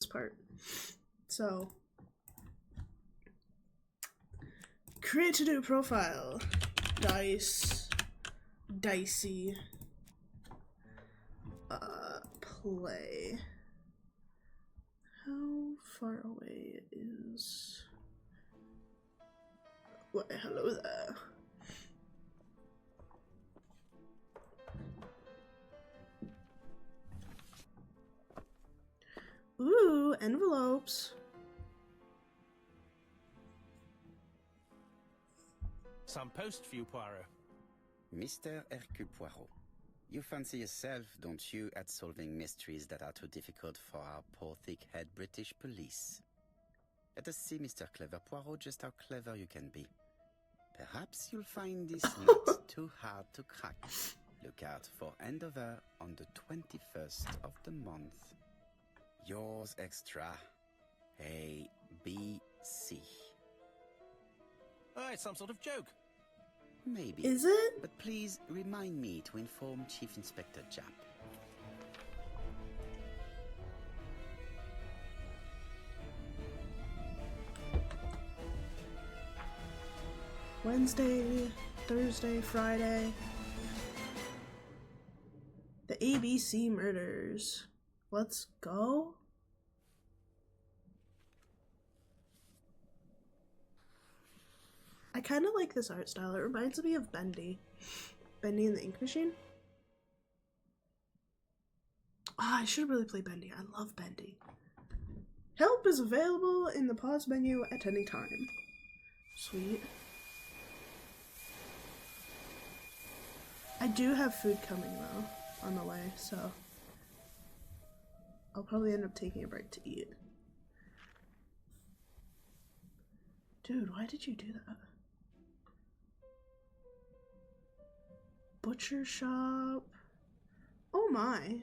part. So, create a new profile. Dicey. Play. How far away is... Why, hello there. Ooh, envelopes. Some post for you, Poirot. Mr. Hercule Poirot, you fancy yourself, don't you, at solving mysteries that are too difficult for our poor thick-head British police? Let us see, Mr. Clever Poirot, just how clever you can be. Perhaps you'll find this not too hard to crack. Look out for handover on the 21st of the month. Yours extra. A, B, C. Oh, it's some sort of joke. Maybe. Is it? But please remind me to inform Chief Inspector Japp. Wednesday, Thursday, Friday. The ABC murders. Let's go. I kind of like this art style. It reminds me of Bendy. Bendy and the Ink Machine. I should really play Bendy. I love Bendy. Help is available in the pause menu at any time. Sweet. I do have food coming though, on the way, so I'll probably end up taking a break to eat. Dude, why did you do that? Butcher shop. Oh my.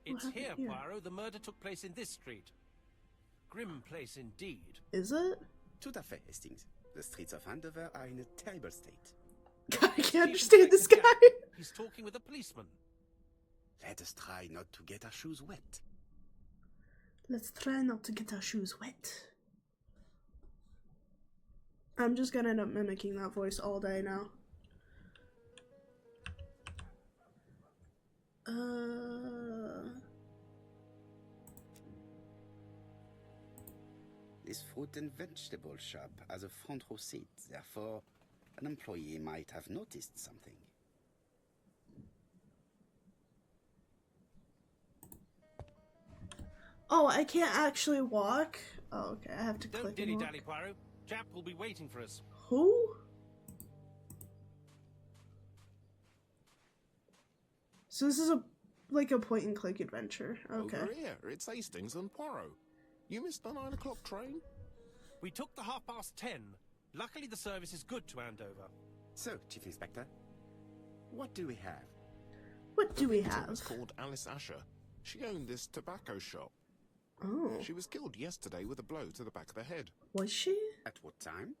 It's here, Poirot. The murder took place in this street. Grim place indeed. Is it? Tout à fait, Hastings. The streets of Andover are in a terrible state. I can't understand this guy. He's talking with a policeman. Let us try not to get our shoes wet. Let's try not to get our shoes wet. I'm just gonna end up mimicking that voice all day now. This fruit and vegetable shop has a front row seat, therefore an employee might have noticed something. Oh, I can't actually walk? Oh, okay, I have to Don't click and dilly-dally, walk. Poirot. Japp will be waiting for us. Who? So this is like a point and click adventure. Okay. Over here, it's Hastings and Poirot. You missed the 9 o'clock train? We took the 10:30. Luckily the service is good to Andover. So, Chief Inspector, what do we have? What do we The victim have? was called Alice Asher. She owned this tobacco shop. Oh, She was killed yesterday with a blow to the back of the head. was she? At what time?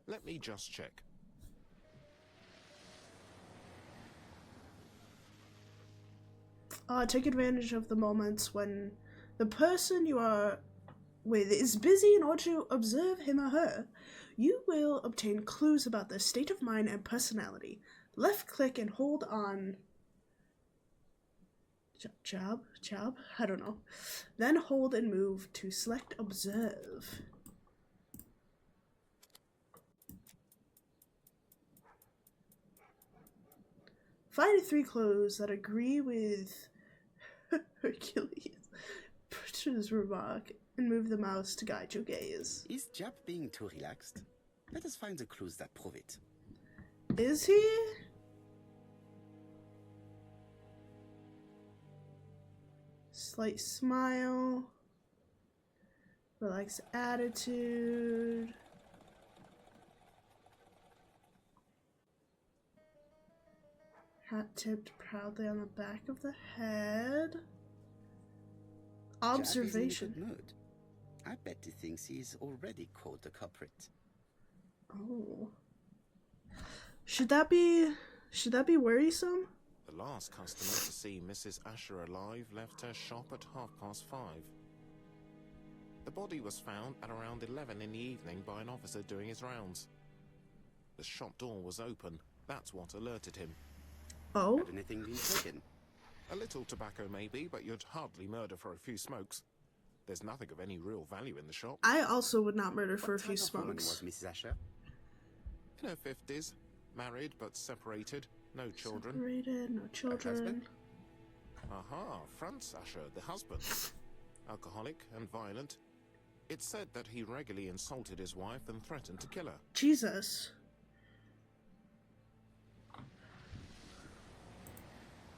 Let me just check. Take advantage of the moments when the person you are with is busy in order to observe him or her. You will obtain clues about their state of mind and personality. Left click and hold on job? I don't know. Then hold and move to select observe. Find 3 clues that agree with Hercules' Butcher's remark and move the mouse to guide your gaze. Is Japp being too relaxed? Let us find the clues that prove it. Is he? Slight smile. Relaxed attitude. Hat tipped proudly on the back of the head. Observation. Japp is in a good mood. I bet he thinks he's already caught the culprit. Oh. Should that be worrisome? The last customer to see Mrs. Asher alive left her shop at 5:30. The body was found at around 11 in the evening by an officer doing his rounds. The shop door was open. That's what alerted him. Oh? Had anything been taken? A little tobacco maybe, but you'd hardly murder for a few smokes. There's nothing of any real value in the shop. I also would not murder for a What few type of woman smokes. was Mrs. Asher? In her 50s, married but separated, no children. Separated, no children. husband? Aha, Franz Asher, the husband. Alcoholic and violent. It's said that he regularly insulted his wife and threatened to kill her. Jesus.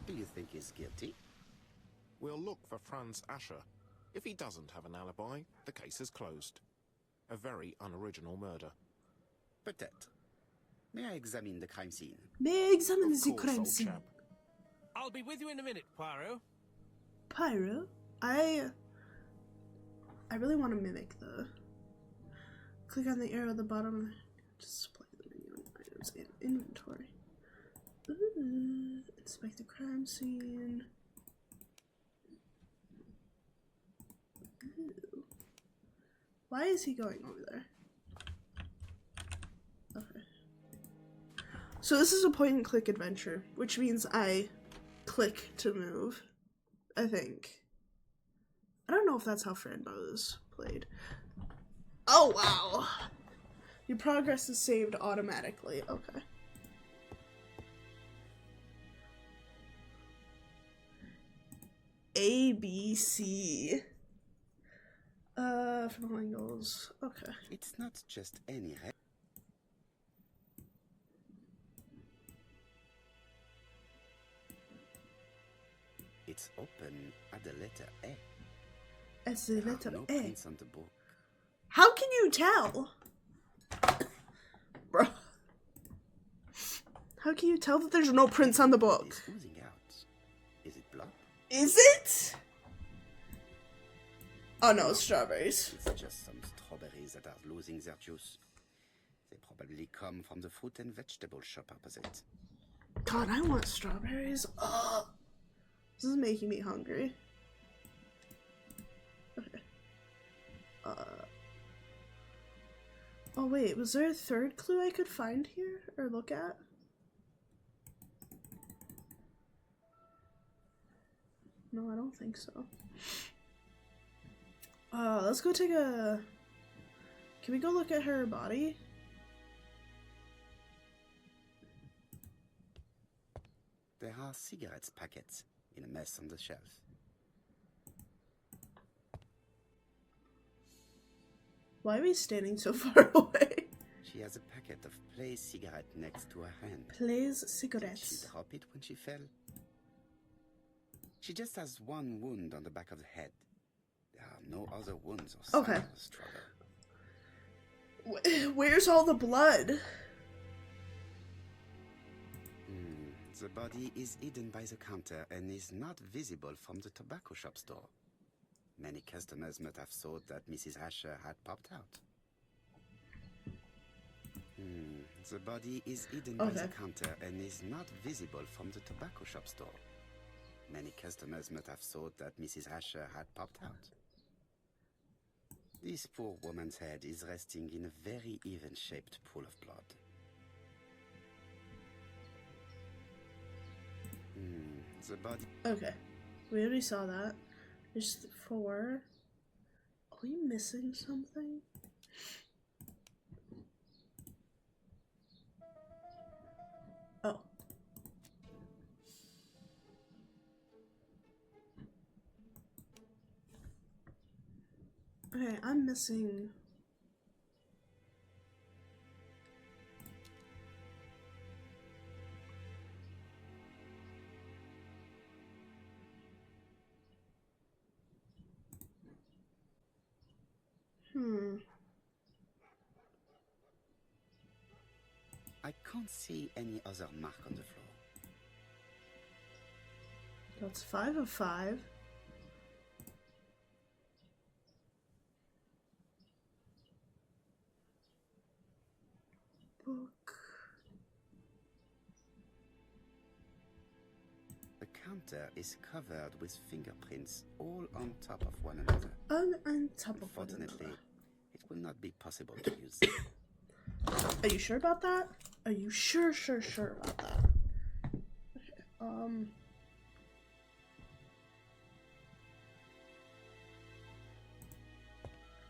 Do you think he's guilty? We'll look for Franz Asher. If he doesn't have an alibi, the case is closed. A very unoriginal murder. Peut-être. May I examine the crime scene? May I examine Of the course, crime old scene? chap. I'll be with you in a minute, Poirot. Pyro? I really want to mimic the... Click on the arrow at the bottom. Display the menu items and inventory. Ooh, inspect the crime scene. Ooh. Why is he going over there? Okay. So this is a point and click adventure, which means I click to move, I think. I don't know if that's how Frambo is played. Oh, wow. Your progress is saved automatically. Okay. A, B, C. From all angles. Okay. It's not just any It's open at the letter A. It's the There are letter no A. prints on the book. How can you tell? Bro. How can you tell that there's no prints on the book? It's oozing out. Is it blood? Is it? Oh no, it's strawberries. It's just some strawberries that are losing their juice. They probably come from the fruit and vegetable shop opposite. God, I want strawberries. Ugh. This is making me hungry. Okay. Oh wait, was there a third clue I could find here or look at? No, I don't think so. Let's go take a... Can we go look at her body? There are cigarettes packets in a mess on the shelf. Why are we standing so far away? She has a packet of Play cigarette next to her hand. Plays Did she cigarettes. drop it when she fell? She just has one wound on the back of the head. There are no other wounds or signs Okay. of a struggle. Where's all the blood? The body is hidden by the counter and is not visible from the tobacco shop store. Many customers might have thought that Mrs. Asher had popped out. The body is hidden by the Okay. counter and is not visible from the tobacco shop store. Many customers might have thought that Mrs. Asher had popped out. This poor woman's head is resting in a very even-shaped pool of blood. The body... Okay. We already saw that. There's 4. Are we missing something? Oh. Okay, I'm missing... I can't see any other mark on the floor. That's 5 of 5. Book. counter is covered with fingerprints all on top of one another. On top of one Unfortunately, another. it will not be possible to use them. Are you sure about that? Are you sure about that? Okay,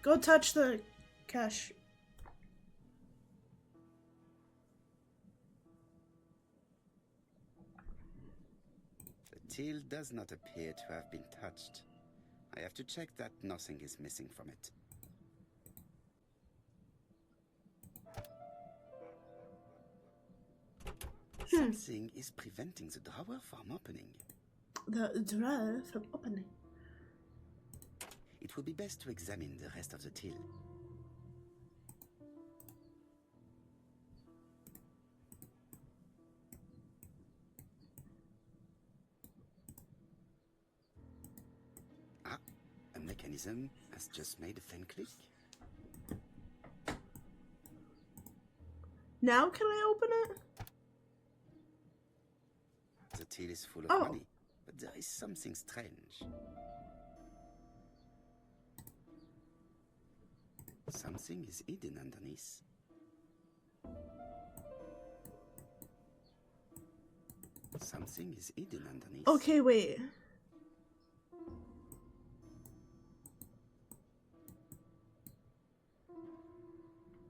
go touch the cash. The till does not appear to have been touched. I have to check that nothing is missing from it. Something is preventing the drawer from opening. The drawer from opening. It would be best to examine the rest of the till. Ah, a mechanism has just made a faint click. Now can I open it? The till is full of Oh. money, but there is something strange. Something is hidden underneath. Something is hidden underneath. Okay, wait.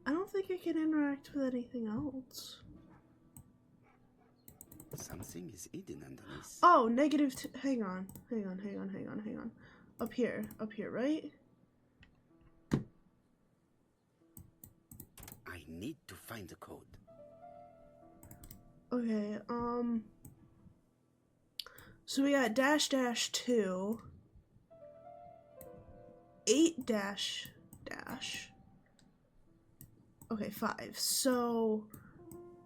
I don't think I can interact with anything else. Something is hidden underneath. Oh, negative. Hang on. Up here, right? I need to find the code. Okay, so we got --2, 8 okay, 5. So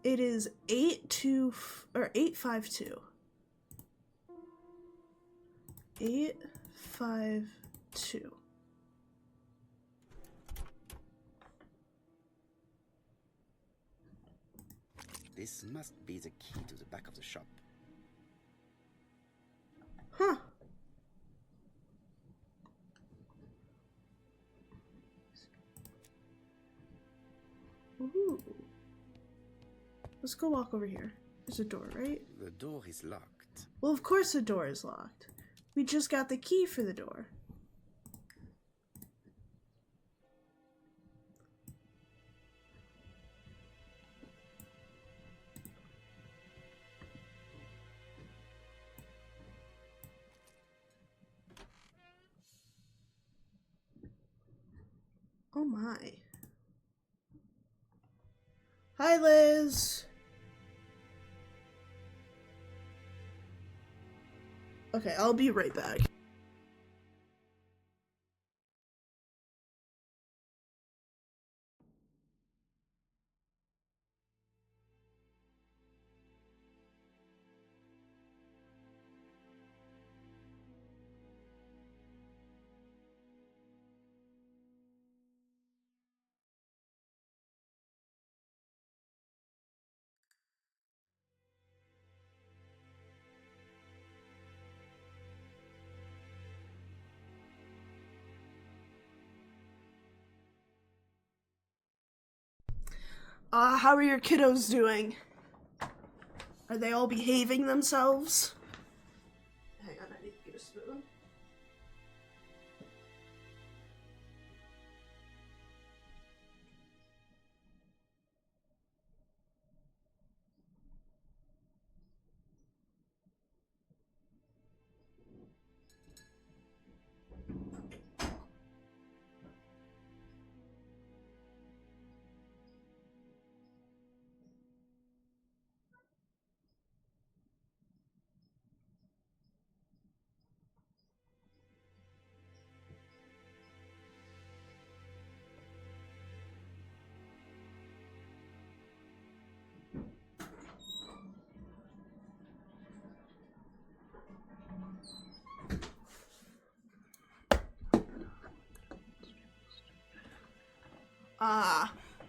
it is 852. 852. This must be the key to the back of the shop. Huh. Ooh. Let's go walk over here. There's a door, right? The door is locked. Well, of course the door is locked. We just got the key for the door. Oh my. Hi, Liz. Okay, I'll be right back. How are your kiddos doing? Are they all behaving themselves? Hang on, I need to get a spoon.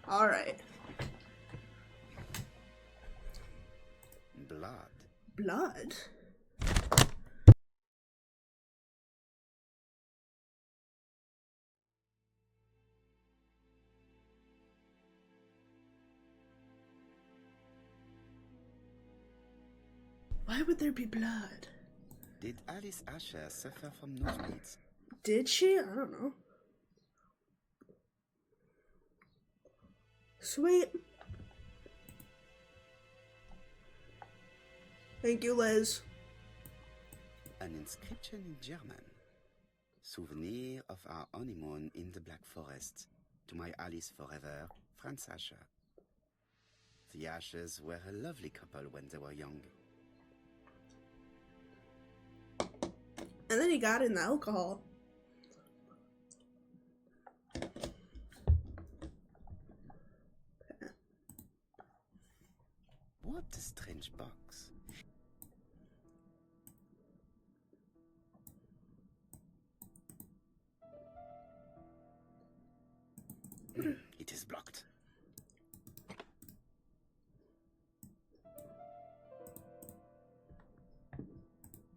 All right. Blood. Blood? Why would there be blood? Did Alice Asher suffer from nosebleeds? Did she? I don't know. Sweet. Thank you, Liz. An inscription in German. Souvenir of our honeymoon in the Black Forest. To my Alice forever, Franz Asher. The Ashers were a lovely couple when they were young. And then he got in the alcohol. What a strange box. It is blocked.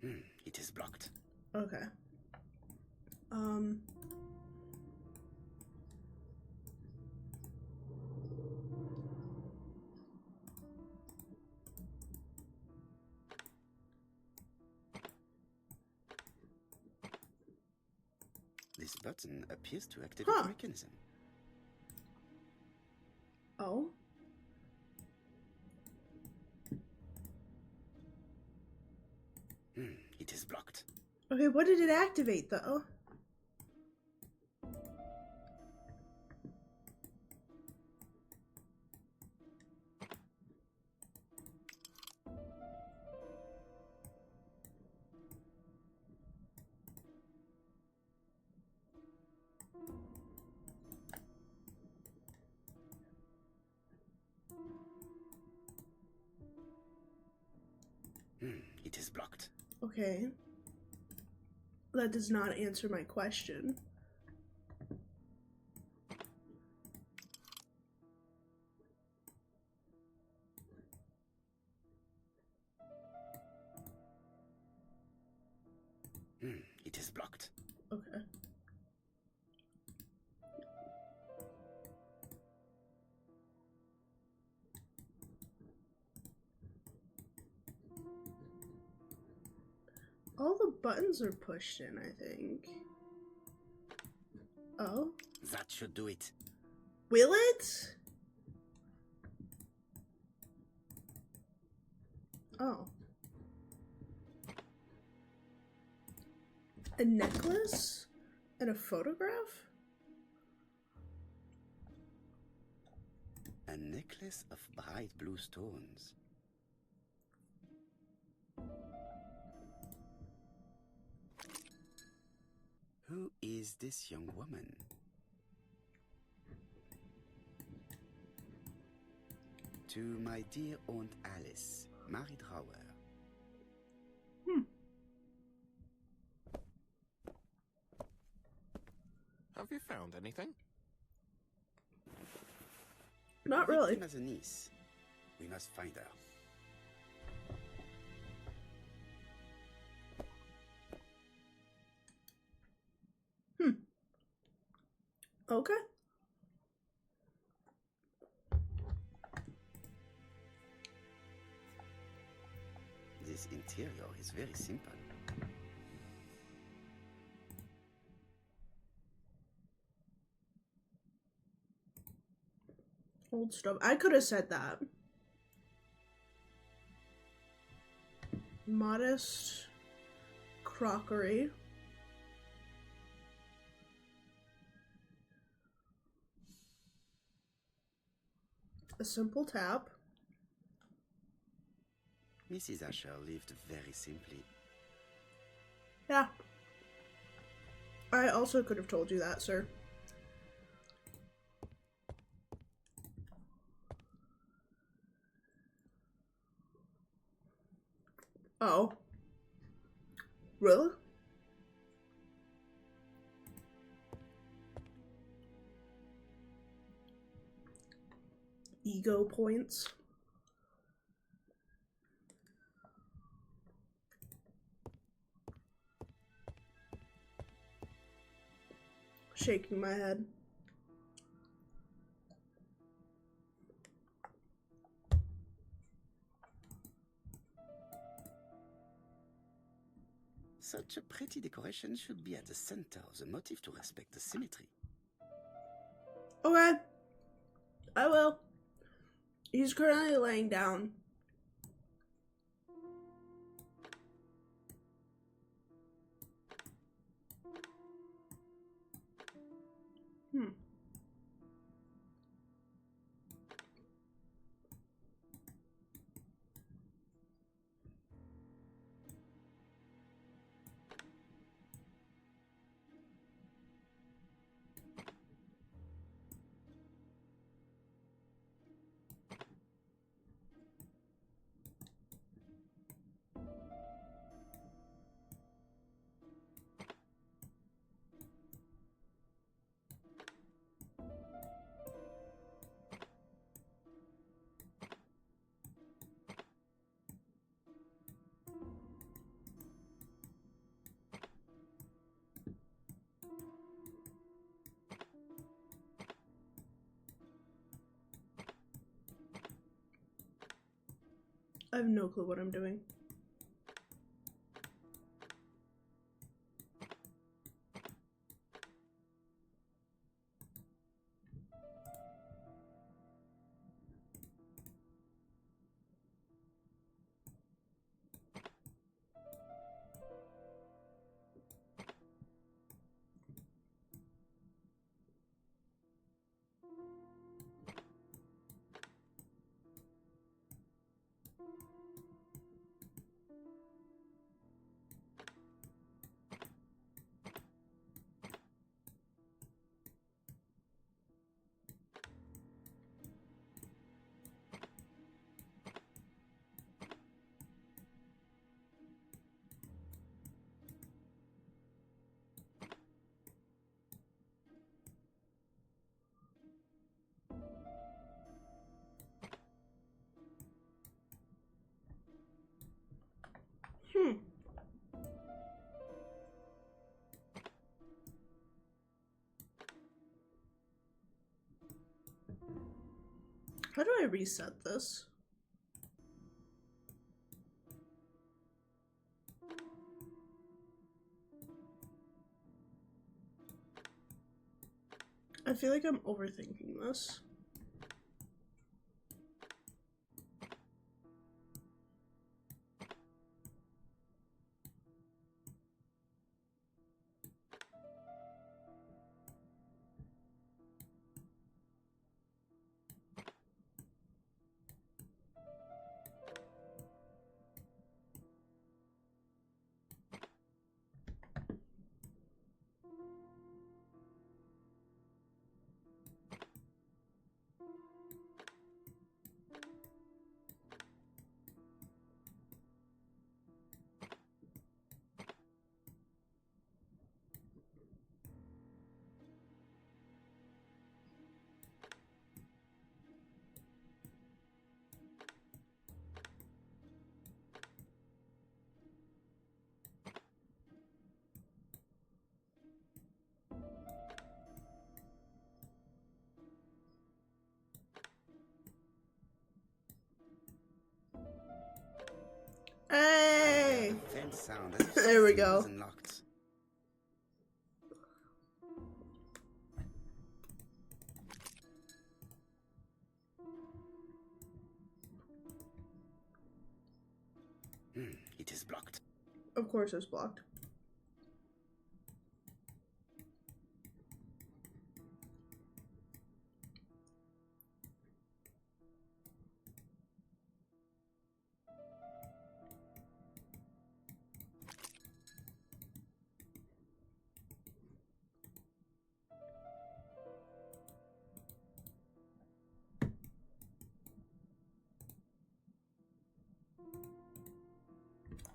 It is blocked. Okay. This button appears to activate the mechanism. Oh. It is blocked. Okay, what did it activate, though? It is blocked. Okay. That does not answer my question. It is blocked. Okay. All the buttons are pushed in, I think. Oh? That should do it. Will it? Oh. A necklace? And a photograph? A necklace of bright blue stones. Who is this young woman? To my dear Aunt Alice, Mary Drower. Have you found anything? Not really. Victim as a niece. We must find her. Okay. This interior is very simple. Old stuff. I could have said that. Modest crockery. A simple tap. Mrs. Asher lived very simply. Yeah. I also could have told you that, sir. Oh. Really? Ego points. Shaking my head. Such a pretty decoration should be at the center of the motif to respect the symmetry. Okay. I will. He's currently laying down. I have no clue what I'm doing. How do I reset this? I feel like I'm overthinking this. Hey! Faint sound as if There we something go. was unlocked. It is blocked. Of course it's blocked.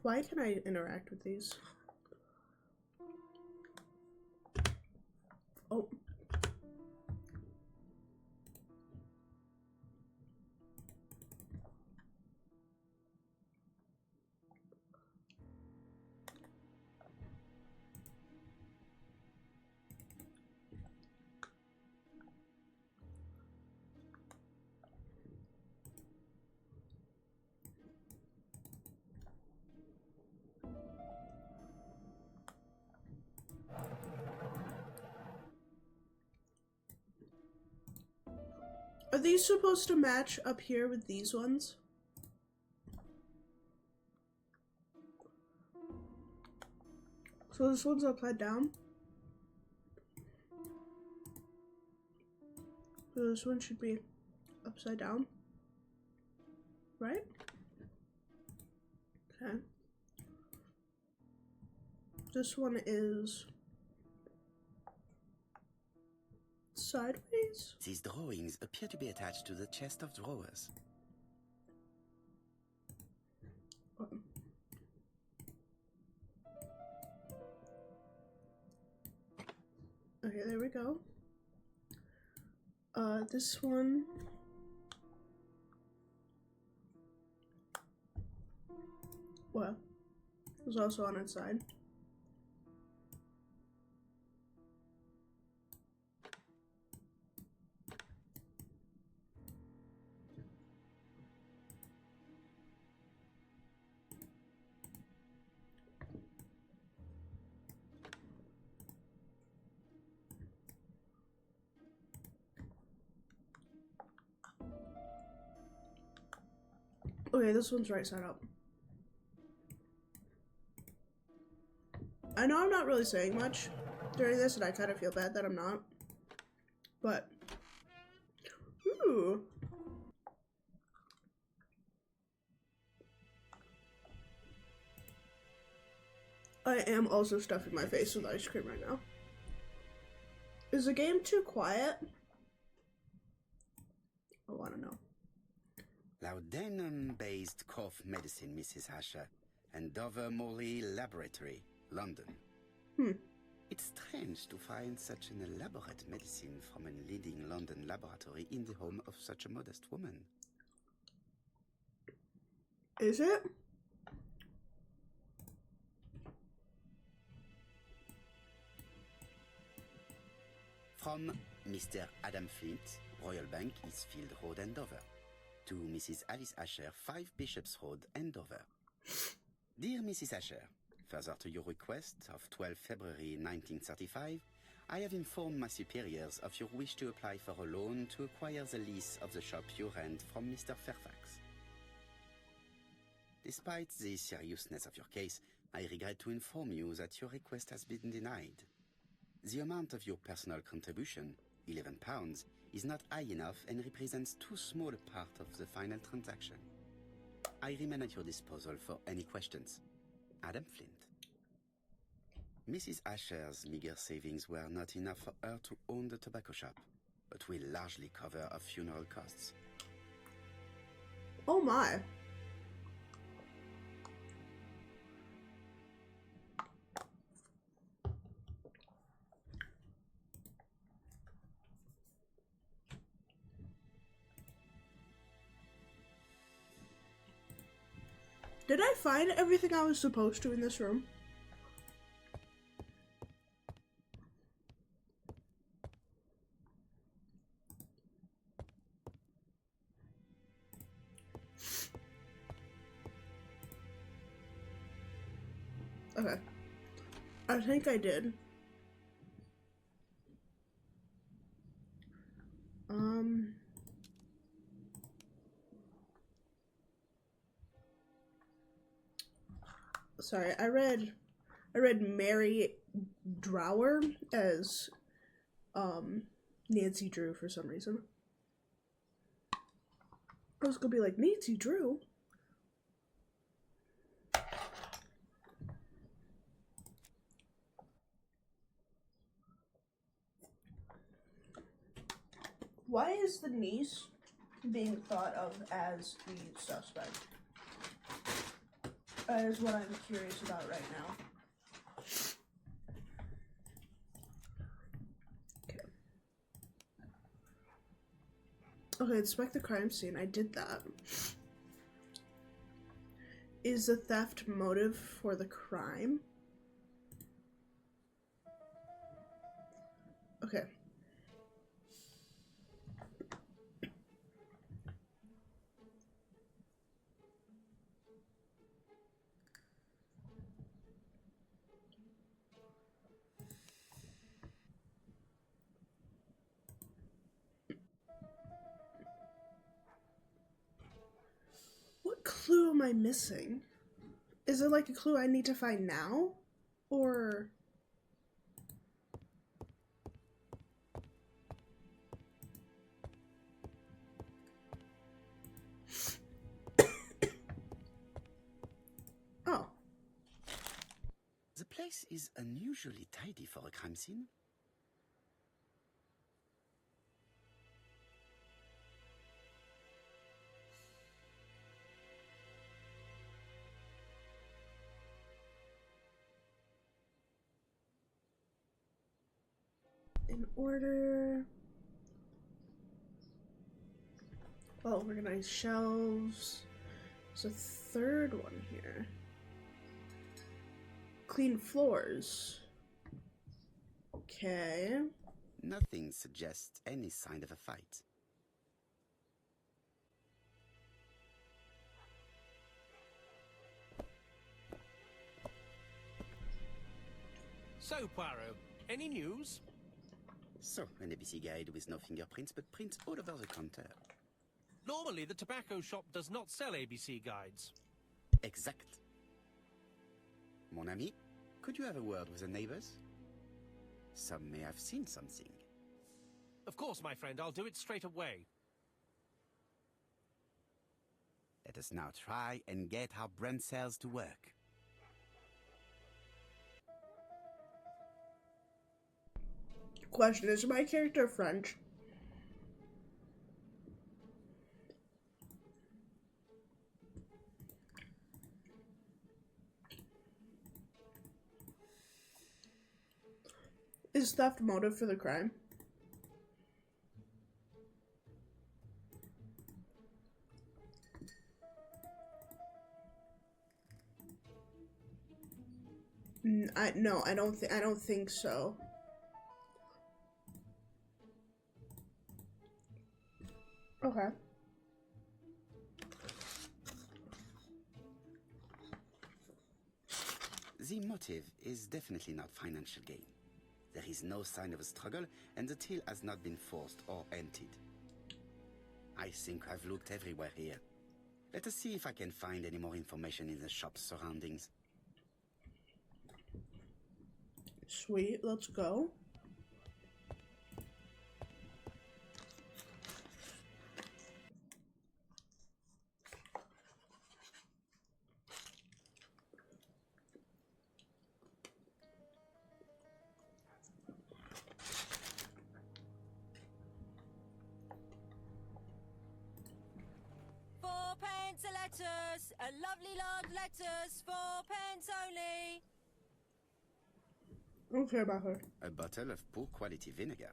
Why can I interact with these? Oh. Are these supposed to match up here with these ones? So this one's upside down. So this one should be upside down. Right? Okay. This one is sideways. These drawings appear to be attached to the chest of drawers. Okay, there we go. This one. Well, was also on its side. Okay, this one's right side up. I know I'm not really saying much during this, and I kind of feel bad that I'm not. But, ooh. I am also stuffing my face with ice cream right now. Is the game too quiet? I want to know. Laudanum-based cough medicine, Mrs. Asher, and Dover Morley Laboratory, London. It's strange to find such an elaborate medicine from a leading London laboratory in the home of such a modest woman. Is it? From Mr. Adam Flint, Royal Bank, Eastfield Road, Andover. To Mrs. Alice Asher, 5 Bishops Road, Andover. Dear Mrs. Asher, further to your request of 12 February 1935, I have informed my superiors of your wish to apply for a loan to acquire the lease of the shop you rent from Mr. Fairfax. Despite the seriousness of your case, I regret to inform you that your request has been denied. The amount of your personal contribution, £11, is not high enough and represents too small a part of the final transaction. I remain at your disposal for any questions. Adam Flint. Mrs. Asher's meager savings were not enough for her to own the tobacco shop, but will largely cover her funeral costs. Oh my. Did I find everything I was supposed to in this room? Okay. I think I did. Sorry, I read Mary Drower as Nancy Drew for some reason. I was gonna be like, Nancy Drew? Why is the niece being thought of as the suspect? That is what I'm curious about right now. Okay, inspect the crime scene. I did that. Is the theft motive for the crime? Okay. clue am I missing? Is it like a clue I need to find now? Or... Oh. The place is unusually tidy for a crime scene. In order. Oh, organized shelves. There's a third one here. Clean floors. Okay. Nothing suggests any sign of a fight. So, Poirot, any news? So, an ABC guide with no fingerprints, but prints all over the counter. Normally, the tobacco shop does not sell ABC guides. Exact. Mon ami, could you have a word with the neighbors? Some may have seen something. Of course, my friend, I'll do it straight away. Let us now try and get our brain cells to work. Question, is my character French? Is theft motive for the crime? No, I don't think so. Okay. The motive is definitely not financial gain. There is no sign of a struggle, and the till has not been forced or emptied. I think I've looked everywhere here. Let us see if I can find any more information in the shop's surroundings. Sweet, let's go. Fourpence a letters, a lovely large letters, 4 pence only. I don't care about her. A bottle of poor quality vinegar.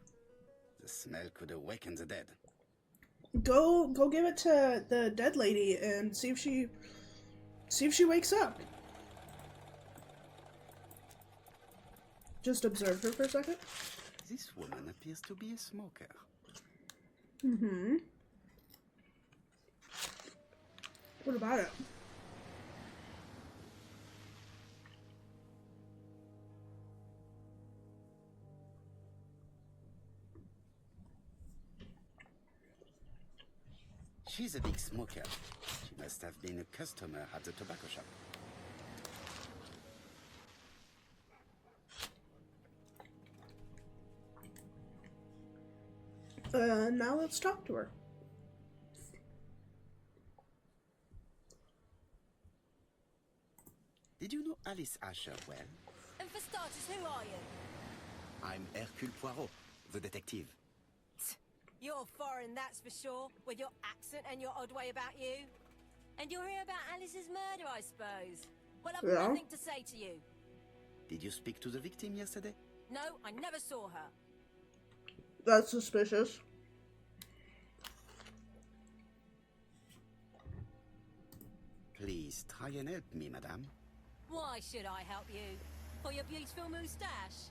The smell could awaken the dead. Go give it to the dead lady and see if she wakes up. Just observe her for a second. This woman appears to be a smoker. Mm-hmm. What about it? She's a big smoker. She must have been a customer at the tobacco shop. Now let's talk to her. Did you know Alice Asher well? And for starters, who are you? I'm Hercule Poirot, the detective. You're foreign, that's for sure, with your accent and your odd way about you. And you're here about Alice's murder, I suppose. Well, I've Yeah. nothing to say to you. Did you speak to the victim yesterday? No, I never saw her. That's suspicious. Please try and help me, madame. Why should I help you? For your beautiful moustache?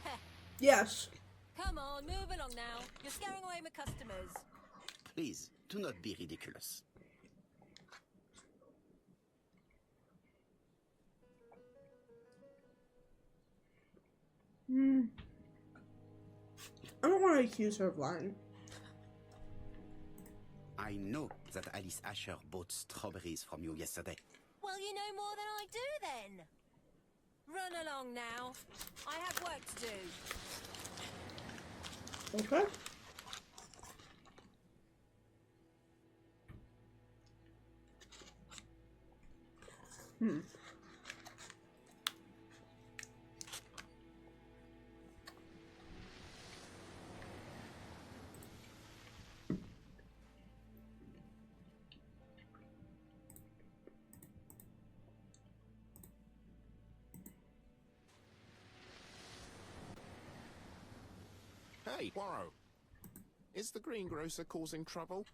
Heh. Yes. Come on, move along now. You're scaring away my customers. Please, do not be ridiculous. I don't want to accuse her of lying. I know that Alice Asher bought strawberries from you yesterday. Well, you know more than I do then. Run along now. I have work to do. Okay. Hey, Poirot. Is the greengrocer causing trouble?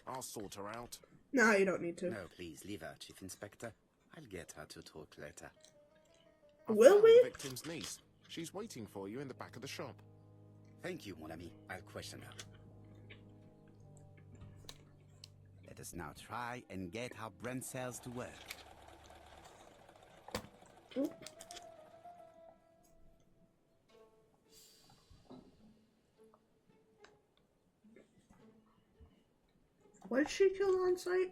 I'll sort her out. No, you don't need to. No, please, leave her, Chief Inspector. I'll get her to talk later. I Will found we? the victim's niece. She's waiting for you in the back of the shop. Thank you, mon ami. I'll question her. Let us now try and get our brain cells to work. Oop. What did she kill on site?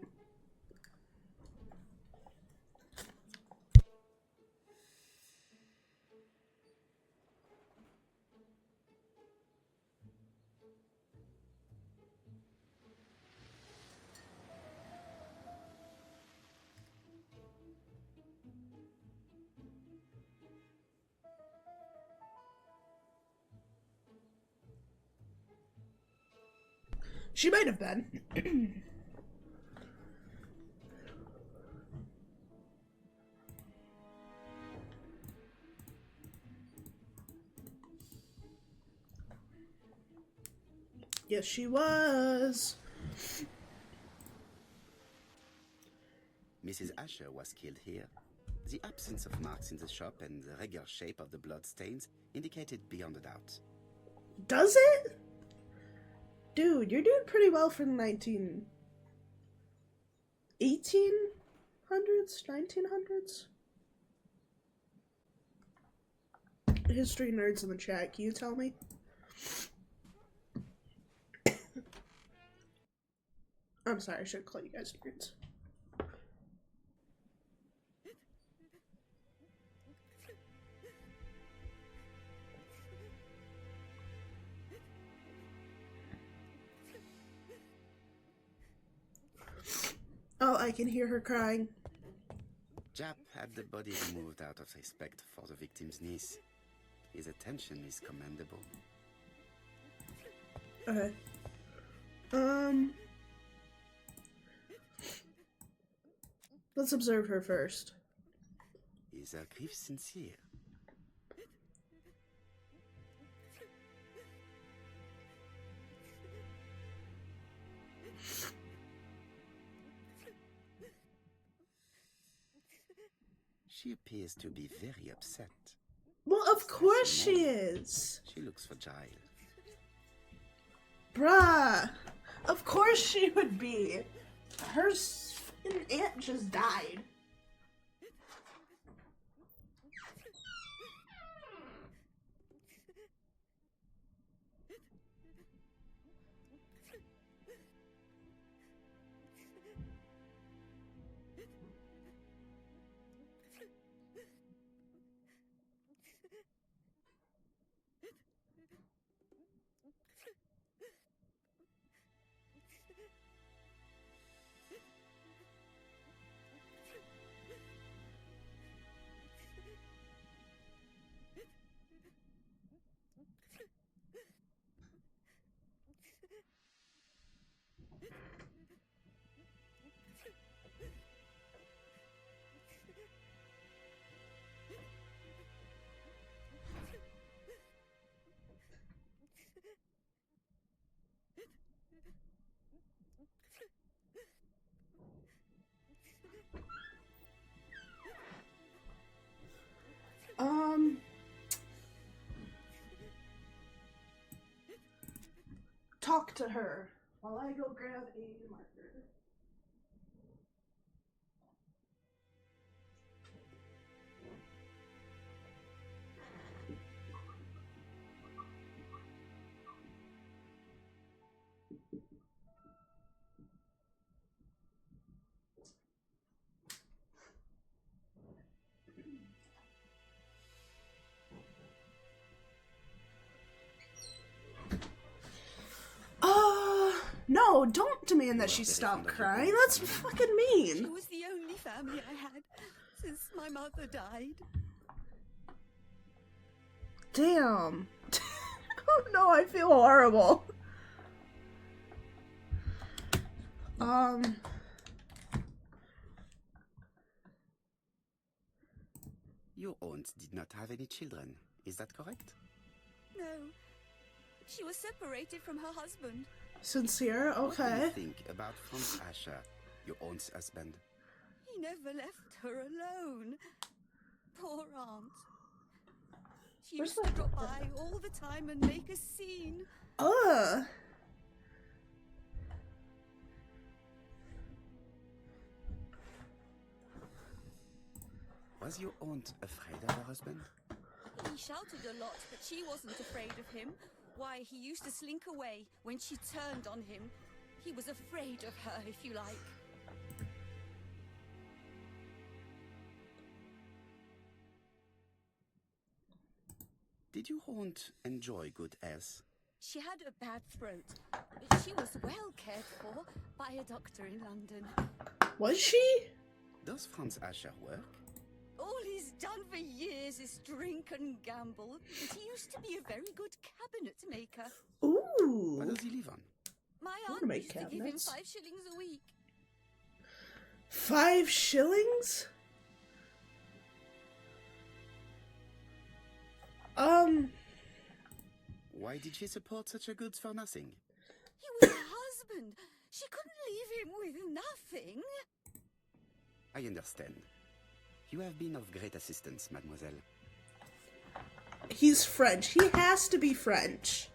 She might have been. Yes, she was. Mrs. Asher was killed here. The absence of marks in the shop and the regular shape of the blood stains indicated beyond a doubt. Does it? Dude, you're doing pretty well for the 1900s? History nerds in the chat, can you tell me? I'm sorry, I should call you guys nerds. Oh, I can hear her crying. Jap had the body removed out of respect for the victim's niece. His attention is commendable. Okay. Let's observe her first. Is her grief sincere? She appears to be very upset. Well, of course she is. She looks fragile. Bruh. Of course she would be. Her aunt just died. Talk to her while I go grab a marker. No, don't demand that she stop crying. That's fucking She mean. was the only family I had since my mother died. Damn. Oh no, I feel horrible. Your aunt did not have any children, is that correct? No. She was separated from her husband. Sincere? What do you Okay. think about Franz Asher, your aunt's husband? He never left her alone. Poor aunt. She Where's used my to drop by all the time and make a scene. Ugh. Was your aunt afraid of her husband? He shouted a lot, but she wasn't afraid of him. Why, he used to slink away when she turned on him. He was afraid of her, if you like. Did your aunt enjoy good health? She had a bad throat, but she was well cared for by a doctor in London. Was she? Does Franz Asher work? All he's done for years is drink and gamble, but he used to be a very good cabinet maker. Ooh. What does he live on? My I wanna aunt make used to give him cabinets. 5 shillings a week. 5 shillings? Why did she support such a goods for nothing? He was her husband. She couldn't leave him with nothing. I understand. You have been of great assistance, mademoiselle. He's French. He has to be French.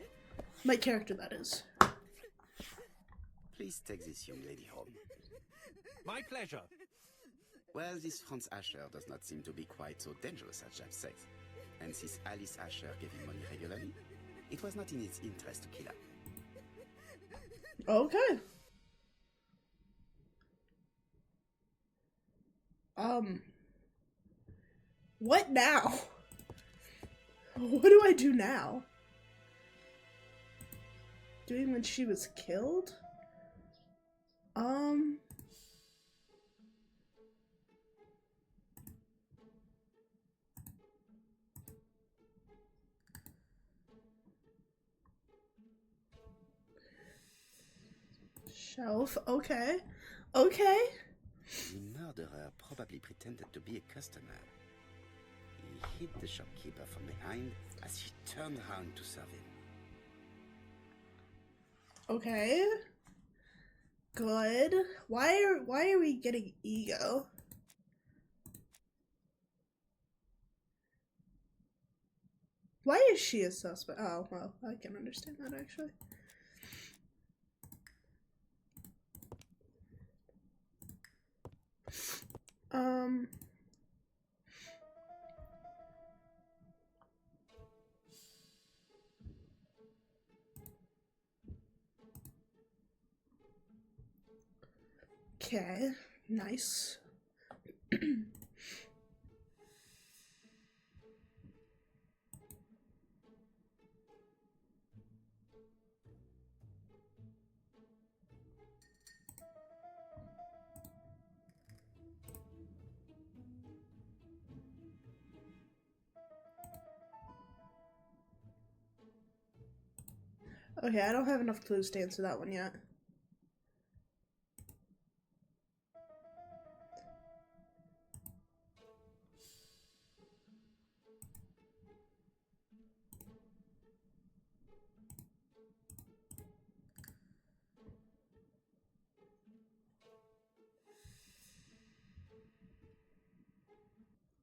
My character, that is. Please take this young lady home. My pleasure. Well, this Franz Asher does not seem to be quite so dangerous as Jack says. And since Alice Asher gave him money regularly, it was not in his interest to kill her. Okay. What now? What do I do now? Doing when she was killed? Shelf, okay. Okay. The murderer probably pretended to be a customer. He hit the shopkeeper from behind as he turned around to serve him. Okay. Good. Why are we getting ego? Why is she a suspect? Oh, well, I can understand that actually. Okay, nice. Okay, I don't have enough clues to answer that one yet.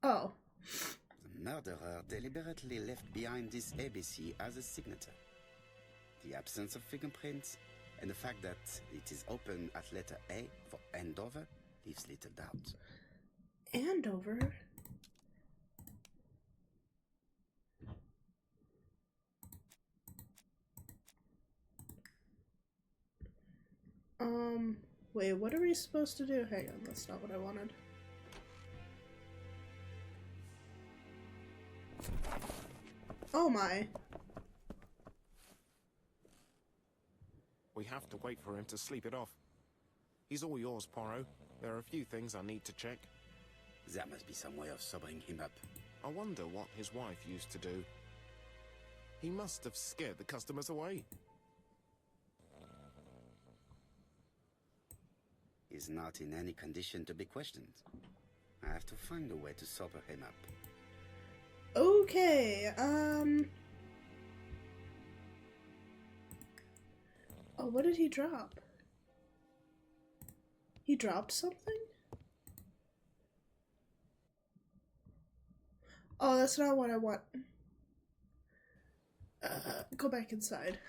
Oh. The murderer deliberately left behind this ABC as a signature. The absence of fingerprints and the fact that it is open at letter A for Andover leaves little doubt. Andover? Wait, what are we supposed to do? Hang on, that's not what I wanted. Oh my. We have to wait for him to sleep it off. He's all yours, Poirot. There are a few things I need to check. There must be some way of sobering him up. I wonder what his wife used to do. He must have scared the customers away. He's not in any condition to be questioned. I have to find a way to sober him up. Okay, oh, what did he drop? He dropped something? Oh, that's not what I want. Go back inside.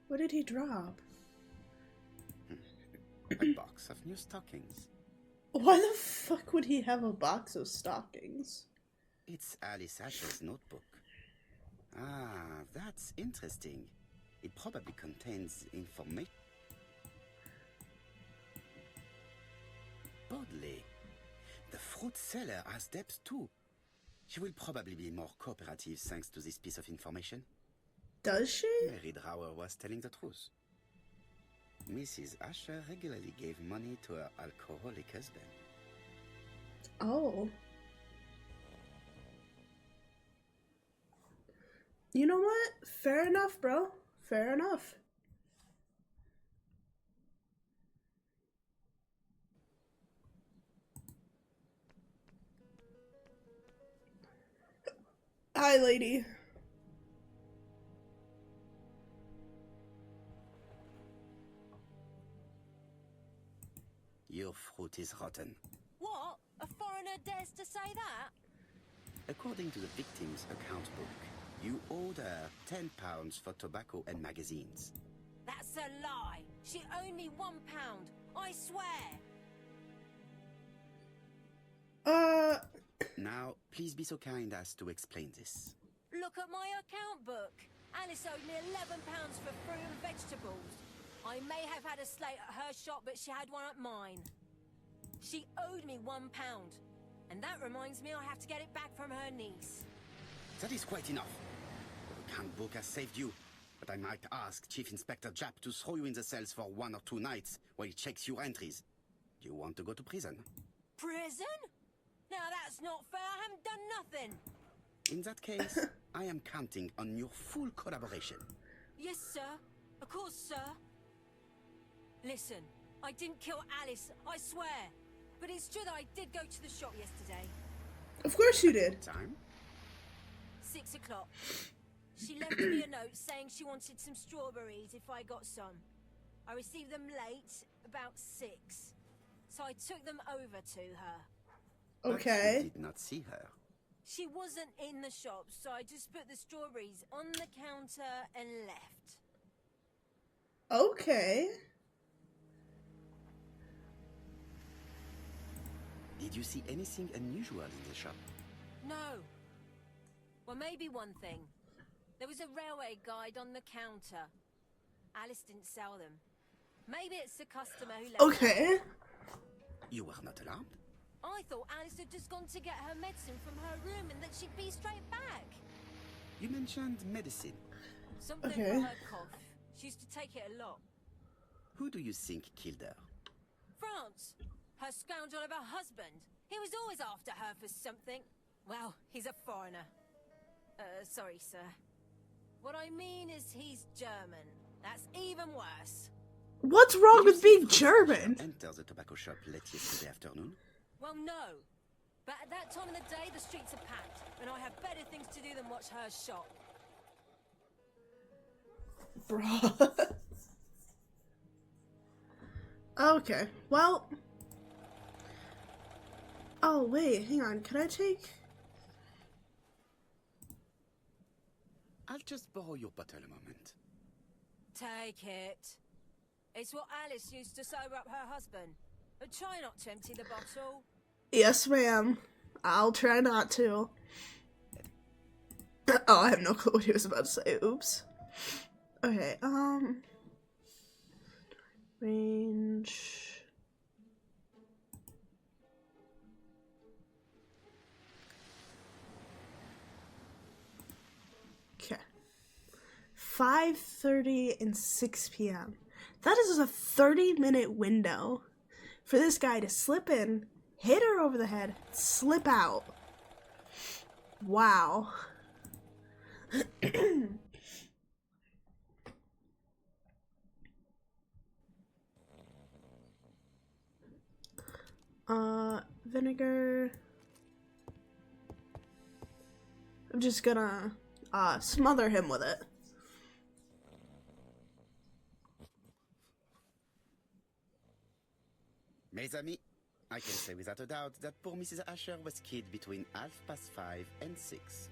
What did he drop? A box of new stockings. Why the fuck would he have a box of stockings? It's Alice Asher's notebook. Ah, that's interesting. It probably contains information. Bodley. The fruit seller has debts too. She will probably be more cooperative thanks to this piece of information. Does she? Mary Drower was telling the truth. Mrs. Asher regularly gave money to her alcoholic husband. Oh. You know what? Fair enough, bro. Fair enough. Hi, lady. Your fruit is rotten. What? A foreigner dares to say that? According to the victim's account book, you owed her £10 for tobacco and magazines. That's a lie. She owed me £1. I swear. Now, please be so kind as to explain this. Look at my account book. Alice owed me £11 for fruit and vegetables. I may have had a slate at her shop, but she had one at mine. She owed me £1. And that reminds me I have to get it back from her niece. That is quite enough. The account book has saved you, but I might ask Chief Inspector Japp to throw you in the cells for 1 or 2 nights while he checks your entries. Do you want to go to prison? Prison? Now that's not fair. I haven't done nothing. In that case, I am counting on your full collaboration. Yes, sir. Of course, sir. Listen, I didn't kill Alice, I swear. But it's true that I did go to the shop yesterday. Of course you did. Time? 6 o'clock. She left me a note saying she wanted some strawberries if I got some. I received them late, about 6. So I took them over to her. Okay. But you did not see her. She wasn't in the shop, so I just put the strawberries on the counter and left. Okay. Did you see anything unusual in the shop? No. Well, maybe one thing. There was a railway guide on the counter. Alice didn't sell them. Maybe it's the customer who left. Okay. You were not alarmed? I thought Alice had just gone to get her medicine from her room and that she'd be straight back. You mentioned medicine. Something Okay. for her cough. She used to take it a lot. Who do you think killed her? France. Her scoundrel of a husband. He was always after her for something. Well, he's a foreigner. Sorry, sir. What I mean is he's German. That's even worse. What's wrong Did you with see being Fritz German? enter the tobacco shop late yesterday afternoon? Well, no. But at that time of the day, the streets are packed, and I have better things to do than watch her shop. Bruh. Okay, well. Oh, wait, hang on. Can I take. I'll just borrow your bottle a moment. Take it. It's what Alice used to sober up her husband. But try not to empty the bottle. Yes, ma'am. I'll try not to. Oh, I have no clue what he was about to say. Oops. Okay, range. 5:30 and 6 p.m. That is a 30-minute window for this guy to slip in, hit her over the head, slip out. Wow. Vinegar. I'm just gonna smother him with it. Mes amis, I can say without a doubt that poor Mrs. Asher was killed between 5:30 and 6.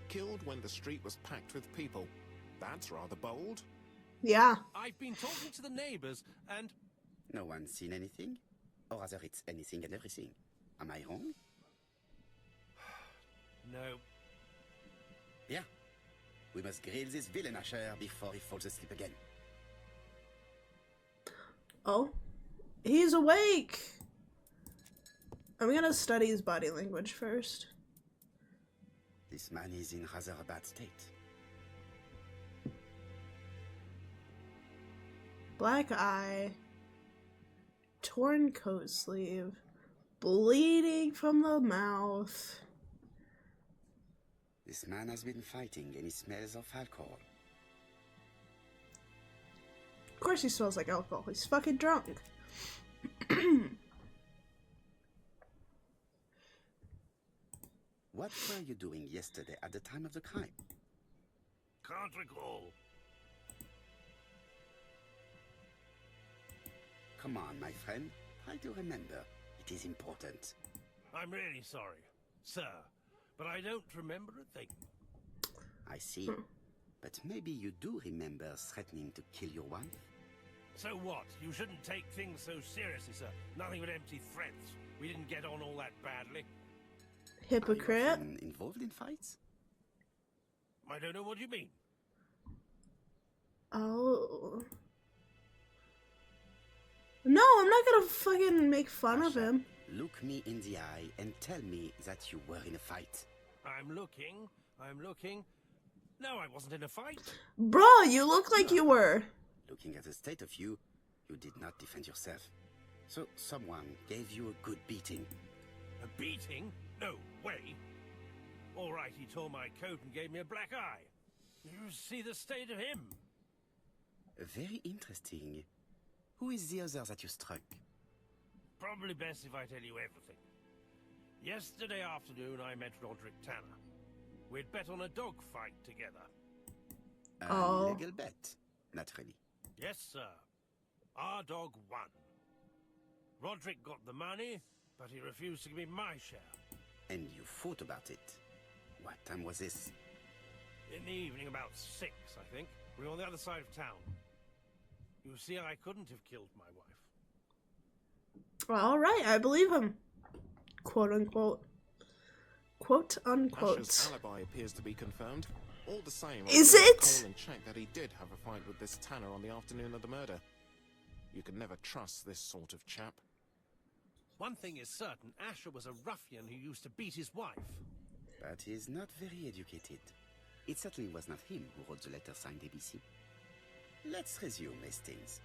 Killed when the street was packed with people. That's rather bold. Yeah. I've been talking to the neighbors, and No one's seen anything? Or rather, it's anything and everything. Am I wrong? no. Yeah. We must grill this villain Asher before he falls asleep again. Oh, he's awake. I'm gonna study his body language first. This man is in rather a bad state. Black eye, torn coat sleeve, bleeding from the mouth. This man has been fighting and he smells of alcohol. Of course he smells like alcohol. He's fucking drunk. What were you doing yesterday at the time of the crime? Can't recall. Come on, my friend. Try to remember. It is important. I'm really sorry, sir, but I don't remember a thing. I see. But maybe you do remember threatening to kill your wife? So what? You shouldn't take things so seriously, sir. Nothing but empty threats. We didn't get on all that badly. Are you Hypocrite. often involved in fights? I don't know what you mean. Oh. No, I'm not gonna fucking make fun of him. Look me in the eye and tell me that you were in a fight. I'm looking. No, I wasn't in a fight. Bro, you look like you were. Looking at the state of you, you did not defend yourself. So someone gave you a good beating. A beating? No way. All right, he tore my coat and gave me a black eye. You see the state of him? Very interesting. Who is the other that you struck? Probably best if I tell you everything. Yesterday afternoon, I met Roderick Tanner. We'd bet on a dog fight together. Oh. An illegal bet, naturally. Yes, sir. Our dog won. Roderick got the money, but he refused to give me my share. And you fought about it. What time was this? In the evening, about 6, I think. We were on the other side of town. You see, I couldn't have killed my wife. All right, I believe him. Quote unquote. Quote unquote. Asher's alibi appears to be confirmed. All the same, Is I it? call and check that he did have a fight with this Tanner on the afternoon of the murder. You can never trust this sort of chap. One thing is certain, Asher was a ruffian who used to beat his wife. But he is not very educated. It certainly was not him who wrote the letter signed ABC. Let's resume, Hastings.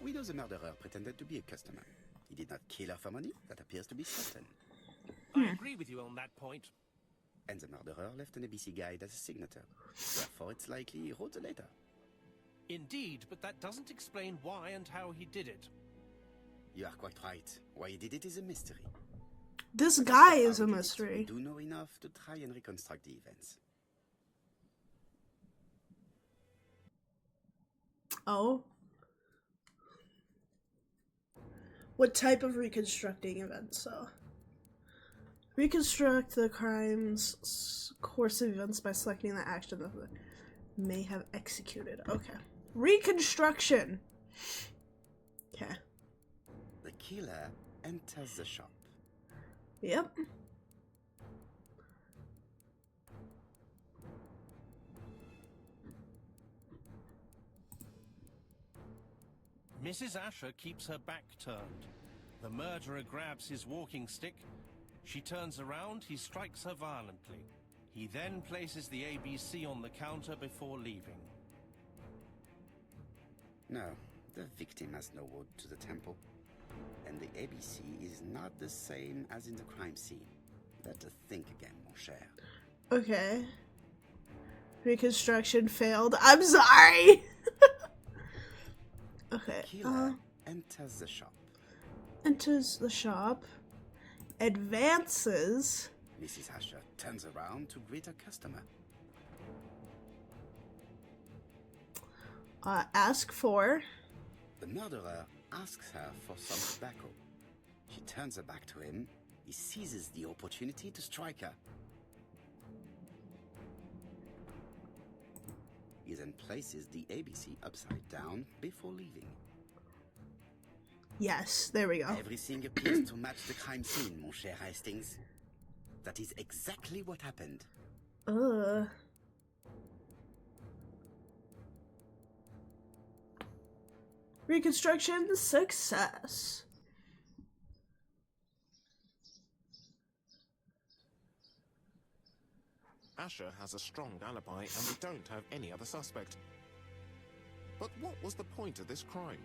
We know the murderer pretended to be a customer. He did not kill her for money. That appears to be certain. I agree with you on that point. And the murderer left an ABC guide as a signature. Therefore, it's likely he wrote the letter. Indeed, but that doesn't explain why and how he did it. You are quite right. Why he did it is a mystery. This guy is a How he did it, mystery. We do know enough to try and reconstruct the events. Oh. What type of reconstructing events, so? Reconstruct the crime's course of events by selecting the action that may have executed. Okay. Reconstruction! Okay. The killer enters the shop. Yep. Mrs. Asher keeps her back turned. The murderer grabs his walking stick. She turns around, he strikes her violently. He then places the ABC on the counter before leaving. No, the victim has no road to the temple. And the ABC is not the same as in the crime scene. Better think again, mon cher. Okay. Reconstruction failed. I'm sorry! Okay. Killer enters the shop. Enters the shop. Advances. Mrs. Asher turns around to greet a customer. Ask for. The murderer asks her for some tobacco. She turns her back to him. He seizes the opportunity to strike her. He then places the ABC upside down before leaving. Yes, there we go. Everything appears to match the crime scene, mon cher Hastings. That is exactly what happened. Reconstruction success. Asher has a strong alibi and we don't have any other suspect. But what was the point of this crime?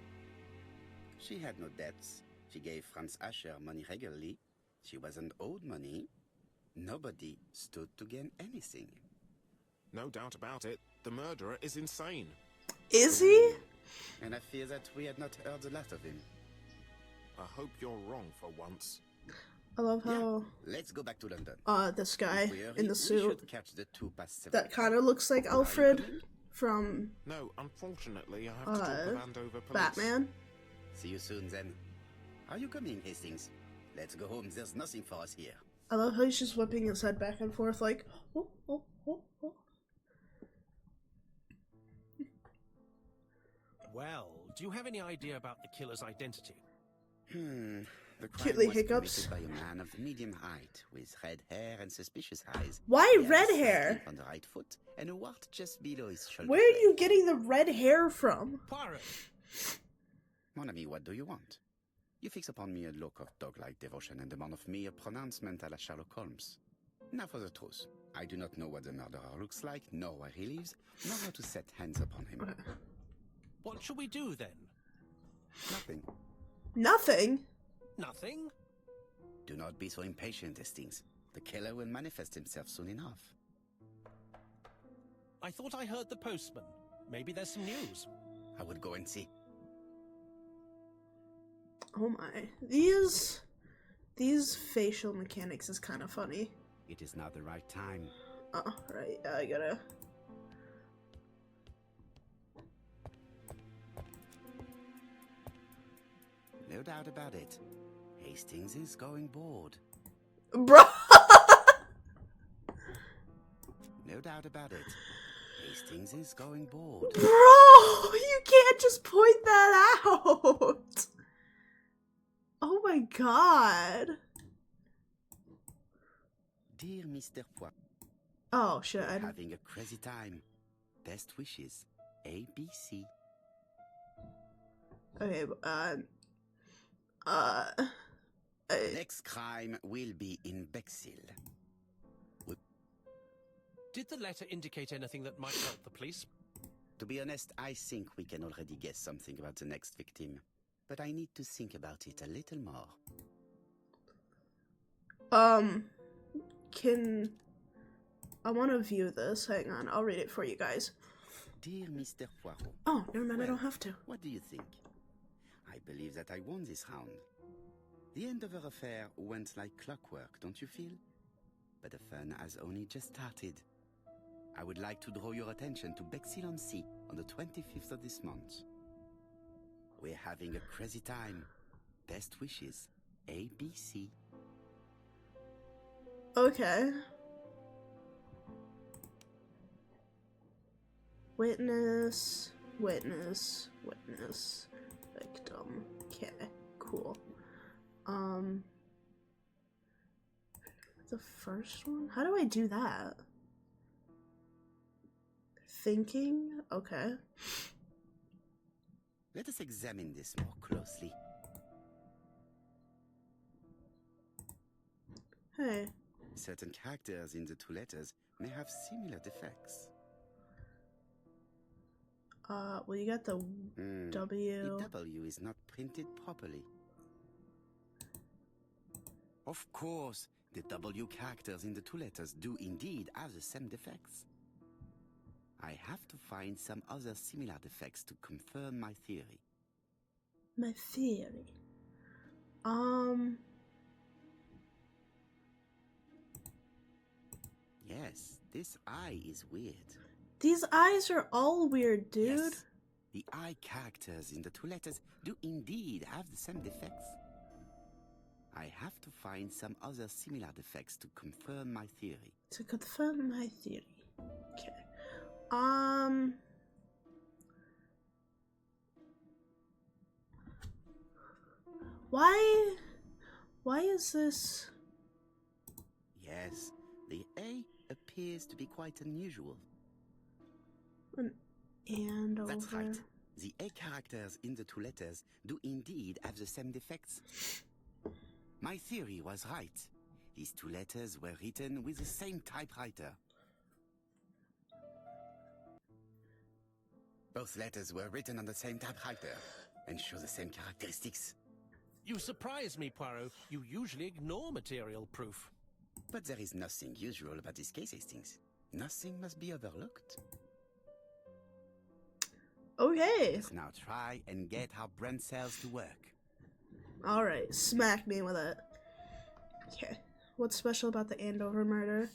She had no debts. She gave Franz Asher money regularly. She wasn't owed money. Nobody stood to gain anything. No doubt about it, the murderer is insane. Is he? And I fear that we had not heard the last of him. I hope you're wrong for once. I love how Let's go back to London. this guy We hurry, in the we suit should catch the 2:07. that kind of looks like Alfred from No, unfortunately, I have to talk with Andover Police. Batman. See you soon, then. Are you coming, Hastings? Let's go home. There's nothing for us here. I love how he's just whipping his head back and forth like, oh, oh, oh, oh. Well, do you have any idea about the killer's identity? The crime Cutely was hiccups. committed by a man of medium height, with red hair and suspicious eyes. Why He had red a slight hair? limp on the right foot and a wart just below his shoulder. Where are you blade. getting the red hair from? Poirot! Mon ami, what do you want? You fix upon me a look of dog-like devotion and demand of me a pronouncement à la Sherlock Holmes. Now for the truth. I do not know what the murderer looks like, nor where he lives, nor how to set hands upon him. What shall we do then? Nothing. Nothing. Nothing? Do not be so impatient, Hastings. The killer will manifest himself soon enough. I thought I heard the postman. Maybe there's some news. I will go and see. Oh my. These facial mechanics is kind of funny. It is not the right time. Oh, right. I gotta. No doubt about it. Hastings is going bored. Bro! No doubt about it. Hastings is going bored. Bro! You can't just point that out! Oh my god. Dear Mr. Poirot, Oh shit. I don't- having a crazy time. Best wishes. ABC. Okay, Next crime will be in Bexhill. Did the letter indicate anything that might help the police? To be honest, I think we can already guess something about the next victim. But I need to think about it a little more. I want to view this. Hang on, I'll read it for you guys. Dear Mr. Poirot, Oh, never mind, I don't have to. what do you think? I believe that I won this round. The end of our affair went like clockwork, don't you feel? But the fun has only just started. I would like to draw your attention to Bexhill-on-Sea on the 25th of this month. We're having a crazy time. Best wishes. ABC. Okay. Witness, witness, witness, victim. Okay, cool. The first one? How do I do that? Thinking? Okay. Let us examine this more closely. Hey. Certain characters in the two letters may have similar defects. Well, you got the W. The W is not printed properly. Of course, the W characters in the two letters do indeed have the same defects. I have to find some other similar defects to confirm my theory. My theory. Yes, this I is weird. These eyes are all weird, dude. Yes, the I characters in the two letters do indeed have the same defects. I have to find some other similar defects to confirm my theory. To confirm my theory. Okay. Why is this? Yes, the A appears to be quite unusual. An and over. That's right. The A characters in the two letters do indeed have the same defects. My theory was right. These two letters were written with the same typewriter. Both letters were written on the same typewriter and show the same characteristics. You surprise me, Poirot. You usually ignore material proof. But there is nothing usual about this case, Hastings. Nothing must be overlooked. Okay. Let's now try and get our brain cells to work. Alright, smack me with it. Okay. What's special about the Andover murder?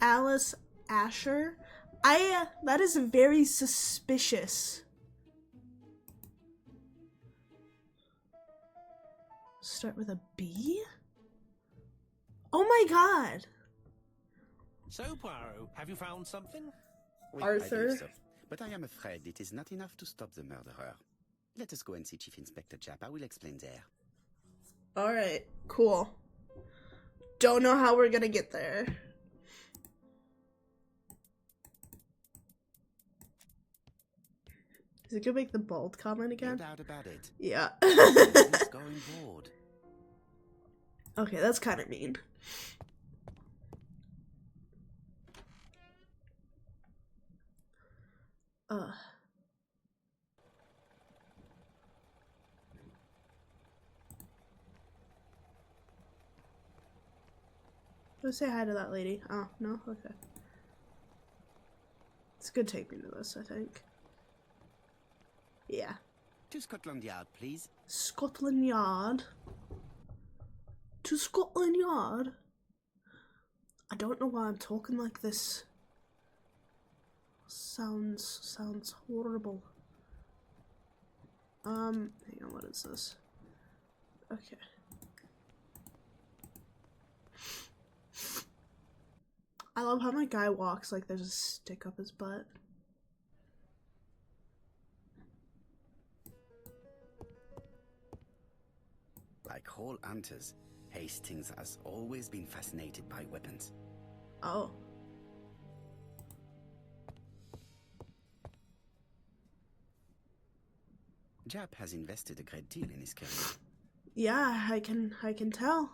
Alice Asher? That is very suspicious. Start with a B? Oh my god! So, Poirot, have you found something? Oui, Arthur? I believe so. But I am afraid it is not enough to stop the murderer. Let us go and see Chief Inspector Japp. I will explain there. Alright, cool. Don't know how we're gonna get there. Is it gonna make the bald comment No again? doubt about it. Yeah. He's going bored. Okay, that's kind of mean. Let's say hi to that lady. Oh, no? Okay. It's good take me to this, I think. Yeah. To Scotland Yard, please. Scotland Yard. To Scotland Yard? I don't know why I'm talking like this. Sounds horrible. Hang on, what is this? Okay. I love how my guy walks like there's a stick up his butt. Like all hunters, Hastings has always been fascinated by weapons. Oh. Japp has invested a great deal in his career. Yeah, I can tell.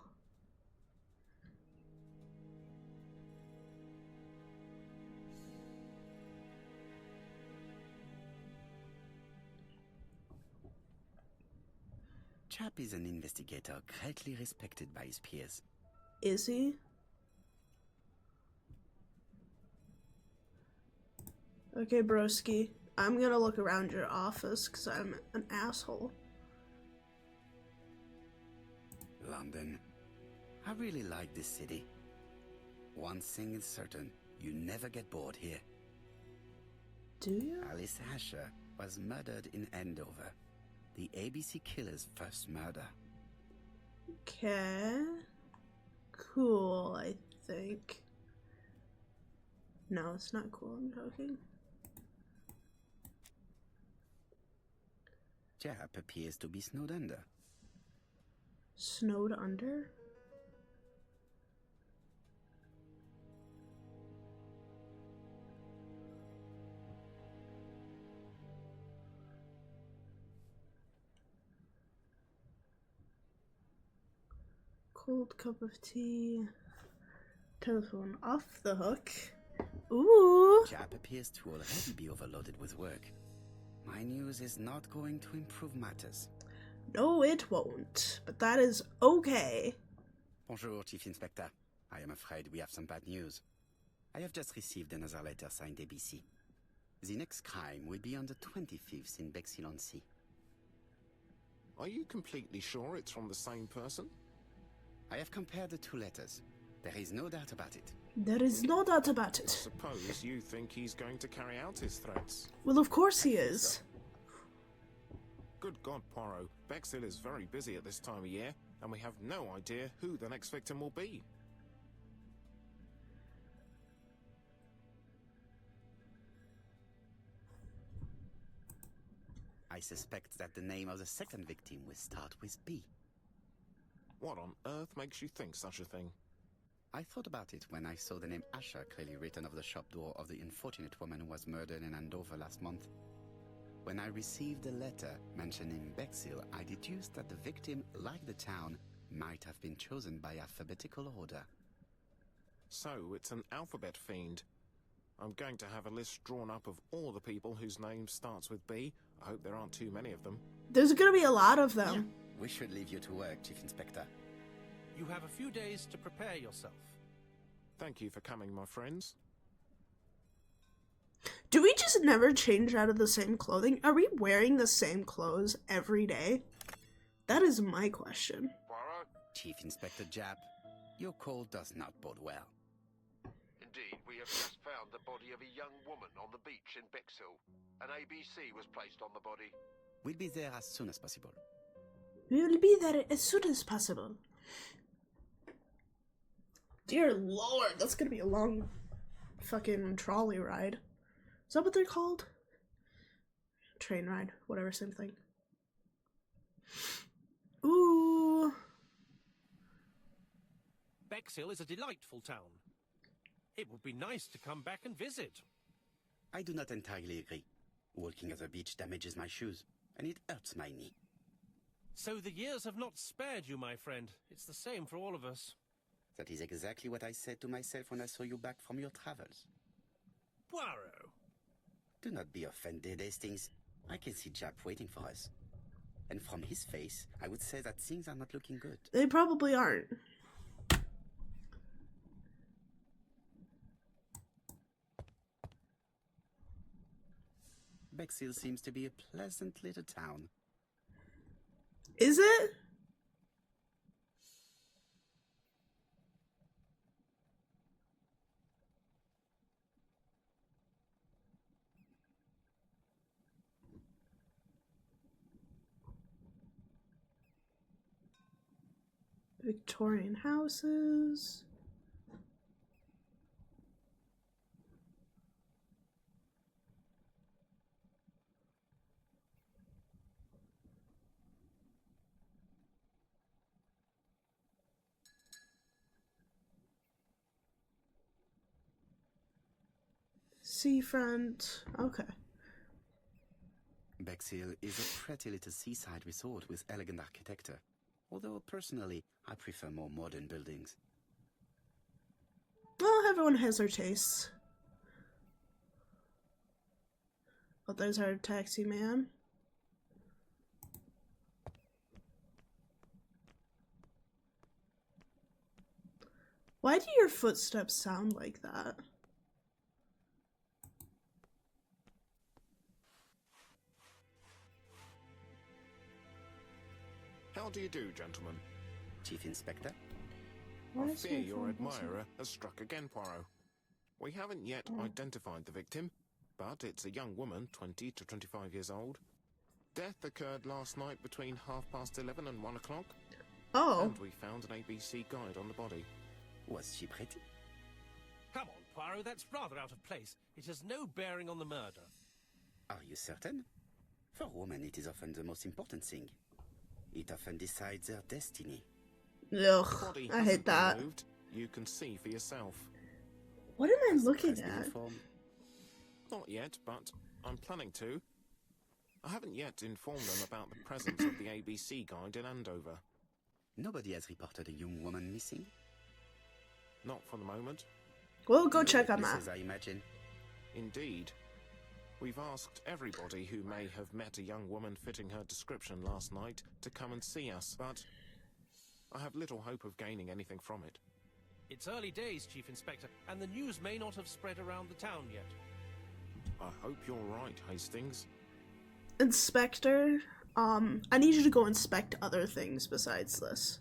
Japp is an investigator greatly respected by his peers. Is he? Okay, broski. I'm gonna look around your office because I'm an asshole. London. I really like this city. One thing is certain, you never get bored here. Do you? Alice Asher was murdered in Andover. The ABC killer's first murder. Okay. Cool, I think. No, it's not cool, I'm joking. Japp appears to be snowed under. Snowed under? Cold cup of tea. Telephone off the hook. Ooh. Jap appears to already be overloaded with work. My news is not going to improve matters. No, it won't. But that is okay. Bonjour, Chief Inspector. I am afraid we have some bad news. I have just received another letter signed ABC. The next crime will be on the 25th in Bexhill-on-Sea. Are you completely sure it's from the same person? I have compared the two letters. There is no doubt about it. There is no doubt about I it. suppose you think he's going to carry out his threats. Well, of course he is. Good God, Poirot. Bexhill is very busy at this time of year, and we have no idea who the next victim will be. I suspect that the name of the second victim will start with B. What on earth makes you think such a thing? I thought about it when I saw the name Asher clearly written over the shop door of the unfortunate woman who was murdered in Andover last month. When I received a letter mentioning Bexhill, I deduced that the victim, like the town, might have been chosen by alphabetical order. So, it's an alphabet fiend. I'm going to have a list drawn up of all the people whose name starts with B. I hope there aren't too many of them. There's gonna be a lot of them. We should leave you to work, Chief Inspector. You have a few days to prepare yourself. Thank you for coming, my friends. Do we just never change out of the same clothing? Are we wearing the same clothes every day? That is my question. Poirot? Chief Inspector Jap, your call does not bode well. Indeed, we have just found the body of a young woman on the beach in Bexhill. An ABC was placed on the body. We'll be there as soon as possible. We will be there as soon as possible. Dear Lord, that's gonna be a long fucking trolley ride. Is that what they're called? Train ride, whatever, same thing. Ooh. Bexhill is a delightful town. It would be nice to come back and visit. I do not entirely agree. Walking at the beach damages my shoes, and it hurts my knee. So the years have not spared you, my friend. It's the same for all of us. That is exactly what I said to myself when I saw you back from your travels. Poirot. Do not be offended, Hastings. I can see Jap waiting for us. And from his face, I would say that things are not looking good. They probably aren't. Bexhill seems to be a pleasant little town. Is it? Victorian houses. Seafront. Okay. Bexhill is a pretty little seaside resort with elegant architecture. Although, personally, I prefer more modern buildings. Well, everyone has their tastes. Oh, there's our taxi man. Why do your footsteps sound like that? How do you do, gentlemen? Chief Inspector? Why I is fear my your phone buzzing? admirer has struck again, Poirot. We haven't yet identified the victim, but it's a young woman, 20 to 25 years old. Death occurred last night between 11:30 and 1 o'clock, Oh, and we found an ABC guide on the body. Was she pretty? Come on, Poirot, that's rather out of place. It has no bearing on the murder. Are you certain? For women, it is often the most important thing. It often decides their destiny. ugh, Body I hasn't hate been that. moved. You can see for yourself. What am I looking Has been at? informed. Not yet, but I'm planning to. I haven't yet informed them about the presence of the ABC guide in Andover. Nobody has reported a young woman missing. Not for the moment. We'll go No check on that. witnesses, I imagine. Indeed. We've asked everybody who may have met a young woman fitting her description last night to come and see us, but I have little hope of gaining anything from it. It's early days, Chief Inspector, and the news may not have spread around the town yet. I hope you're right, Hastings. Inspector, I need you to go inspect other things besides this.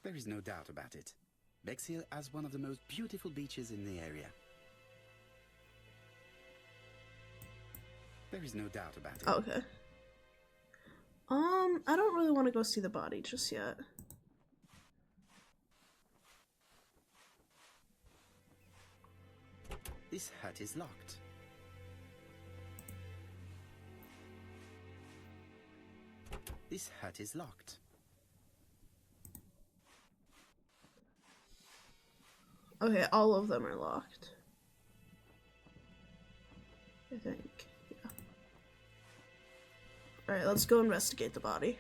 There is no doubt about it. Bexhill has one of the most beautiful beaches in the area. There is no doubt about it. Okay. I don't really want to go see the body just yet. This hut is locked. This hut is locked. Okay, all of them are locked. I think. Yeah. Alright, let's go investigate the body.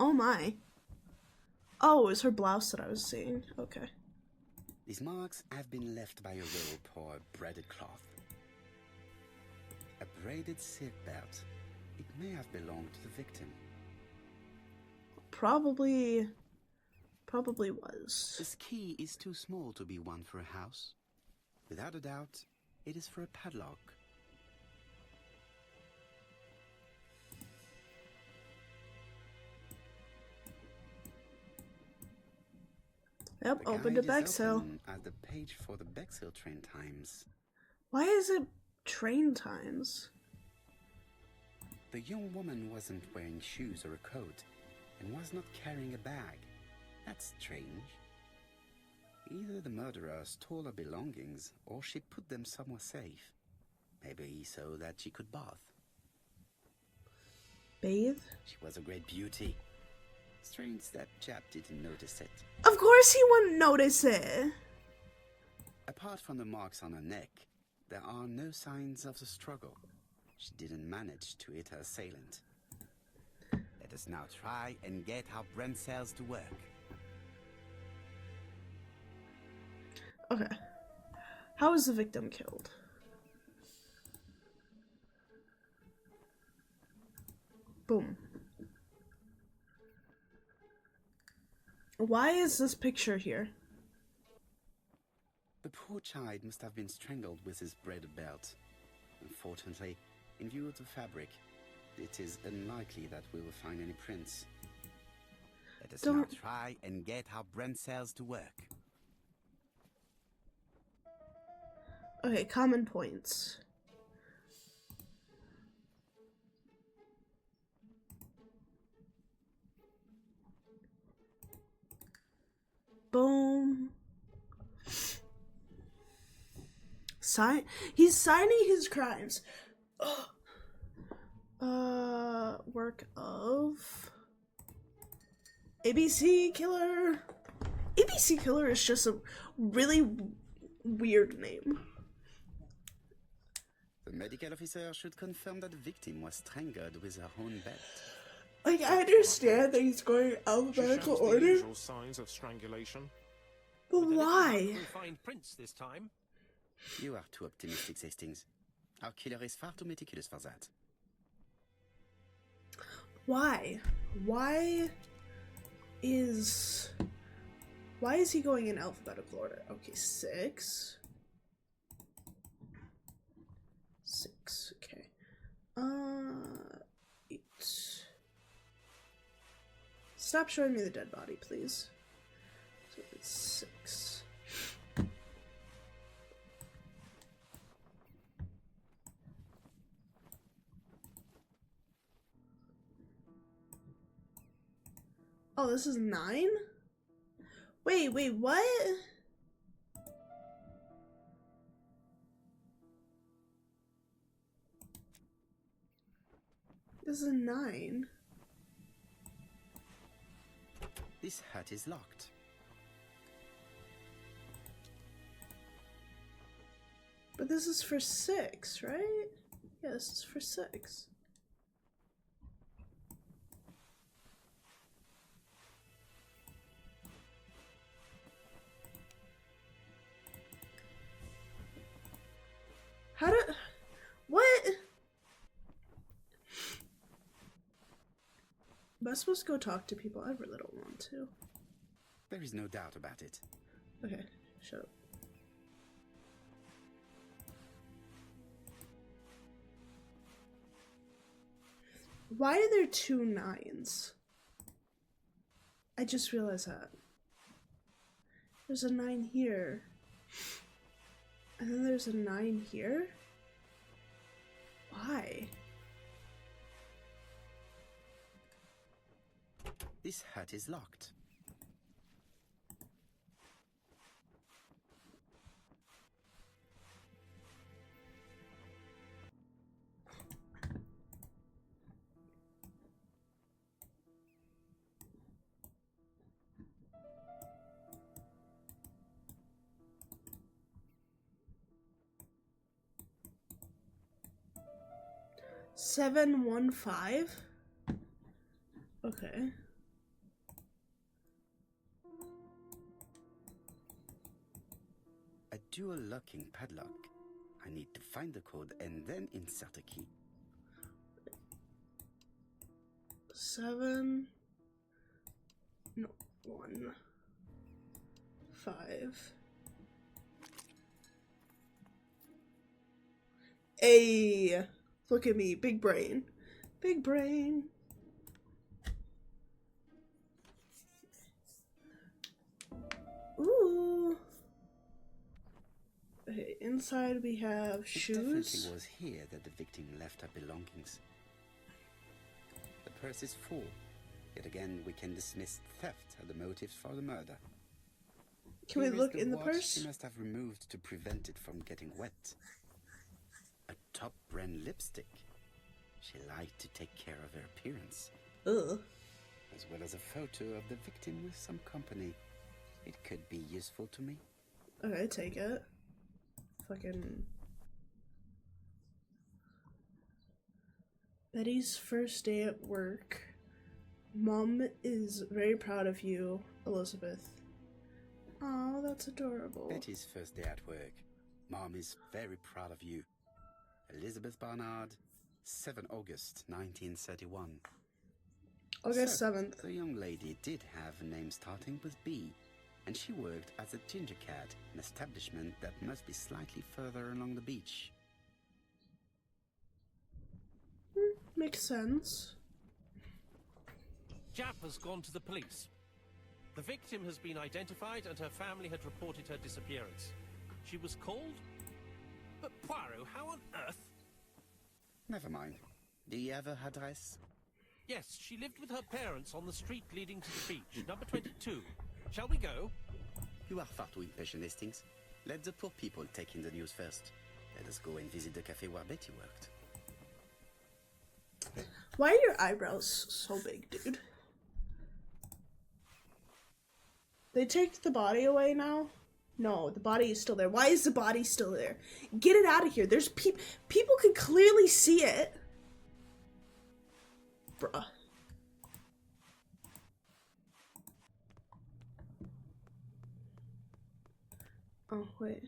Oh my. Oh, it was her blouse that I was seeing. Okay. These marks have been left by a rope or a braided cloth. A braided silk belt. It may have belonged to the victim. Probably was. This key is too small to be one for a house. Without a doubt, it is for a padlock. Yep, The open to guide is Bexhill. open as the page for the Bexhill train times. Why is it train times? The young woman wasn't wearing shoes or a coat, and was not carrying a bag. That's strange. Either the murderer stole her belongings, or she put them somewhere safe. Maybe so that she could bath. Bathe? She was a great beauty. Strange that chap didn't notice it. Of course he wouldn't notice it. Apart from the marks on her neck, there are no signs of the struggle. She didn't manage to hit her assailant. Let us now try and get our brain cells to work. Okay. How was the victim killed? Boom. Why is this picture here? The poor child must have been strangled with his braided belt. Unfortunately, in view of the fabric, it is unlikely that we will find any prints. Let us now try and get our brain cells to work. Okay, common points. Boom. He's signing his crimes. Work of ABC Killer. ABC Killer is just a really weird name. The medical officer should confirm that the victim was strangled with her own belt. Like, I understand that he's going She alphabetical shows the order, usual signs of strangulation. but With a little luck, why? we'll find prints this time. You are too optimistic, Hastings. Our killer is far too meticulous for that. Why? Why is he going in alphabetical order? Okay, 6. 6, okay. 8. Stop showing me the dead body, please. So it's 6. Oh, this is 9? Wait, what? This is 9. This hut is locked. But this is for 6, right? Yeah, this is for 6. How do... What? Am I supposed to go talk to people? I really don't want to. There is no doubt about it. Okay, shut up. Why are there 2 9s? I just realized that. There's a 9 here. And then there's a 9 here? Why? This hut is locked. Seven 1 5. Okay. A dual locking padlock. I need to find the code and then insert a key. 7 no 1 5. Hey, look at me, big brain. Big brain. Ooh. Okay, inside we have It shoes. definitely was here that the victim left her belongings. The purse is full. Yet again, we can dismiss theft as the motives for the murder. Can we Here is look in the watch purse? She must have removed to prevent it from getting wet. A top brand lipstick. She liked to take care of her appearance. Ugh. As well as a photo of the victim with some company. It could be useful to me. Okay, take it. Fucking Betty's first day at work. Mom is very proud of you, Elizabeth. Oh, that's adorable. Betty's first day at work. Mom is very proud of you. Elizabeth Barnard, 7 August 1931. August So, 7th. The young lady did have a name starting with B, and she worked as a Ginger Cat, an establishment that must be slightly further along the beach. Makes sense. Jap has gone to the police. The victim has been identified and her family had reported her disappearance. She was called? But Poirot, how on earth? Never mind. Do you have her address? Yes, she lived with her parents on the street leading to the beach, number 22. Shall we go? You are far too impatient, Hastings. Let the poor people take in the news first. Let us go and visit the cafe where Betty worked. Why are your eyebrows so big, dude? They take the body away now? No, the body is still there. Why is the body still there? Get it out of here. There's people can clearly see it. Bruh. Oh, wait.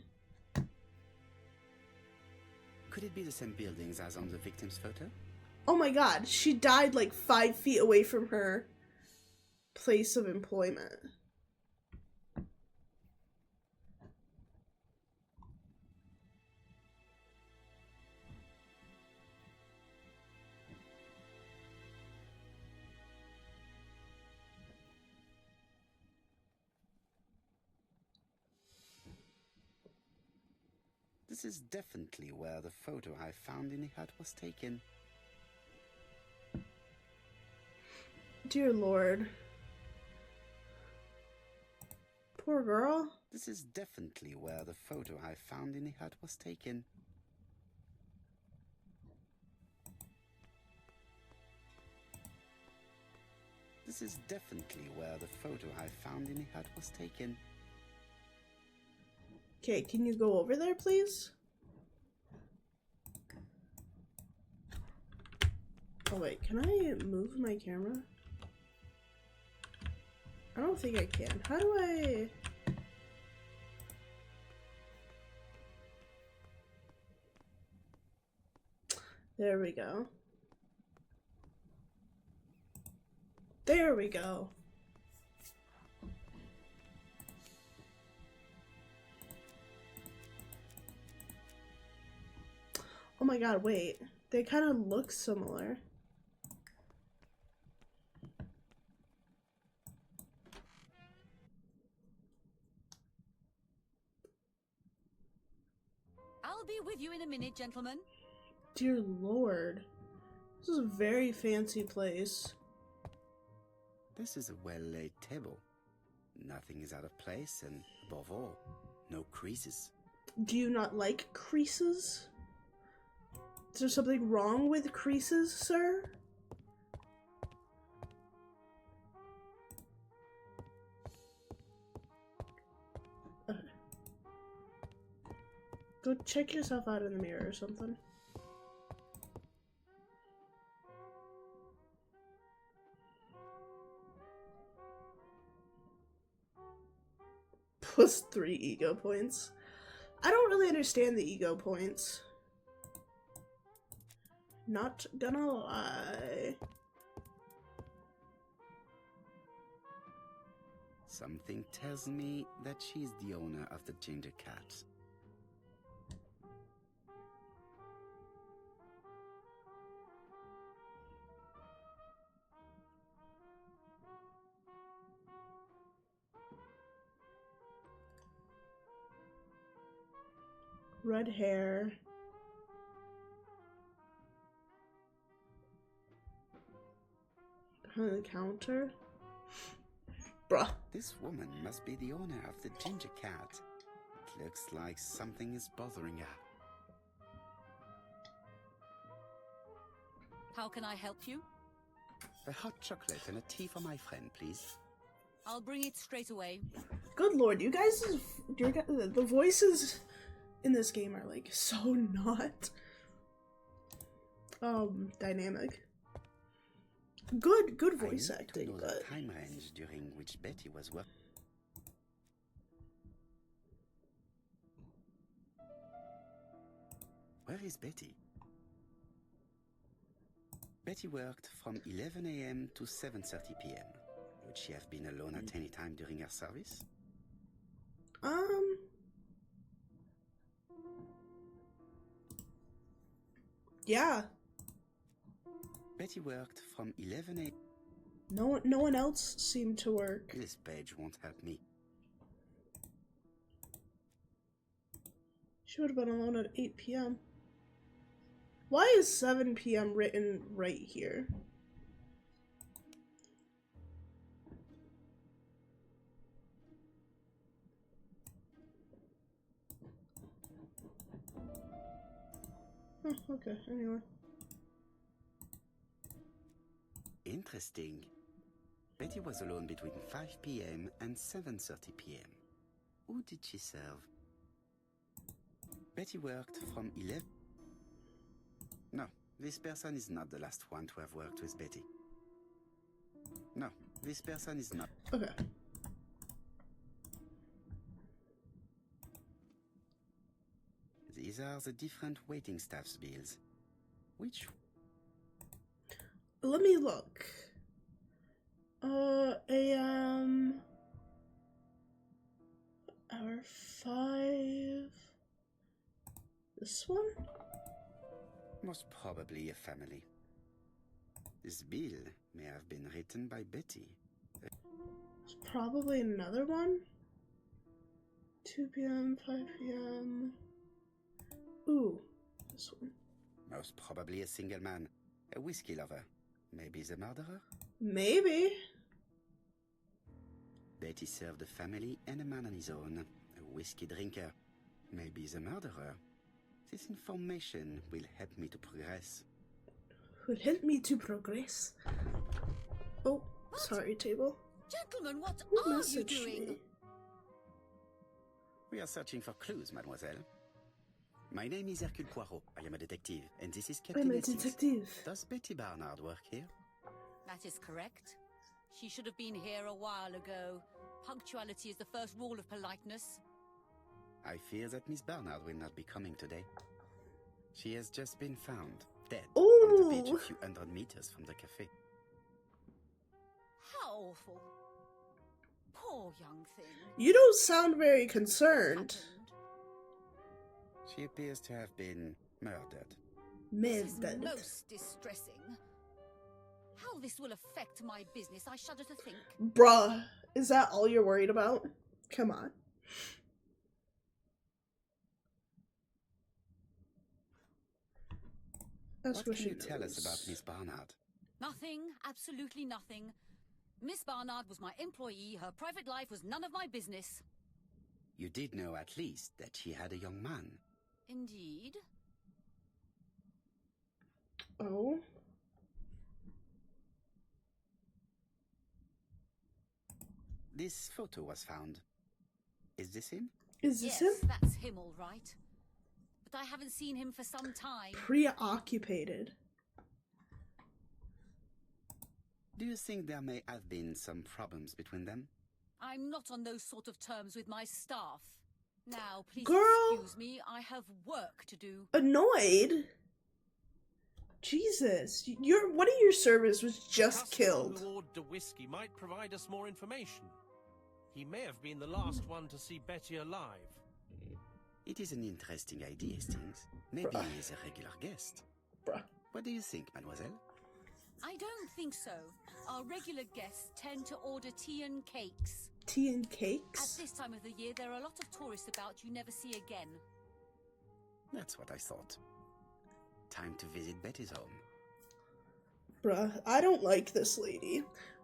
Could it be the same buildings as on the victim's photo? Oh my god, she died like 5 feet away from her place of employment. This is definitely where the photo I found in the hut was taken. Dear Lord. Poor girl. This is definitely where the photo I found in the hut was taken. This is definitely where the photo I found in the hut was taken. Okay, can you go over there, please? Oh wait, can I move my camera? I don't think I can. How do I... There we go. There we go. Oh my god, wait. They kind of look similar. I'll be with you in a minute, gentlemen. Dear Lord. This is a very fancy place. This is a well-laid table. Nothing is out of place, and above all, no creases. Do you not like creases? Is there something wrong with creases, sir? Go check yourself out in the mirror or something. +3 ego points. I don't really understand the ego points. Not gonna lie. Something tells me that she's the owner of the ginger cat. Red hair. Behind the counter. Bruh. This woman must be the owner of the ginger cat. It looks like something is bothering her. How can I help you? A hot chocolate and a tea for my friend, please. I'll bring it straight away. Good lord, you guys, the voices in this game are like so not dynamic. Good voice acting, I know but the time range during which Betty was working. Where is Betty? Betty worked from 11 a.m. to 7:30 p.m. Would she have been alone at any time during her service? yeah. Betty worked from 11 a.m. No one else seemed to work. This page won't help me. She would have been alone at 8 p.m. Why is 7 p.m. written right here? Oh, okay, anyway. Interesting. Betty was alone between 5 p.m. and 7:30 p.m. Who did she serve? Betty worked from 11... No, this person is not the last one to have worked with Betty. No, this person is not... Okay. These are the different waiting staff's bills. Which... Let me look. AM... Hour 5... This one? Most probably a family. This bill may have been written by Betty. It's probably another one. 2 p.m., 5 p.m. Ooh, this one. Most probably a single man. A whiskey lover. Maybe the murderer? Maybe. Betty served a family and a man on his own. A whiskey drinker. Maybe the murderer. This information will help me to progress. Will help me to progress. Oh, sorry, table. Gentlemen, what Who are you messaged doing? me? We are searching for clues, mademoiselle. My name is Hercule Poirot. I am a detective, and this is Captain I'm a Essex. detective. Does Betty Barnard work here? That is correct. She should have been here a while ago. Punctuality is the first rule of politeness. I fear that Miss Barnard will not be coming today. She has just been found, dead on the beach Ooh. a few hundred meters from the cafe. How awful. Poor young thing. You don't sound very What concerned. happened? She appears to have been murdered. This is Murdered. most distressing. How this will affect my business, I shudder to think. Bruh, is that all you're worried about? Come on. That's What what can she you tell us knows. about Miss Barnard? Nothing, absolutely nothing. Miss Barnard was my employee. Her private life was none of my business. You did know at least that she had a young man. Indeed. Oh. This photo was found. Is this him? Is this Yes, him? that's him all right. But I haven't seen him for some time. Preoccupied. Do you think there may have been some problems between them? I'm not on those sort of terms with my staff. Now, please Girl. excuse me, I have work to do. Annoyed? Jesus. One of your servers was just Customer killed. who ordered a whiskey might provide us more information. He may have been the last one to see Betty alive. It is an interesting idea, Hastings. Maybe he is a regular guest. Bruh. What do you think, mademoiselle? I don't think so. Our regular guests tend to order tea and cakes. Tea and At cakes? this time of the year, there are a lot of tourists about you never see again. That's what I thought. Time to visit Betty's home. Bruh, I don't like this lady.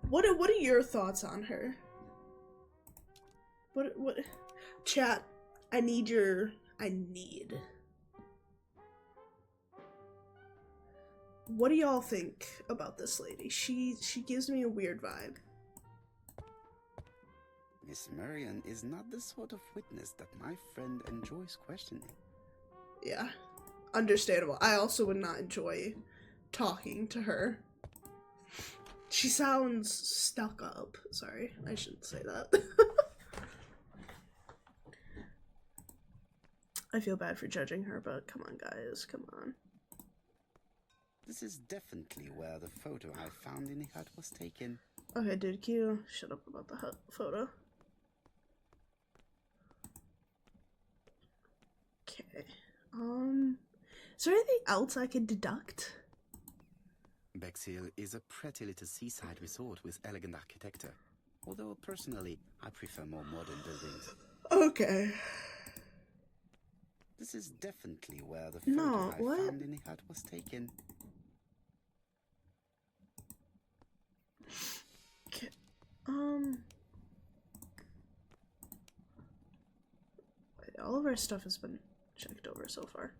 What are your thoughts on her? What chat, I need. What do y'all think about this lady? She gives me a weird vibe. Miss Marion is not the sort of witness that my friend enjoys questioning. Yeah. Understandable. I also would not enjoy talking to her. She sounds stuck up. Sorry, I shouldn't say that. I feel bad for judging her, but come on, guys, come on. This is definitely where the photo I found in the hut was taken. Okay, dude, can you shut up about the photo? Okay. Is there anything else I can deduct? Bexhill is a pretty little seaside resort with elegant architecture. Although, personally, I prefer more modern buildings. Okay. This is definitely where the photo No, I what? found in the hut was taken. Okay. All of our stuff has been checked over so far.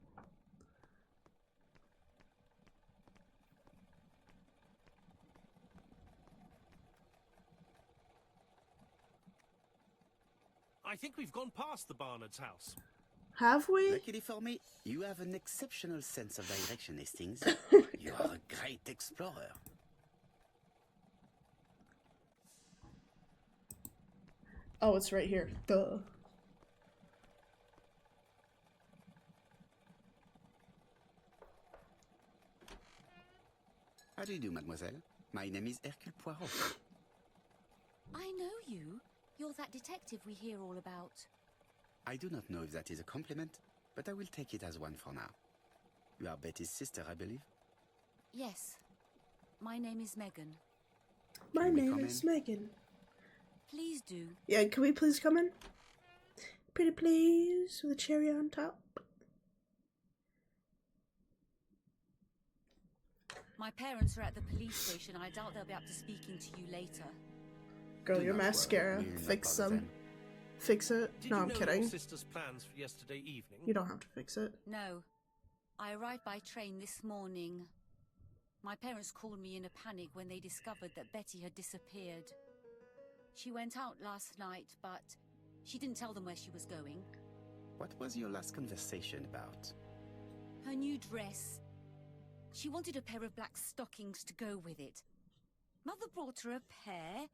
I think we've gone past the Barnard's house. Have we? Luckily for me, you have an exceptional sense of direction, Hastings. You are a great explorer. Oh, it's right here. Duh. How do you do, mademoiselle? My name is Hercule Poirot. I know you. You're that detective we hear all about. I do not know if that is a compliment, but I will take it as one for now. You are Betty's sister, I believe? Yes. My name is Megan. My Can we name come is in? Megan. Please do. Yeah, can we please come in? Pretty please, with a cherry on top. My parents are at the police station. I doubt they'll be up to speaking to you later. Girl, Do your not worry, mascara. we will not Fix bother them. them. Fix it. Did No, you I'm know kidding. your sister's plans for yesterday evening? You don't have to fix it. No. I arrived by train this morning. My parents called me in a panic when they discovered that Betty had disappeared. She went out last night, but she didn't tell them where she was going. What was your last conversation about? Her new dress. She wanted a pair of black stockings to go with it. Mother brought her a pair.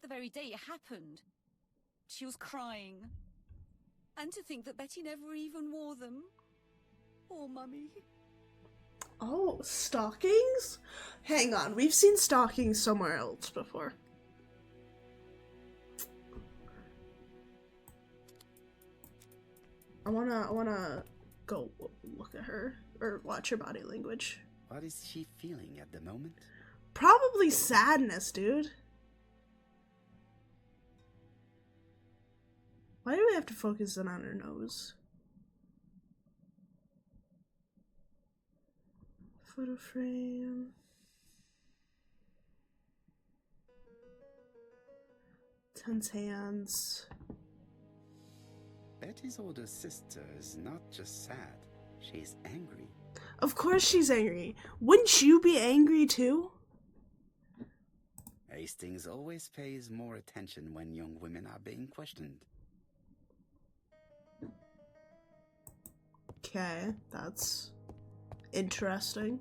The very day it happened. She was crying. And to think that Betty never even wore them. Poor Mummy. Oh, stockings? Hang on, we've seen stockings somewhere else before. I wanna go look at her or watch her body language. What is she feeling at the moment? Probably sadness, dude. Why do we have to focus in on her nose? Photo frame. Tense hands. Betty's older sister is not just sad, she's angry. Of course she's angry. Wouldn't you be angry too? Hastings always pays more attention when young women are being questioned. Okay, that's interesting.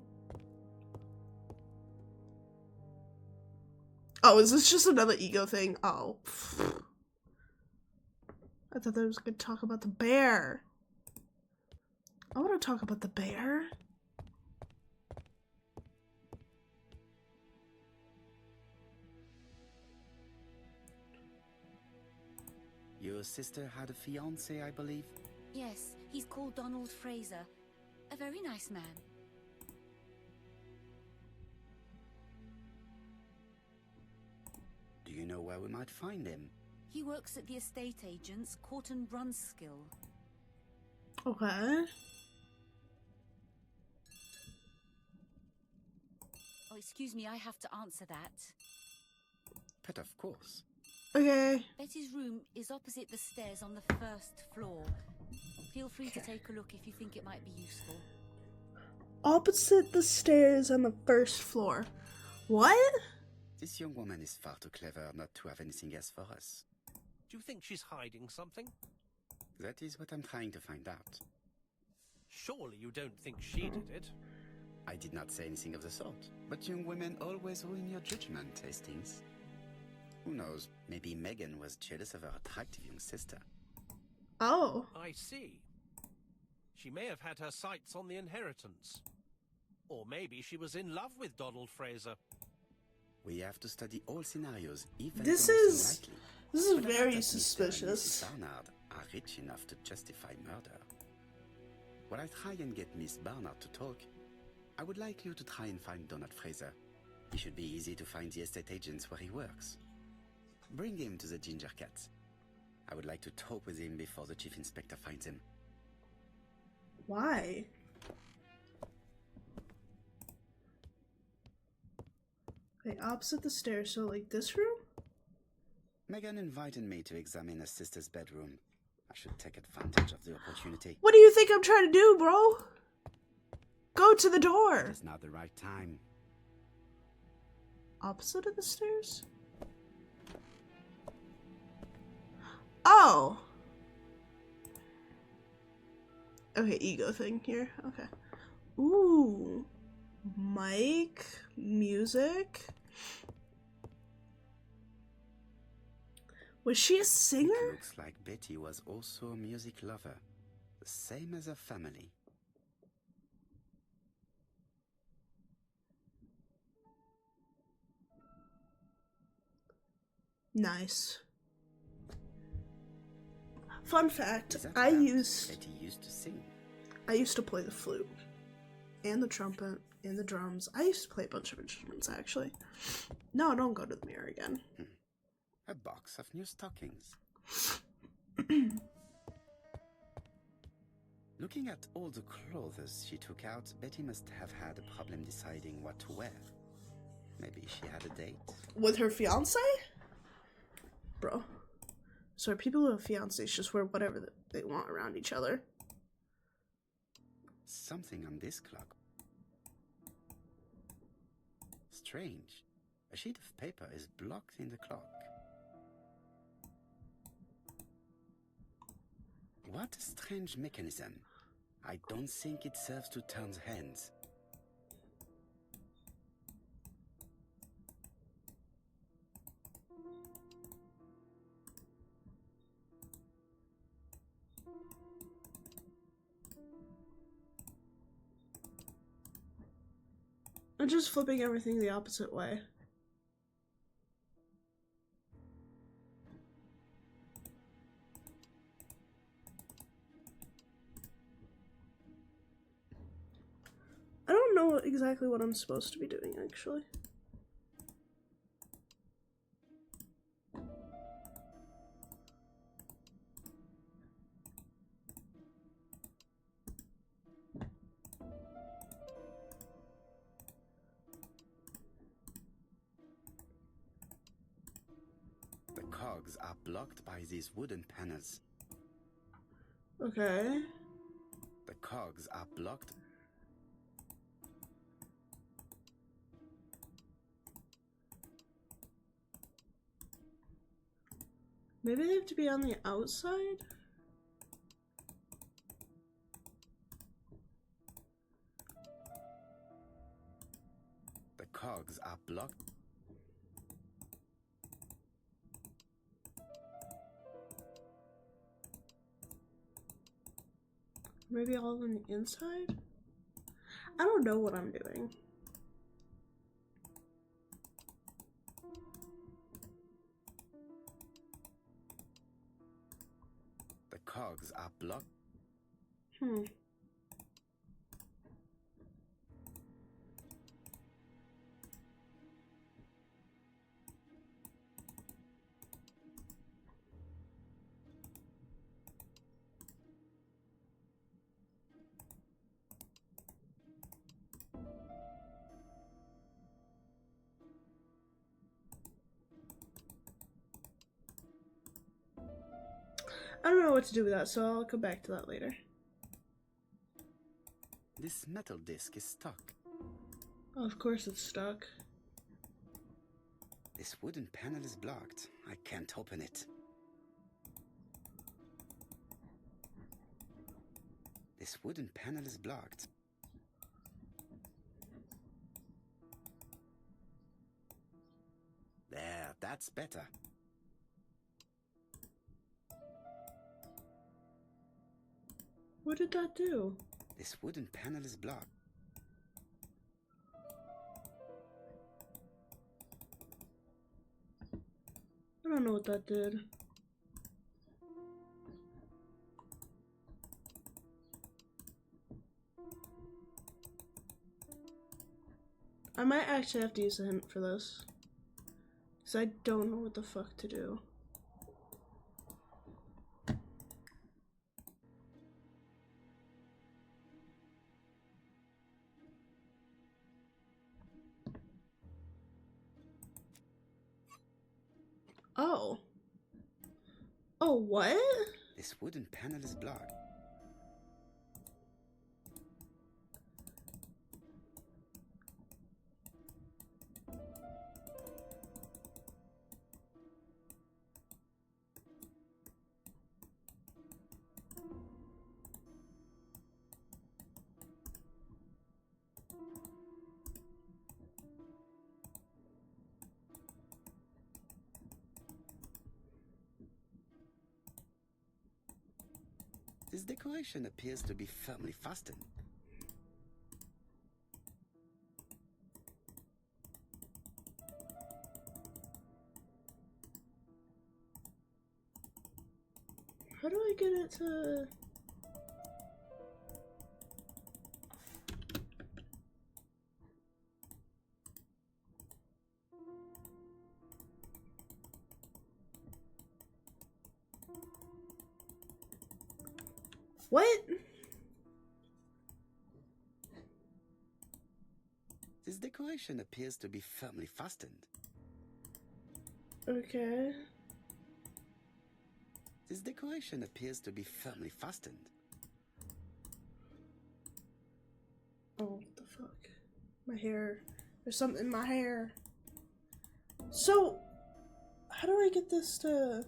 Oh, is this just another ego thing? Oh. I thought that was going to talk about the bear. I want to talk about the bear. Your sister had a fiancé, I believe? Yes, he's called Donald Fraser. A very nice man. Do you know where we might find him? He works at the estate agent's, Corton Brunskill. Okay. Oh, excuse me, I have to answer that. But of course. Okay. Betty's room is opposite the stairs on the first floor. Feel free to take a look if you think it might be useful. Opposite the stairs on the first floor. What? This young woman is far too clever not to have anything else for us. Do you think she's hiding something? That is what I'm trying to find out. Surely you don't think she did it? I did not say anything of the sort, but young women always ruin your judgment, Hastings. Who knows, maybe Megan was jealous of her attractive young sister. Oh. I see. She may have had her sights on the inheritance. Or maybe she was in love with Donald Fraser. We have to study all scenarios, even This the most is unlikely. But I very doubt that Mr. and suspicious. Mrs. Barnard are rich enough to justify murder. While I try and get Miss Barnard to talk, I would like you to try and find Donald Fraser. It should be easy to find the estate agents where he works. Bring him to the Ginger Cat. I would like to talk with him before the chief inspector finds him. Why? Okay, opposite the stairs, so like this room? Megan invited me to examine her sister's bedroom. I should take advantage of the opportunity. What do you think I'm trying to do, bro? Go to the door. It's not the right time. Opposite of the stairs? Oh. Okay, ego thing here. Okay. Ooh. Mic. Music. Was she a singer? It looks like Betty was also a music lover, the same as her family. Nice. Fun fact, Is that I right? used Betty used to sing. to play the flute and the trumpet and the drums. I used to play a bunch of instruments actually. No, don't go to the mirror again. A box of new stockings. Looking at all the clothes she took out, Betty must have had a problem deciding what to wear. Maybe she had a date. With her fiance? Bro. So people who have fiancés just wear whatever they want around each other. Something on this clock. Strange. A sheet of paper is blocked in the clock. What a strange mechanism. I don't think it serves to turn the hands. I'm just flipping everything the opposite way. I don't know exactly what I'm supposed to be doing, actually. The cogs are blocked by these wooden panels. Okay. The cogs are blocked. Maybe they have to be on the outside? The cogs are blocked. Maybe all on the inside? I don't know what I'm doing. The cogs are blocked. I don't know what to do with that, so I'll come back to that later. This metal disc is stuck. Oh, of course it's stuck. This wooden panel is blocked. I can't open it. This wooden panel is blocked. There, that's better. What did that do? This wooden panel is blocked. I don't know what that did. I might actually have to use a hint for this. Because I don't know what the fuck to do. Oh. Oh, what? This wooden panel is blocked. This decoration appears to be firmly fastened. How do I get it to... What? This decoration appears to be firmly fastened. Okay. This decoration appears to be firmly fastened. Oh, what the fuck? My hair. There's something in my hair. So, how do I get this to...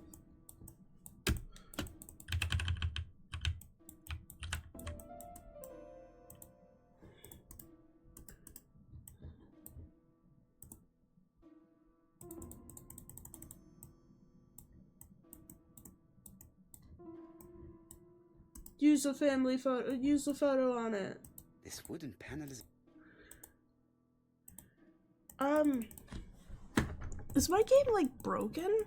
Use the family photo. Use the photo on it. This wooden panel is... Is my game, like, broken?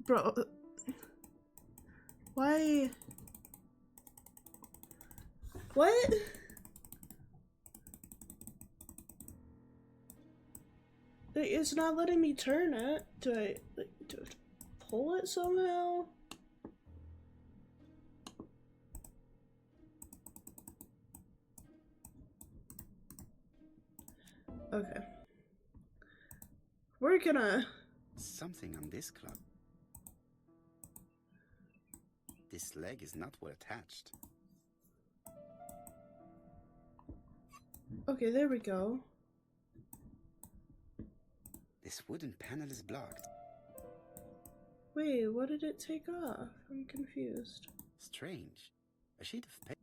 Bro, why? What? It's not letting me turn it. Do I have to pull it somehow? Okay. We're gonna... Something on this clock. This leg is not well attached. Okay, there we go. This wooden panel is blocked. Wait, what did it take off? I'm confused. Strange. A sheet of paper.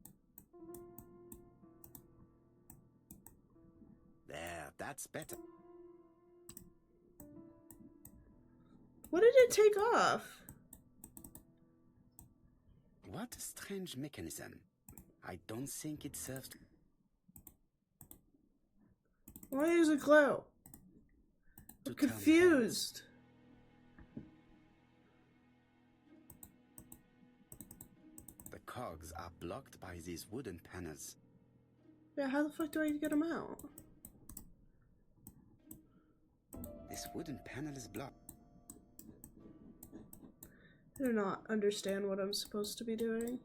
There, that's better. What did it take off? What a strange mechanism. I don't think it serves to... Why is it glow? I'm confused. The cogs are blocked by these wooden panels. Yeah, how the fuck do I get them out? This wooden panel is blocked. I do not understand what I'm supposed to be doing.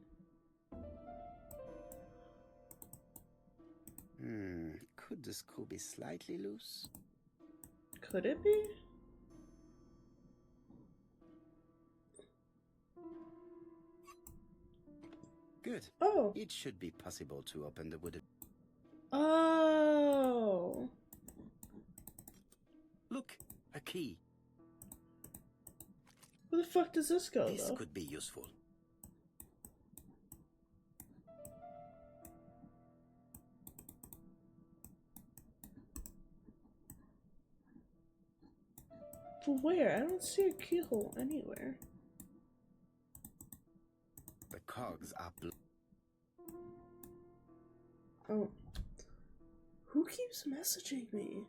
Could the screw be slightly loose? Could it be? Good. Oh. It should be possible to open the wooden... Oh. Look, a key. Where the fuck does this go, This though? could be useful. But where? I don't see a keyhole anywhere. The cogs are Oh. Who keeps messaging me?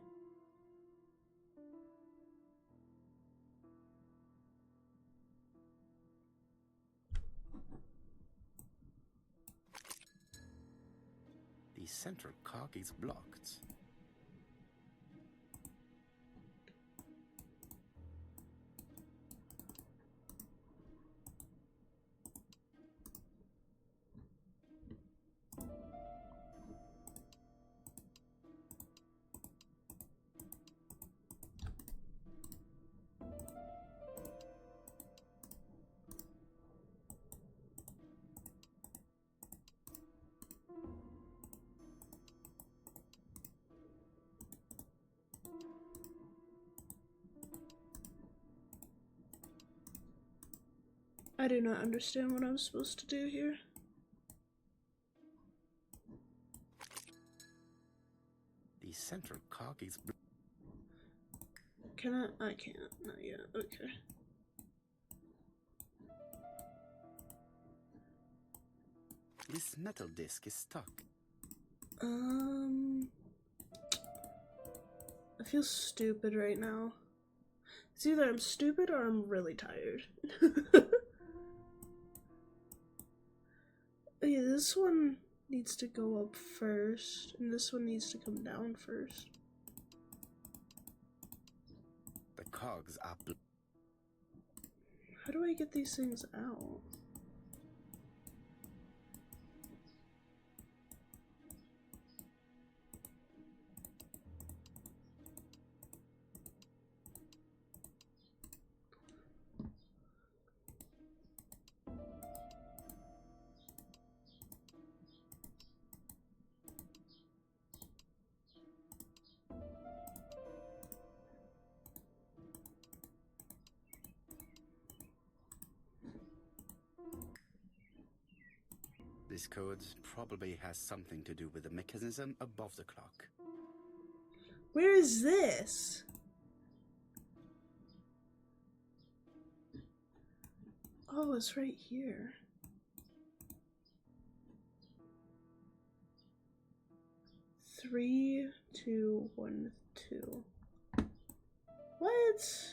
The central cog is blocked. I do not understand what I'm supposed to do here. The central cog is Can I? I can't. Not yet. Okay. This metal disc is stuck. I feel stupid right now. It's either I'm stupid or I'm really tired. Okay, this one needs to go up first, and this one needs to come down first. The cogs are How do I get these things out? This code probably has something to do with the mechanism above the clock. Where is this? Oh, it's right here. Three, 2, 1, 2. What?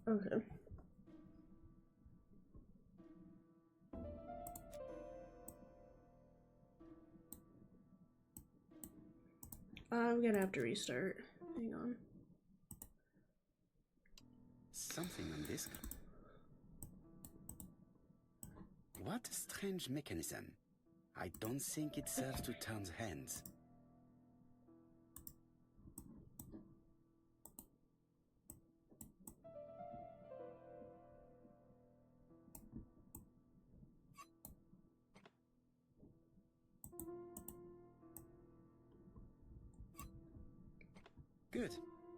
Okay. I'm gonna have to restart. Hang on. Something on this. What a strange mechanism. I don't think it serves to turn the hands. Good.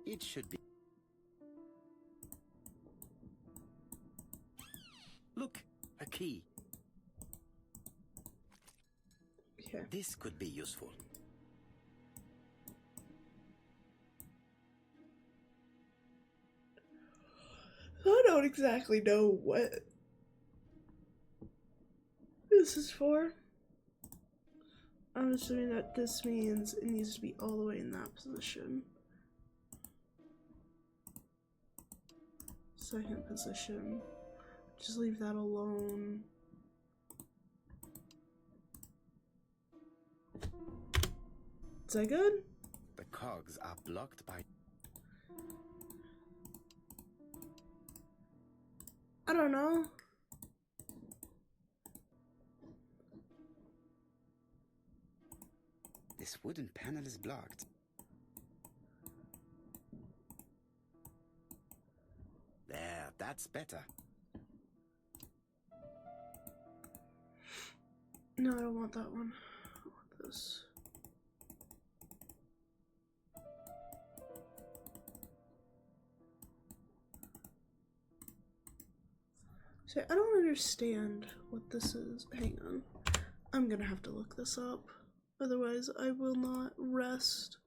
It should be. Look, a key. Okay. This could be useful. I don't exactly know what this is for. I'm assuming that this means it needs to be all the way in that position. Second position. Just leave that alone. Is that good? The cogs are blocked by. I don't know. This wooden panel is blocked. There, that's better. No, I don't want that one. I want this. So I don't understand what this is. Hang on. I'm gonna have to look this up. Otherwise, I will not rest.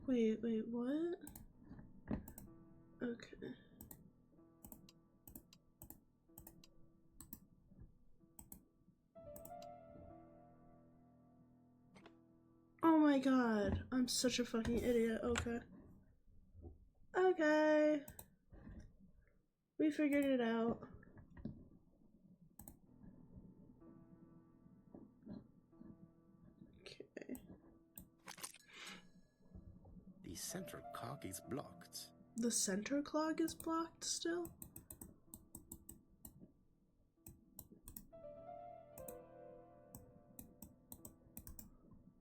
Wait, what? Okay. Oh my god, I'm such a fucking idiot. Okay. Okay. We figured it out. Okay. The central cog is blocked. The center clog is blocked still?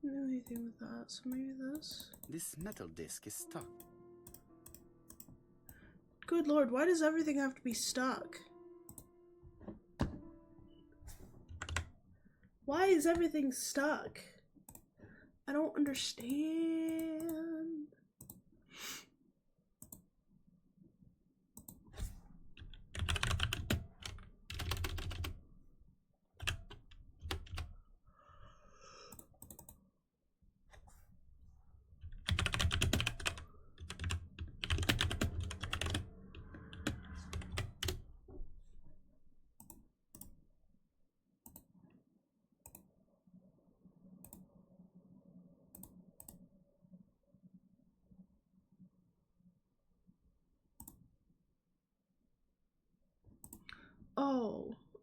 Didn't do anything with that, so maybe this. This metal disc is stuck. Good lord, why does everything have to be stuck? Why is everything stuck? I don't understand.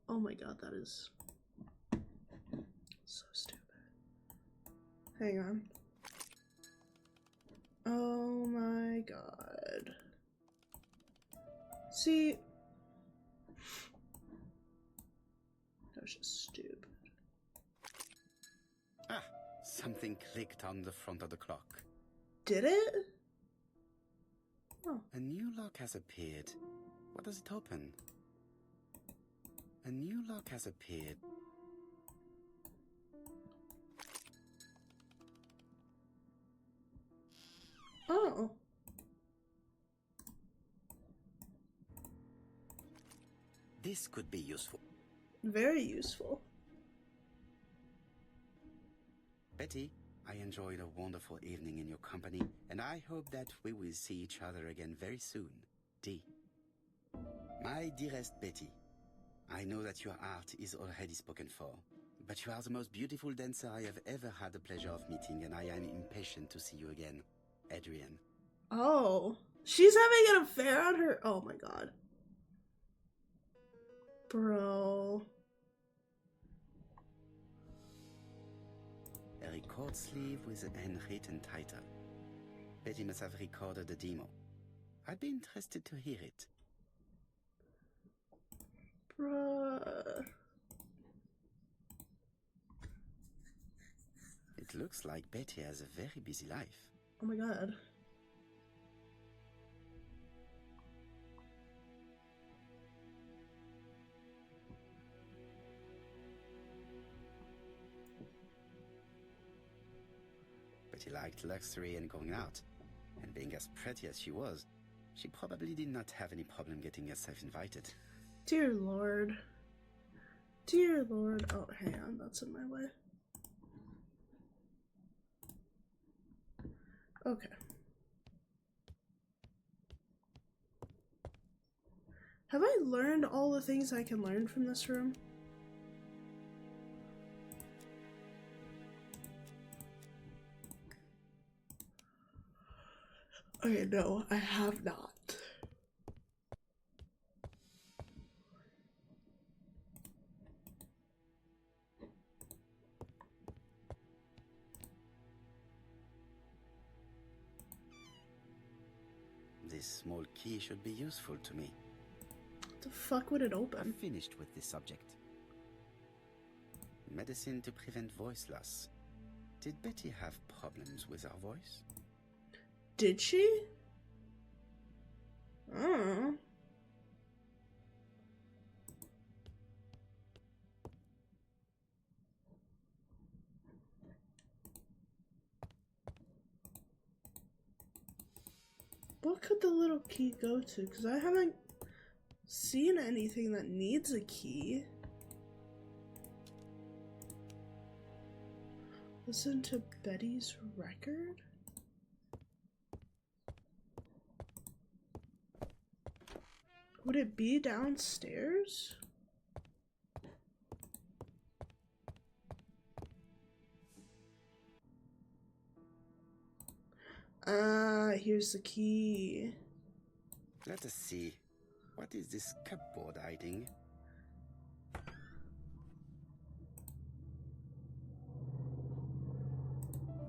Oh my god, that is so stupid. Hang on. Oh my god. See? That was just stupid. Ah, something clicked on the front of the clock. Did it? Oh. A new lock has appeared. What does it open? A new lock has appeared. Oh. This could be useful. Very useful. Betty, I enjoyed a wonderful evening in your company, and I hope that we will see each other again very soon. D. My dearest Betty, I know that your art is already spoken for, but you are the most beautiful dancer I have ever had the pleasure of meeting, and I am impatient to see you again. Adrian. Oh. She's having an affair on her. Oh my god. Bro. A record sleeve with a handwritten title. Betty must have recorded the demo. I'd be interested to hear it. Bruh. It looks like Betty has a very busy life. Oh my god. Betty liked luxury and going out, and being as pretty as she was, she probably did not have any problem getting herself invited. Dear Lord. Dear Lord. Oh, hang on. That's in my way. Okay. Have I learned all the things I can learn from this room? Okay, no, I have not. This small key should be useful to me. What the fuck would it I'm open? finished with this subject. Medicine to prevent voice loss. Did Betty have problems with her voice? Did she? Oh. What could the little key go to? Because I haven't seen anything that needs a key. Listen to Betty's record? Would it be downstairs? Ah, here's the key. Let us see. What is this cupboard hiding?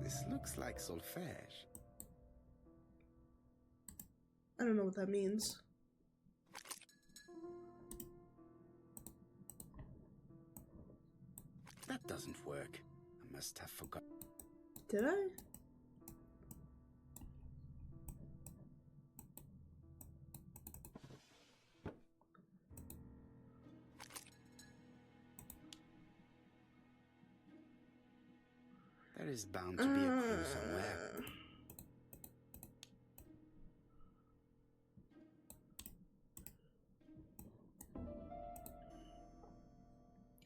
This looks like solfège. I don't know what that means. That doesn't work. I must have forgotten. Did I? There is bound to be a clue somewhere.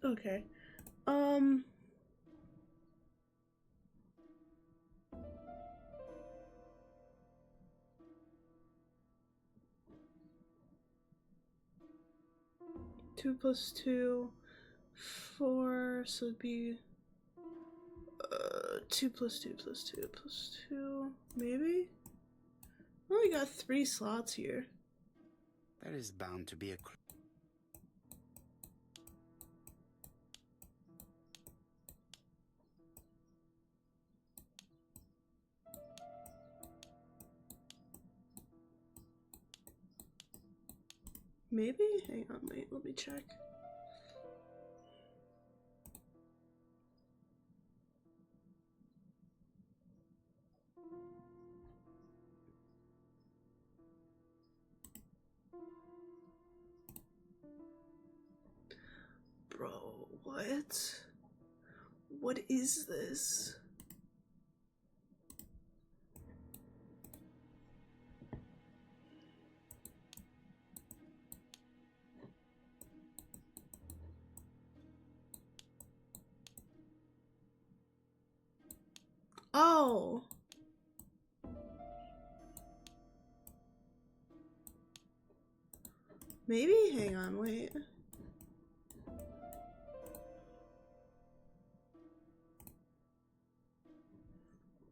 Okay. 2 plus 2, 4, so it'd be 2 plus 2 plus 2 plus 2, maybe? I only got 3 slots here. There is bound to be a clue. Maybe? Hang on, wait, let me check. Bro, what? What is this? Oh. Maybe? Hang on, wait.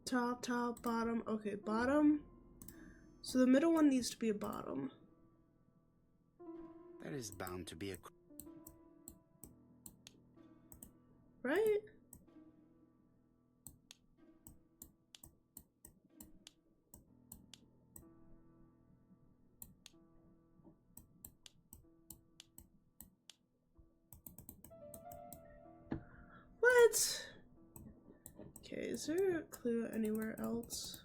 Top, top, bottom. Okay, bottom. So the middle one needs to be a bottom. There is bound to be a clue. Right? What? Okay, is there a clue anywhere else?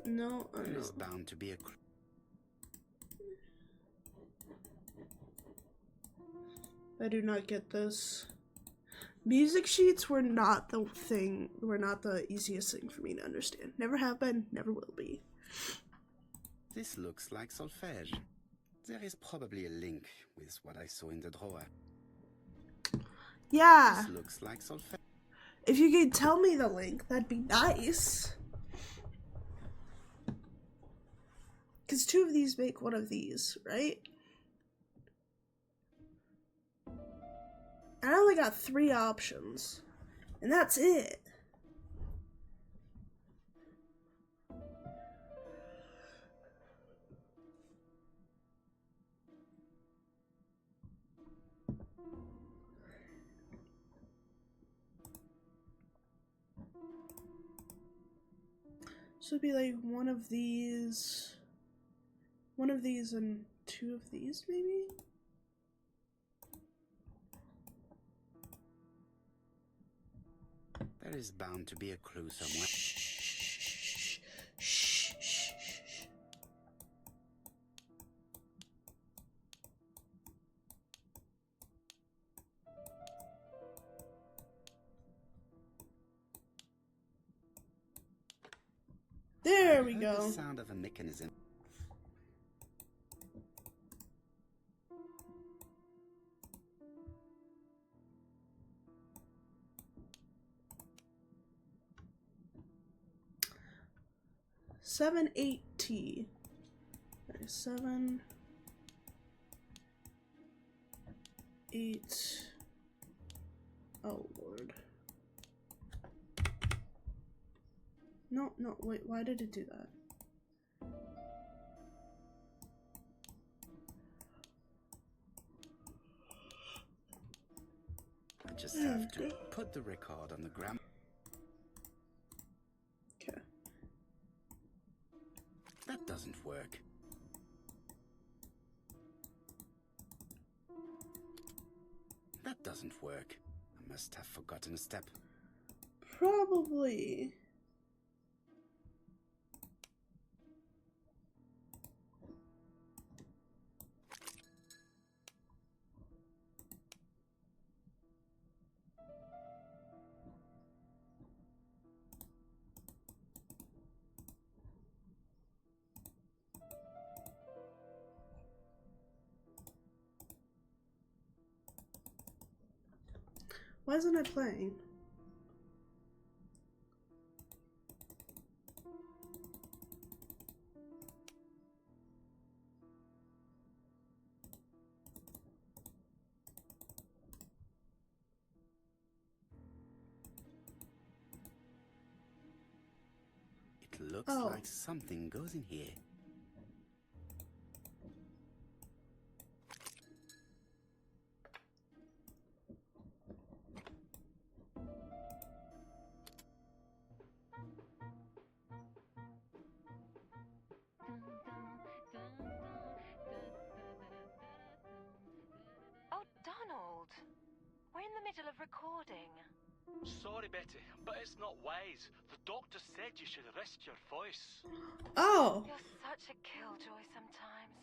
No, I There know. is bound to be a clue. I do not get this. Music sheets were not the thing, were not the easiest thing for me to understand. Never have been, never will be. This looks like solfège. There is probably a link with what I saw in the drawer. Yeah, This looks like solfège. if you could tell me the link, that'd be nice. Because 2 of these make 1 of these, right? And I only got 3 options. And that's it. So it'd be like 1 of these, and 2 of these, maybe? There is bound to be a clue somewhere. Shh, shh, shh, shh. There we I heard go. the sound of a mechanism. Seven, 8T. Okay, 7, 8. Oh Lord. No, no, wait, why did it do that? I just have to put the record on the gram. Okay. That doesn't work. That doesn't work. I must have forgotten a step. Probably. Why isn't it playing? It looks Oh. like something goes in here. Oh, Donald! We're in the middle of recording. Sorry, Betty, but it's not wise. The doctor said you should rest your voice. Oh! You're such a killjoy sometimes.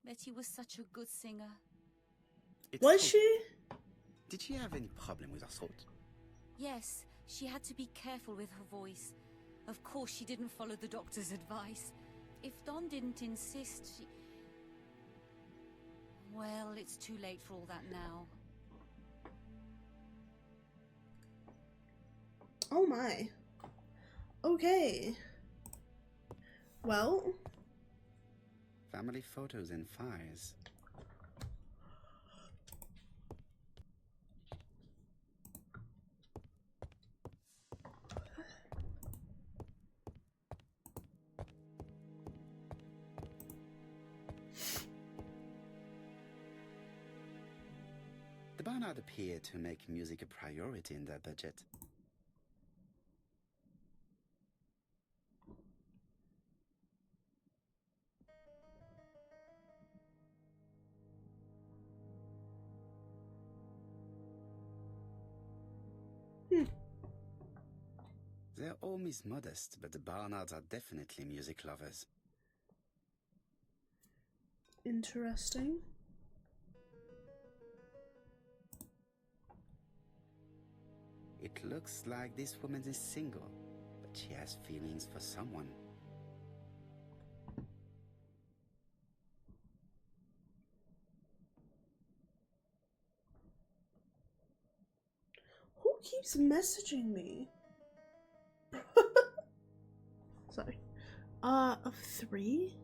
Betty was such a good singer. It's Was so- she? Did she have any problem with her throat? Yes, she had to be careful with her voice. Of course, she didn't follow the doctor's advice. If Don didn't insist, she... Well, it's too late for all that now. Oh my. Okay. Well, Family photos and files. The Barnard appeared to make music a priority in their budget. Their home is modest, but the Barnards are definitely music lovers. interesting. It looks like this woman is single, but she has feelings for someone. Who keeps messaging me? Sorry. Of 3?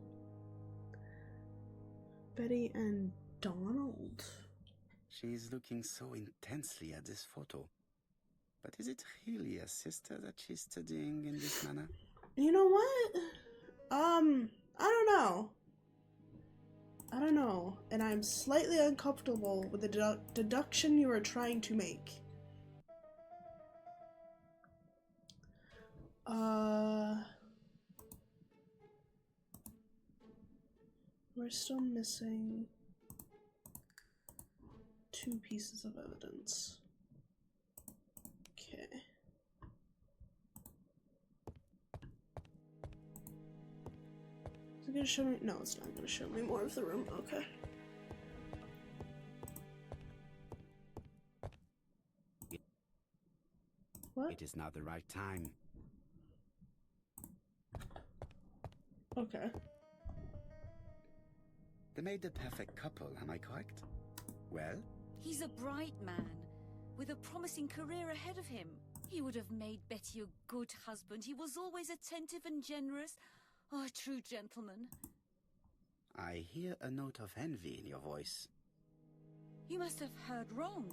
Betty and Donald. She's looking so intensely at this photo. But is it really a sister that she's studying in this manner? You know what? I don't know. I don't know. And I'm slightly uncomfortable with the deduction you are trying to make. We're still missing 2 pieces of evidence. Okay. Is it gonna show me? No, it's not gonna show me more of the room. Okay. What? It is not the right time. Okay. They made the perfect couple, am I correct? Well, He's a bright man, with a promising career ahead of him. He would have made Betty a good husband. He was always attentive and generous. Oh, a true gentleman. I hear a note of envy in your voice. You must have heard wrong.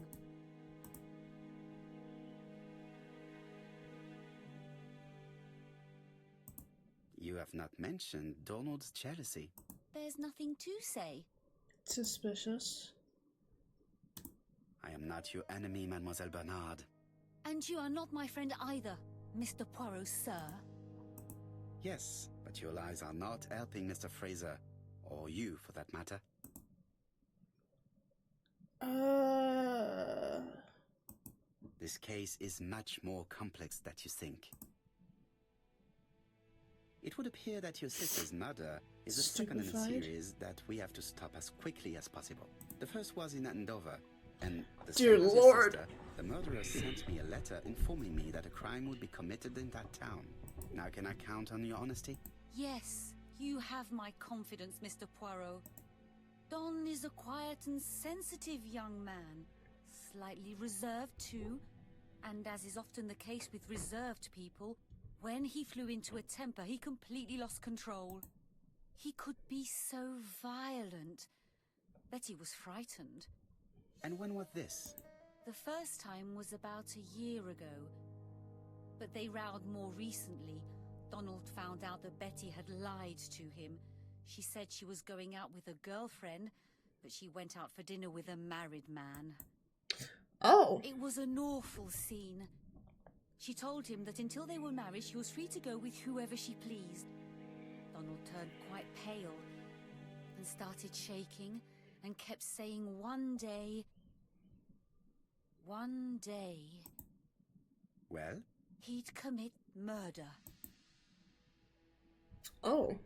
You have not mentioned Donald's jealousy. There's nothing to say. Suspicious. I am not your enemy, Mademoiselle Bernard. And you are not my friend either, Mr. Poirot, sir. Yes, but your lies are not helping Mr. Fraser, or you for that matter. This case is much more complex than you think. It would appear that your sister's murder is the second in a series that we have to stop as quickly as possible. The first was in Andover, and the Dear same as your Lord. sister, the murderer sent me a letter informing me that a crime would be committed in that town. Now can I count on your honesty? Yes, you have my confidence, Mr. Poirot. Don is a quiet and sensitive young man. Slightly reserved, too. And as is often the case with reserved people, when he flew into a temper, he completely lost control. He could be so violent. Betty was frightened. And when was this? The first time was about a year ago. But they rowed more recently. Donald found out that Betty had lied to him. She said she was going out with a girlfriend, but she went out for dinner with a married man. Oh. It was an awful scene. She told him that until they were married, she was free to go with whoever she pleased. Donald turned quite pale and started shaking and kept saying one day. Well? He'd commit murder. Oh.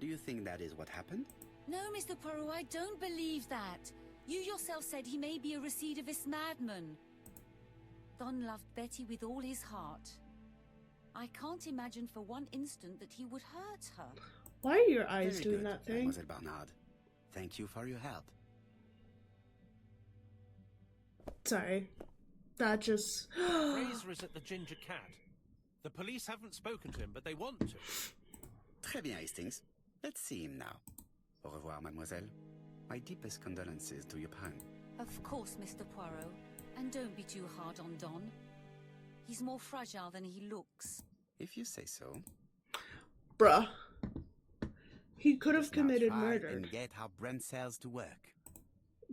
Do you think that is what happened? No, Mr. Poirot, I don't believe that. You yourself said he may be a recidivist madman. Don loved Betty with all his heart. I can't imagine for one instant that he would hurt her. Why are your eyes Very doing good, that thing? Mademoiselle Barnard. Thank you for your help. Sorry. That just... Fraser is at the Ginger Cat. The police haven't spoken to him, but they want to. Très bien, Hastings. Let's see him now. Au revoir, mademoiselle. My deepest condolences to your parent. Of course, Mr. Poirot. And don't be too hard on Don. He's more fragile than he looks. If you say so. Bruh. He could have Let's now committed try murder. and get our brain cells to work.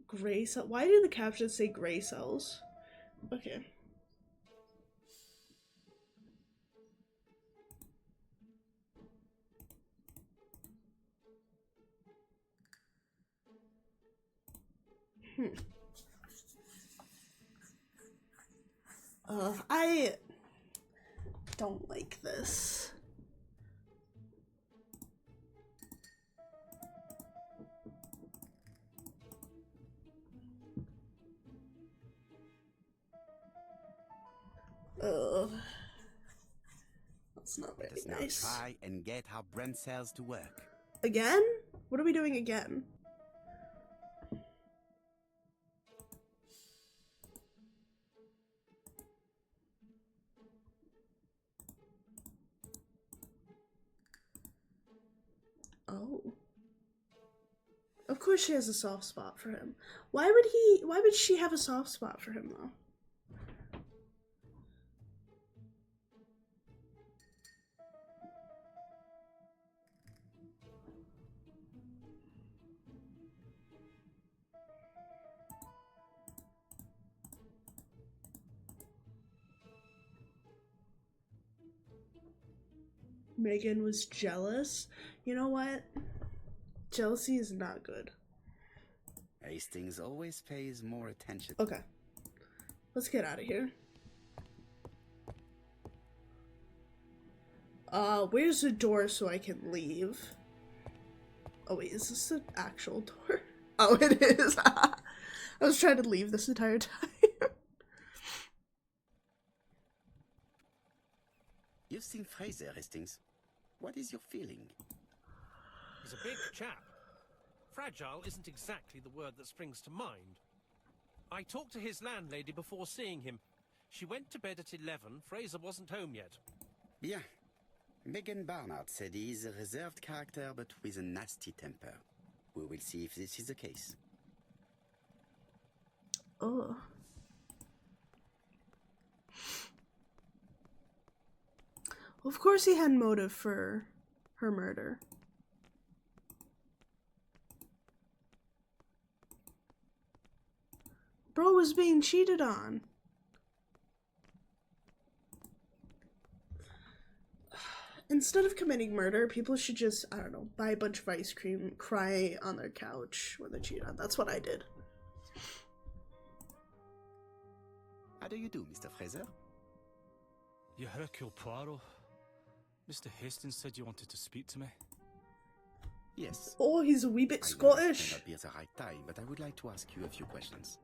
Gray cell? Why did the caption say gray cells? Okay. I don't like this. That's not very Let's now nice. try and get our brain cells to work. Again? What are we doing again? Oh. Of course she has a soft spot for him. Why would she have a soft spot for him though? Megan was jealous. You know what? Jealousy is not good. Hastings always pays more attention. Okay. Let's get out of here. Where's the door so I can leave? Oh wait, is this the actual door? Oh, it is. I was trying to leave this entire time. You've seen Fraser, Hastings. What is your feeling? He's a big chap. Fragile isn't exactly the word that springs to mind. I talked to his landlady before seeing him. She went to bed at 11. Fraser wasn't home yet. Bien. Megan Barnard said he is a reserved character but with a nasty temper. We will see if this is the case. Oh. Of course he had motive for her murder. Bro was being cheated on. instead of committing murder, people should just, I don't know, buy a bunch of ice cream, cry on their couch when they're cheated on. That's what I did. How do you do, Mr. Fraser? You Hercule Poirot. Mr. Hastings said you wanted to speak to me. Yes. Oh, he's a wee bit I know Scottish. this may not be at the right time, but I would like to ask you a few questions.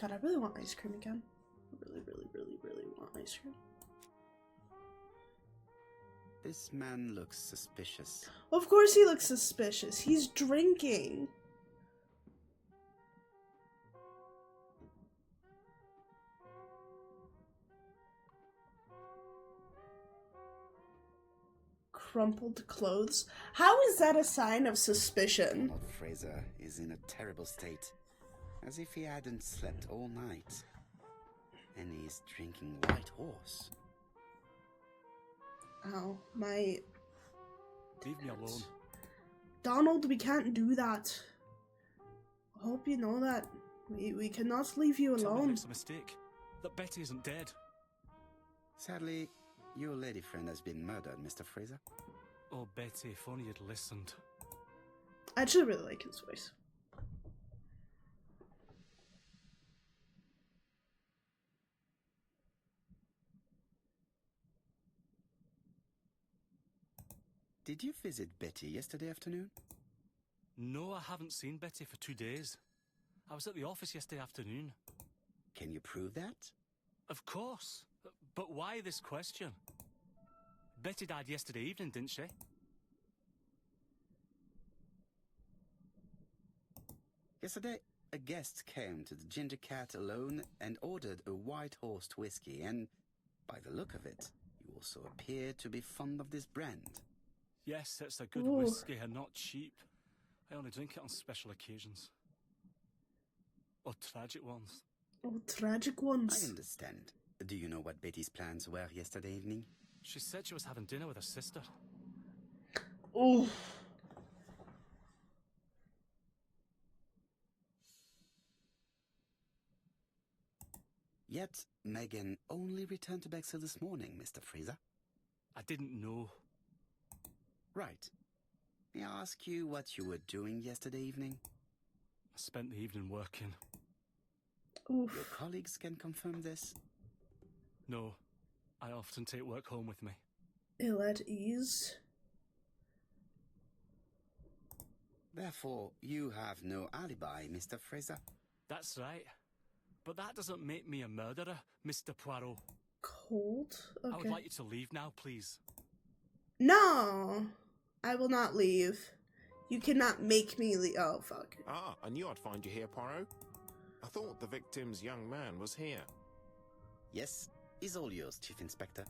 God, I really want ice cream again. I really, really, really, really want ice cream. This man looks suspicious. Of course he looks suspicious. He's drinking. Crumpled clothes. How is that a sign of suspicion? Donald Fraser is in a terrible state, as if he hadn't slept all night. And he's drinking White Horse. Ow, my... Leave me alone. Donald, we can't do that. I hope you know that. We cannot leave you Tell me alone. it's a mistake. That Betty isn't dead. Sadly, your lady friend has been murdered, Mr. Fraser. Oh, Betty, if only you'd listened. I actually really like his voice. Did you visit Betty yesterday afternoon? No, I haven't seen Betty for 2 days. I was at the office yesterday afternoon. Can you prove that? Of course. But why this question? Betty died yesterday evening, didn't she? Yesterday, a guest came to the Ginger Cat alone and ordered a White Horse whiskey, and by the look of it, you also appear to be fond of this brand. Yes, it's a good Ooh. whiskey and not cheap. I only drink it on special occasions. Or tragic ones. Oh, tragic I ones. understand. Do you know what Betty's plans were yesterday evening? She said she was having dinner with her sister. Oh. Yet, Megan only returned to Bexhill this morning, Mr. Fraser. I didn't know. Right. May I ask you what you were doing yesterday evening? I spent the evening working. Your Oof. colleagues can confirm this? No, I often take work home with me. Ill at ease. Therefore, you have no alibi, Mr. Fraser. That's right. But that doesn't make me a murderer, Mr. Poirot. Cold? I would Okay. like you to leave now, please. No! I will not leave. You cannot make me leave. Oh, fuck. Ah, I knew I'd find you here, Poirot. I thought the victim's young man was here. Yes, is all yours, Chief Inspector.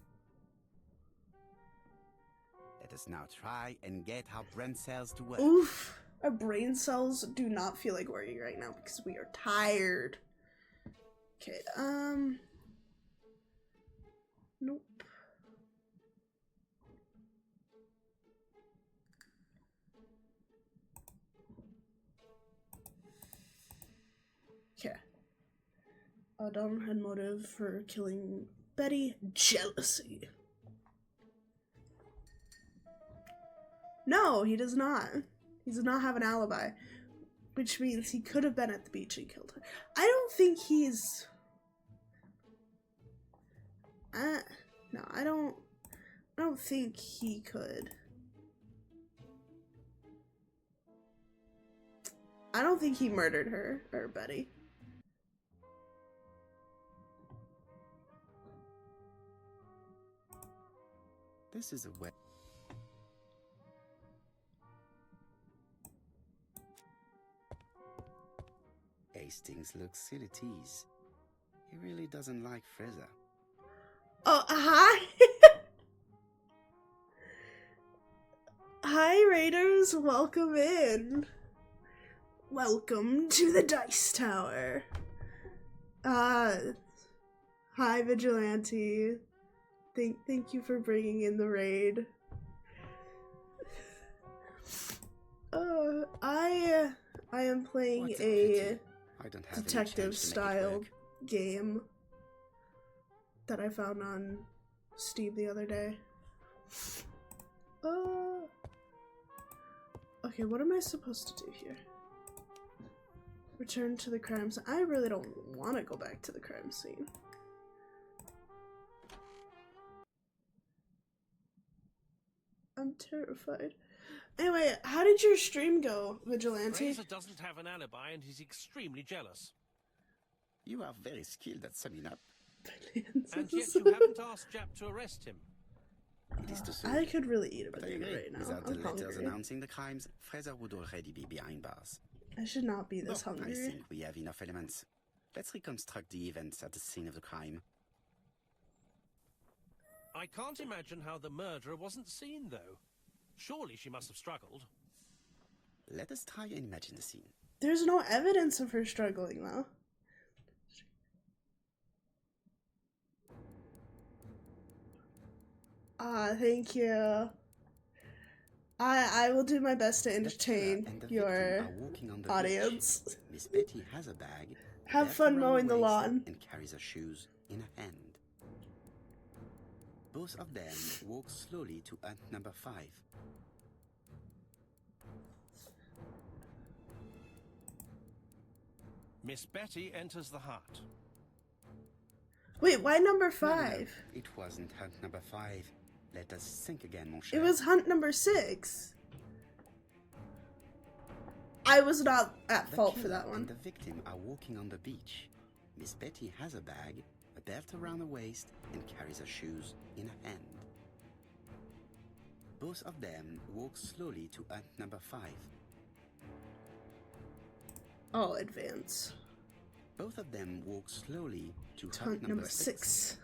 Let us now try and get our brain cells to work. Oof. Our brain cells do not feel like working right now because we are tired. Okay, nope. Okay. Adam had motive for killing Betty. Jealousy. No, he does not. He does not have an alibi. Which means he could have been at the beach and killed her. I don't think he's... no, I don't think he could. I don't think he murdered her, or Betty. This is a wet... Hastings looks ill at ease. He really doesn't like Fraser. Oh, hi! Hi, Raiders! Welcome in! Welcome to the Dice Tower! Hi, Vigilante. Thank you for bringing in the raid. I am playing What a a pity. I don't have any change to make it detective-style work. game that I found on Steam the other day. Okay, what am I supposed to do here? Return to the crime scene. I really don't want to go back to the crime scene. I'm terrified. Anyway, how did your stream go, Vigilante? Fraser doesn't have an alibi and he's extremely jealous. You are very skilled at summing up. And yet you haven't asked Jap to arrest him. It is to say, I could really eat a but I banana agree. right now. Without I'm the letters hungry. announcing the crimes, Fraser would already be behind bars. I should not be this Well, I hungry. think we have enough elements. Let's reconstruct the events at the scene of the crime. I can't imagine how the murderer wasn't seen, though. Surely she must have struggled. Let us try and imagine the scene. There's no evidence of her struggling, though. Thank you. I will do my best to entertain And the your victim are walking on the audience. beach. Miss Betty has a bag. Have wrapped fun around mowing the waist lawn. And carries her shoes in her hand. Both of them walk slowly to hut number 5. Miss Betty enters the hut. Wait, why number No, 5? it wasn't hunt number 5. Let us think again, mon cher. It was hunt number 6. I was not at The fault for killer that and one. the victim are walking on the beach. Miss Betty has a bag, a belt around her waist, and carries her shoes in her hand. Both of them walk slowly to hut number 5. I'll advance. Both of them walk slowly to To hut hunt number 6.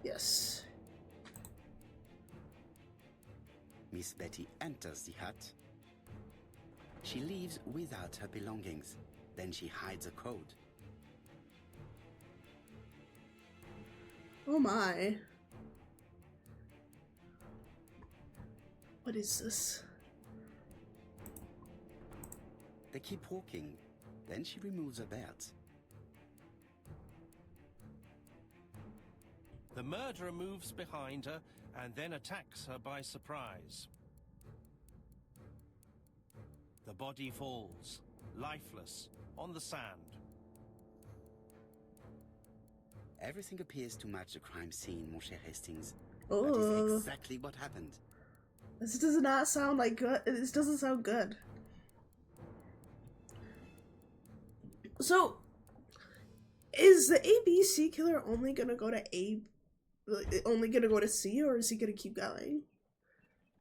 Yes. Miss Betty enters the hut. She leaves without her belongings. Then she hides a code. Oh my. What is this? They keep walking. Then she removes her belt. The murderer moves behind her and then attacks her by surprise. The body falls, lifeless, on the sand. Everything appears to match the crime scene, mon cher Hastings. Oh. That is exactly what happened. This does not sound like good. This doesn't sound good. So, is the ABC killer only gonna go to only gonna go to C, or is he gonna keep going?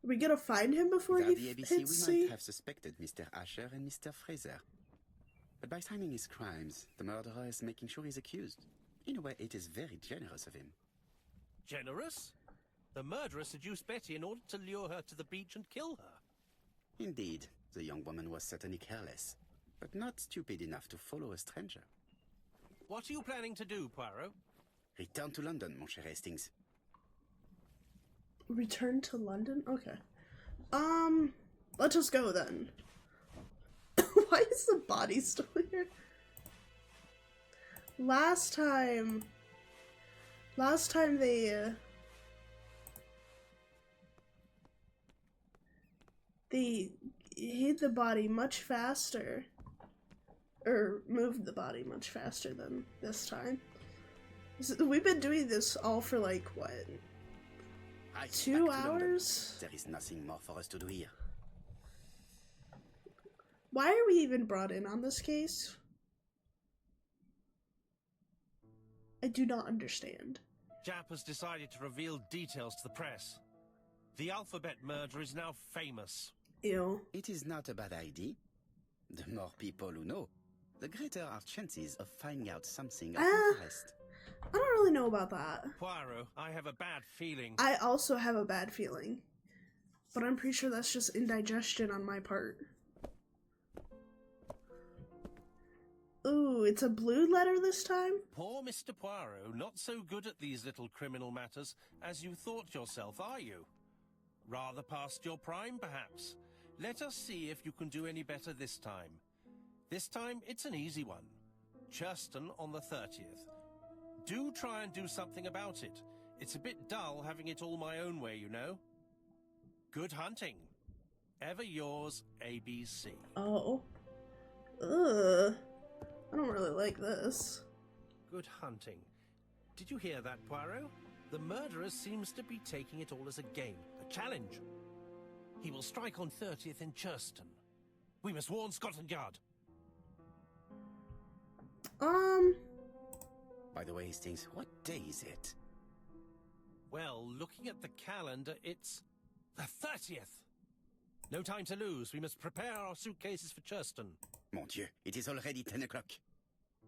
Are we gonna find him before Without he the ABC, hits we C? might have suspected Mr. Asher and Mr. Fraser. But by timing his crimes, the murderer is making sure he's accused. In a way, it is very generous of him. Generous? The murderer seduced Betty in order to lure her to the beach and kill her. Indeed, the young woman was certainly careless, but not stupid enough to follow a stranger. What are you planning to do, Poirot? Return to London, mon cher Hastings. Return to London? Okay. Let us go then. Why is the body still here? Last time they hid the body much faster, or moved the body much faster than this time. We've been doing this all for like, what, Right, 2 back to London. hours? There is nothing more for us to do here. Why are we even brought in on this case? I do not understand. Jap has decided to reveal details to the press. The alphabet murder is now famous. Ew. It is not a bad idea. The more people who know, the greater our chances of finding out something of interest. I don't really know about that. Poirot, I have a bad feeling. I also have a bad feeling. But I'm pretty sure that's just indigestion on my part. Ooh, it's a blue letter this time? Poor Mr. Poirot, not so good at these little criminal matters as you thought yourself, are you? Rather past your prime, perhaps. Let us see if you can do any better this time. This time, it's an easy one. Churston on the 30th. Do try and do something about it. It's a bit dull having it all my own way, you know. Good hunting. Ever yours, ABC. Oh. Ugh. I don't really like this. Good hunting. Did you hear that, Poirot? The murderer seems to be taking it all as a game, a challenge. He will strike on 30th in Churston. We must warn Scotland Yard. By the way, Hastings, what day is it? Well, looking at the calendar, it's the 30th. No time to lose. We must prepare our suitcases for Churston. Mon Dieu, it is already 10 o'clock.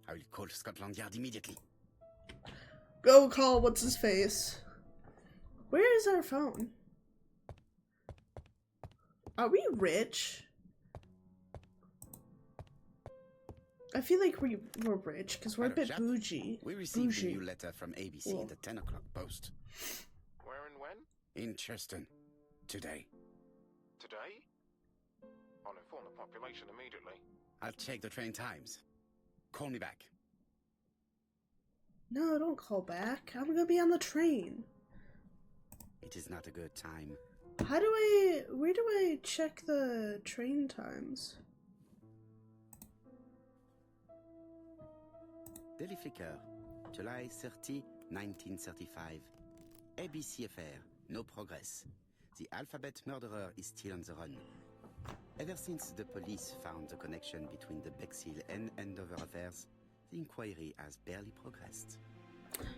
I will call Scotland Yard immediately. Go call what's-his-face. Where is our phone? Are we rich? I feel like we're rich because we're a Hello, bit chap. bougie. We received Bougie. a new letter from ABC in the 10 o'clock post. Where and when? In Churston. Today. Today? I'll inform the population immediately. I'll check the train times. Call me back. No, don't call back. I'm gonna be on the train. It is not a good time. Where do I check the train times? Daily Flicker, July 30, 1935. ABC affair, no progress. The alphabet murderer is still on the run. Ever since the police found the connection between the Bexhill and Andover affairs, the inquiry has barely progressed.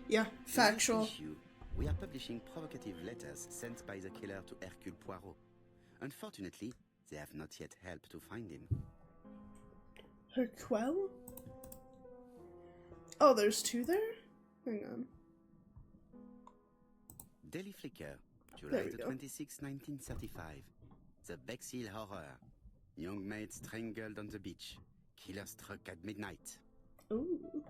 Yeah, factual. In this issue, we are publishing provocative letters sent by the killer to Hercule Poirot. Unfortunately, they have not yet helped to find him. Hercule? Oh, there's two there? Hang on. Daily Flicker, There July we the go. 26th, 1935. The Bexhill Horror. Young maid strangled on the beach. Killer struck at midnight. Ooh.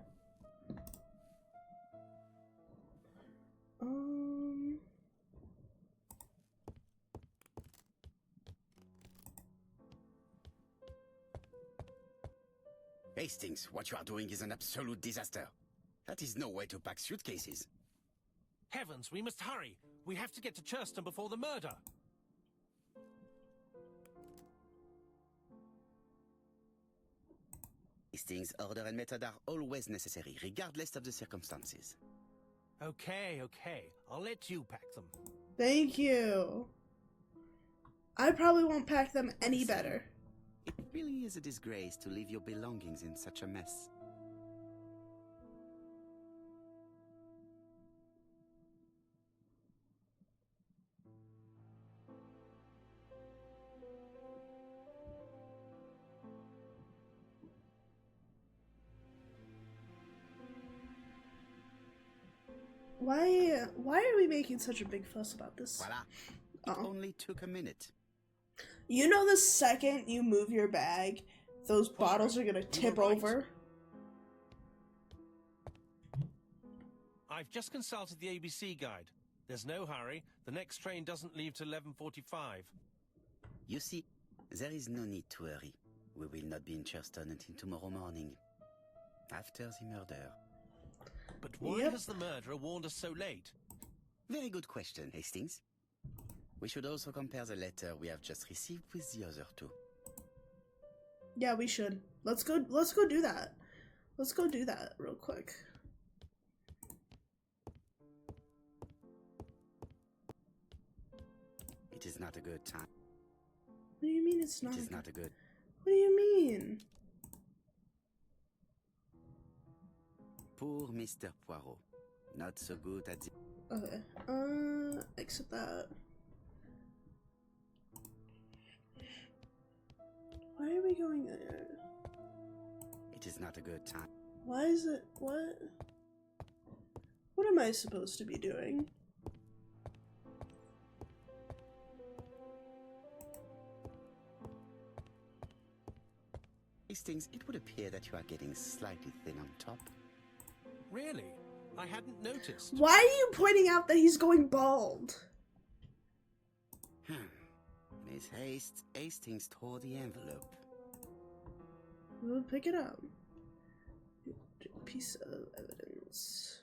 Hastings, what you are doing is an absolute disaster. That is no way to pack suitcases. Heavens, we must hurry. We have to get to Churston before the murder. Hastings' order and method are always necessary, regardless of the circumstances. Okay. I'll let you pack them. Thank you. I probably won't pack them any better. It really is a disgrace to leave your belongings in such a mess. Why are we making such a big fuss about this? Voila. It only took a minute. You know, the second you move your bag, those bottles are gonna tip right. over. I've just consulted the ABC guide. There's no hurry. The next train doesn't leave till 11:45. You see, there is no need to hurry. We will not be in Churston until tomorrow morning. After the murder. But why has the murderer warned us so late? Very good question, Hastings. We should also compare the letter we have just received with the other two. Yeah, we should. Let's go do that. Let's go do that real quick. It is not a good time. What do you mean it's not? It is not a good. What do you mean? Poor Mr. Poirot. Not so good at the... Okay. Exit that. Why are we going there? It is not a good time. Why is it? What? What am I supposed to be doing? Hastings, it would appear that you are getting slightly thin on top. Really? I hadn't noticed. Why are you pointing out that he's going bald? Miss Hastings tore the envelope. We'll pick it up. Piece of evidence.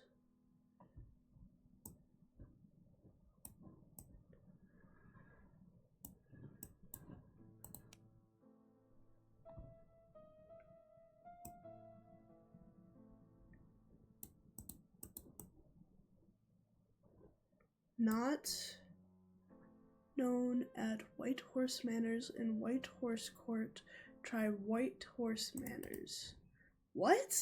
Not known at White Horse Manors in White Horse Court. Try White Horse Manors. What?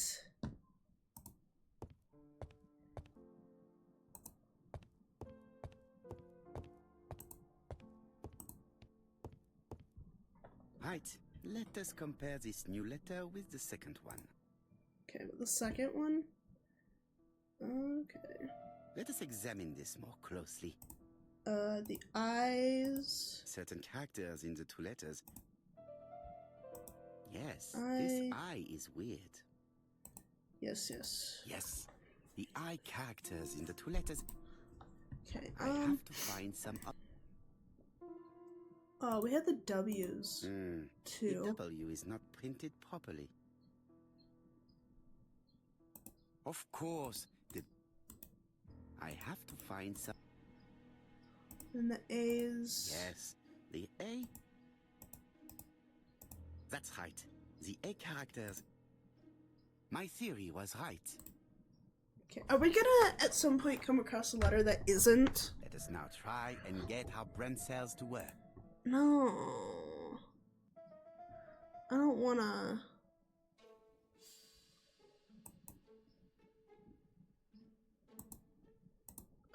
Right, let us compare this new letter with the second one. Okay, but the second one? Okay. Let us examine this more closely. The eyes. Certain characters in the two letters. Yes, this I is weird. Yes, yes. Yes, the I characters in the two letters. Okay, I have to find some... Oh, we had the W's, too. The W is not printed properly. Of course, I have to find some... And the A's. Yes, the A. That's right. The A characters. My theory was right. Okay, are we gonna at some point come across a letter that isn't? Let us now try and get our brain cells to work. No. I don't wanna...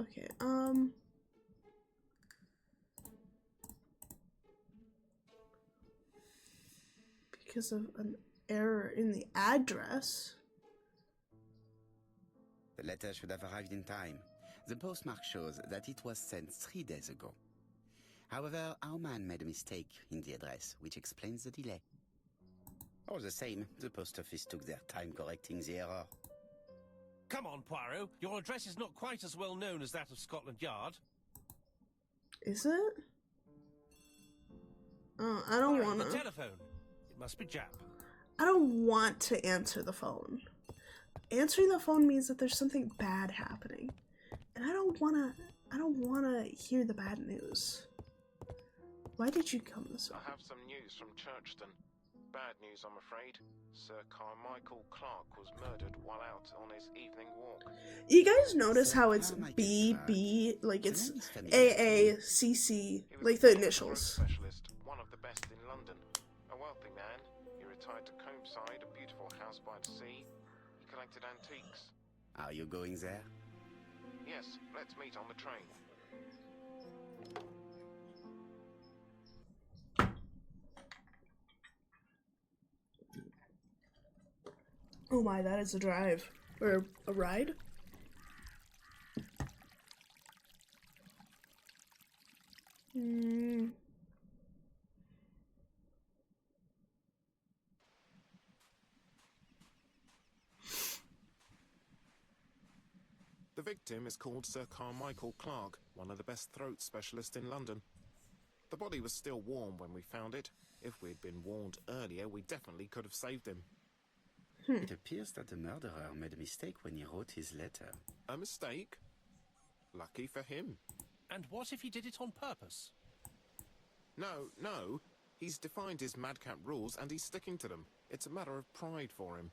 Okay, because of an error in the address. The letter should have arrived in time. The postmark shows that it was sent 3 days ago. However, our man made a mistake in the address, which explains the delay. All the same, the post office took their time correcting the error. Come on, Poirot. Your address is not quite as well known as that of Scotland Yard. Is it? Oh, I don't Poirot, wanna... the telephone. It must be Jap. I don't want to answer the phone. Answering the phone means that there's something bad happening. And I don't wanna hear the bad news. Why did you come this way? I have some news from Churchton. Bad news, I'm afraid. Sir Carmichael Clark was murdered while out on his evening walk. You guys notice how it's BB, like it's AACC, like the initials. Specialist, one of the best in London. A wealthy man. He retired to Combside, a beautiful house by the sea. He collected antiques. Are you going there? Yes, let's meet on the train. Oh my, that is a drive. Or a ride? The victim is called Sir Carmichael Clark, one of the best throat specialists in London. The body was still warm when we found it. If we'd been warned earlier, we definitely could have saved him. It appears that the murderer made a mistake when he wrote his letter. A mistake? Lucky for him. And what if he did it on purpose? No. He's defined his madcap rules and he's sticking to them. It's a matter of pride for him.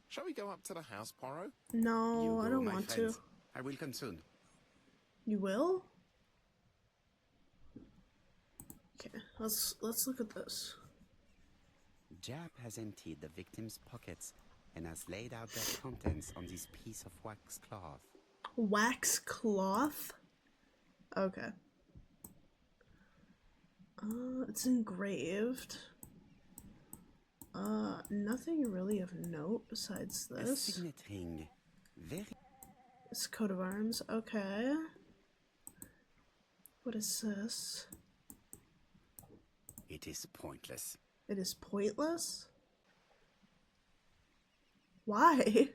Shall we go up to the house, Poirot? No, I don't my want friends. to. I will come soon. You will? Okay, let's look at this. Jap has emptied the victim's pockets and has laid out their contents on this piece of wax cloth. Wax cloth? Okay. It's engraved. Nothing really of note besides A this. signet ring. Very... It's coat of arms. Okay. What is this? It is pointless. It is pointless? Why?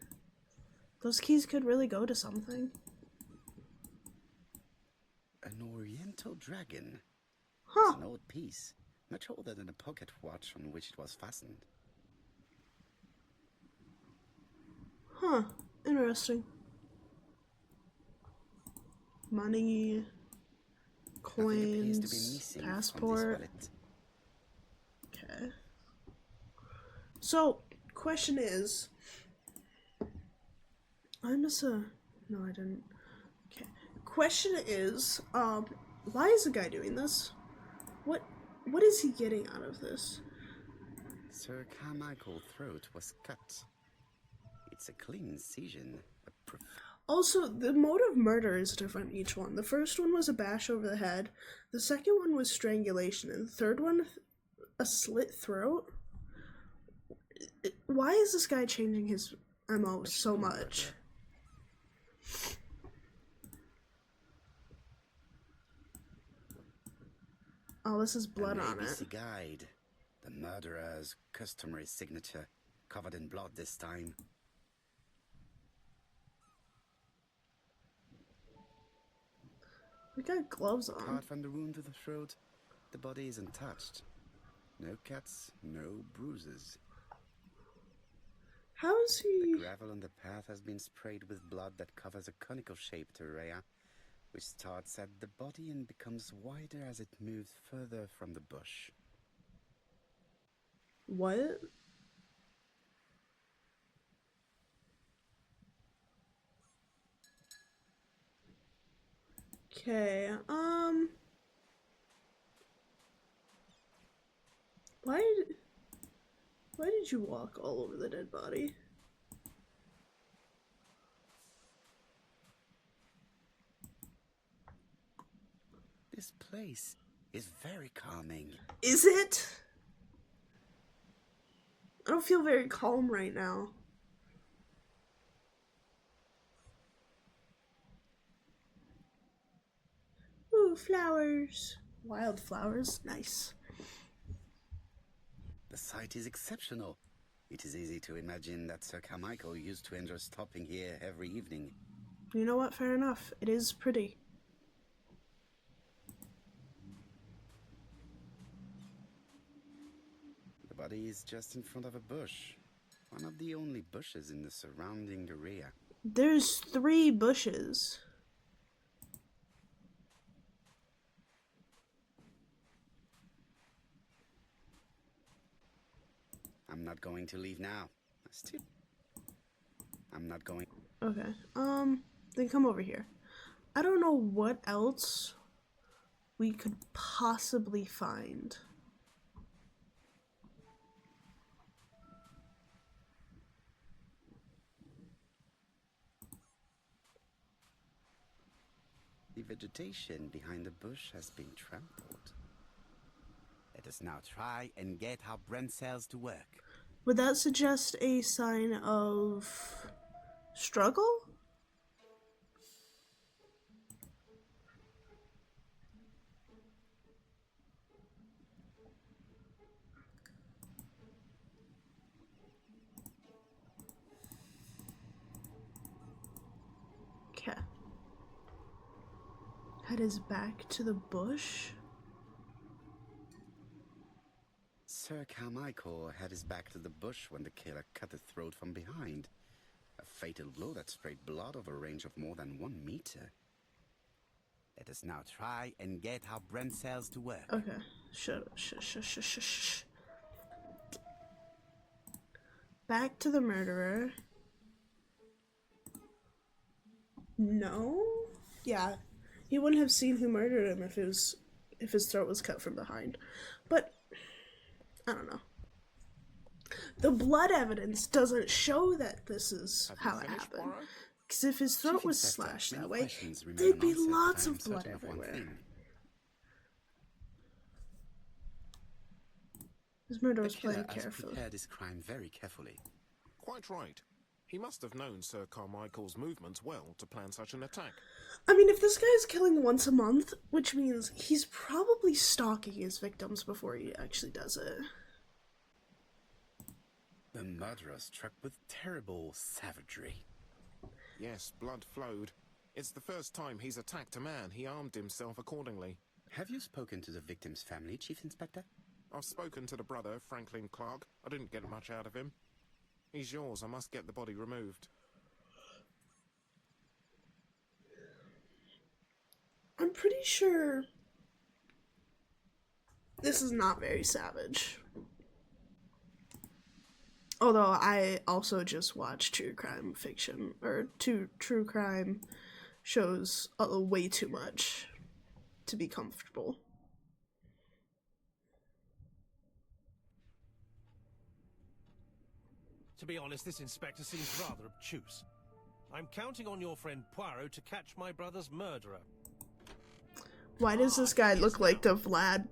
Those keys could really go to something. An oriental dragon. Huh. It's an old piece, much older than the pocket watch on which it was fastened. Huh. Interesting. Money, Nothing appears to be coins, missing passport. from this wallet. Okay. So, question is, I'm just no, I didn't. Okay. question is, why is the guy doing this? What is he getting out of this? Sir Carmichael's throat was cut. It's a clean incision. Also, the mode of murder is different each one. The first one was a bash over the head. The second one was strangulation. And the third one, a slit throat. Why is this guy changing his MO so much? Oh, this is blood on it. ABC guide. The murderer's customary signature, covered in blood this time. We got gloves on. Apart from the wound to the throat, the body is untouched. No cuts, no bruises. How is he? The gravel on the path has been sprayed with blood that covers a conical-shaped area, which starts at the body and becomes wider as it moves further from the bush. What? Okay, why did you walk all over the dead body? This place is very calming. Is it? I don't feel very calm right now. Ooh, flowers. Wildflowers, nice. The site is exceptional. It is easy to imagine that Sir Carmichael used to enjoy stopping here every evening. You know what? Fair enough. It is pretty. The body is just in front of a bush. One of the only bushes in the surrounding area. There's 3 bushes. I'm not going to leave now. I'm not going. Okay. Then come over here. I don't know what else we could possibly find. The vegetation behind the bush has been trampled. Let us now try and get our brain cells to work. Would that suggest a sign of struggle? Okay. Head his back to the bush. Sir Carmichael had his back to the bush when the killer cut his throat from behind. A fatal blow that sprayed blood over a range of more than 1 meter. Let us now try and get our brain cells to work. Okay. Shut up. Shh. Back to the murderer. No? Yeah. He wouldn't have seen who murdered him if his throat was cut from behind. But I don't know. The blood evidence doesn't show that this is how it happened. Because if his throat was slashed that way, there'd be lots of blood everywhere. His murder was planned carefully. Prepared his crime very carefully. Quite right. He must have known Sir Carmichael's movements well to plan such an attack. I mean, if this guy's killing once a month, which means he's probably stalking his victims before he actually does it. The murderer struck with terrible savagery. Yes, blood flowed. It's the first time he's attacked a man. He armed himself accordingly. Have you spoken to the victim's family, Chief Inspector? I've spoken to the brother, Franklin Clark. I didn't get much out of him. He's yours. I must get the body removed. I'm pretty sure this is not very savage. Although I also just watched true crime fiction, or true crime shows way too much to be comfortable. To be honest, this inspector seems rather obtuse. I'm counting on your friend Poirot to catch my brother's murderer. Why does this guy look like the Vlad?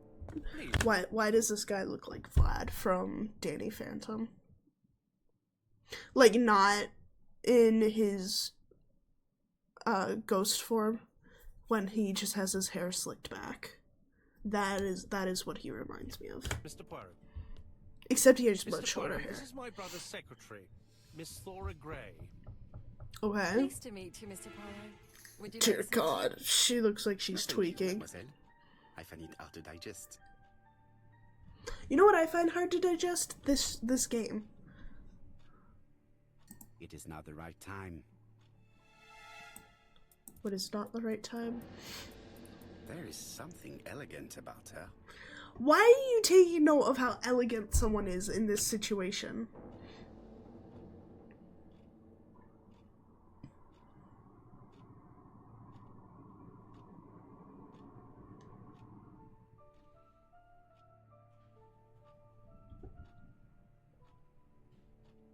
Why does this guy look like Vlad from Danny Phantom? Like, not in his ghost form, when he just has his hair slicked back. That is what he reminds me of. Mr. Poirot. Except he has Mr. much shorter Poirot, hair. This is my brother's secretary, Miss Thora Gray. Okay. Pleased to meet you, Mr. Poirot. Would you Dear like some God, she looks like she's Thank you, tweaking. mademoiselle. I find it hard to digest. You know what I find hard to digest? This game. It is not the right time. What is not the right time? There is something elegant about her. Why are you taking note of how elegant someone is in this situation?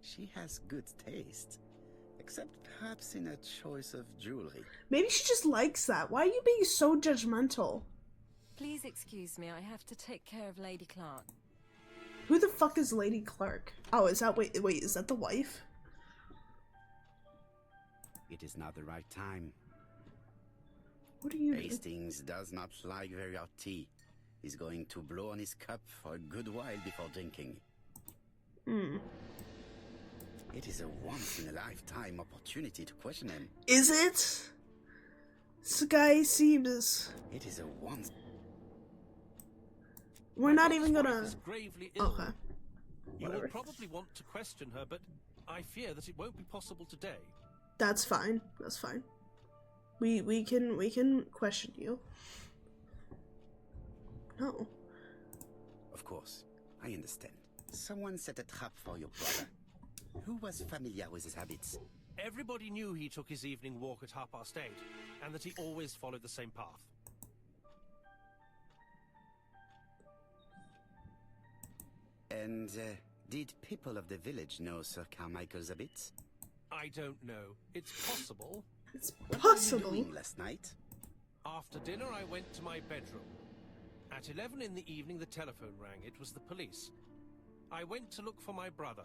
She has good taste, except perhaps in her choice of jewelry. Maybe she just likes that. Why are you being so judgmental? Please excuse me, I have to take care of Lady Clark. Who the fuck is Lady Clark? Oh, is that wait, is that the wife? It is not the right time. What are you doing? Hastings does not like very hot tea. He's going to blow on his cup for a good while before drinking. It is a once-in-a-lifetime opportunity to question him. Is it? This guy seems... It is a once... We're not even gonna... Is gravely ill. Okay. You Whatever. will probably want to question her, but I fear that it won't be possible today. That's fine. That's fine. We can question you. No. Of course, I understand. Someone set a trap for your brother. Who was familiar with his habits? Everybody knew he took his evening walk at 8:30, and that he always followed the same path. And did people of the village know Sir Carmichael's habits? I don't know. It's possible. It's What were you possible. doing last night? After dinner, I went to my bedroom. At 11 in the evening, the telephone rang. It was the police. I went to look for my brother.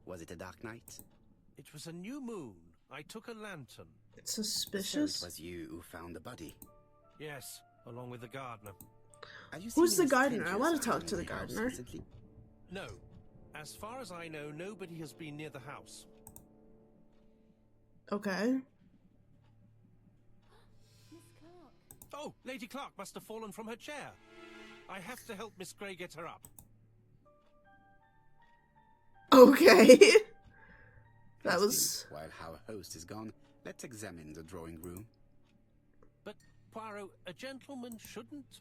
Was it a dark night? It was a new moon. I took a lantern. It's So suspicious. it was you who found the body. Yes, along with the gardener. Have you Who's seen the any gardener? I strangers wanna talk around to the house gardener. recently? No. As far as I know, nobody has been near the house. Okay. Miss Clark. Oh, Lady Clark must have fallen from her chair. I have to help Miss Grey get her up. Okay. That was... Hastings, while our host is gone, let's examine the drawing room. But, Poirot, a gentleman shouldn't...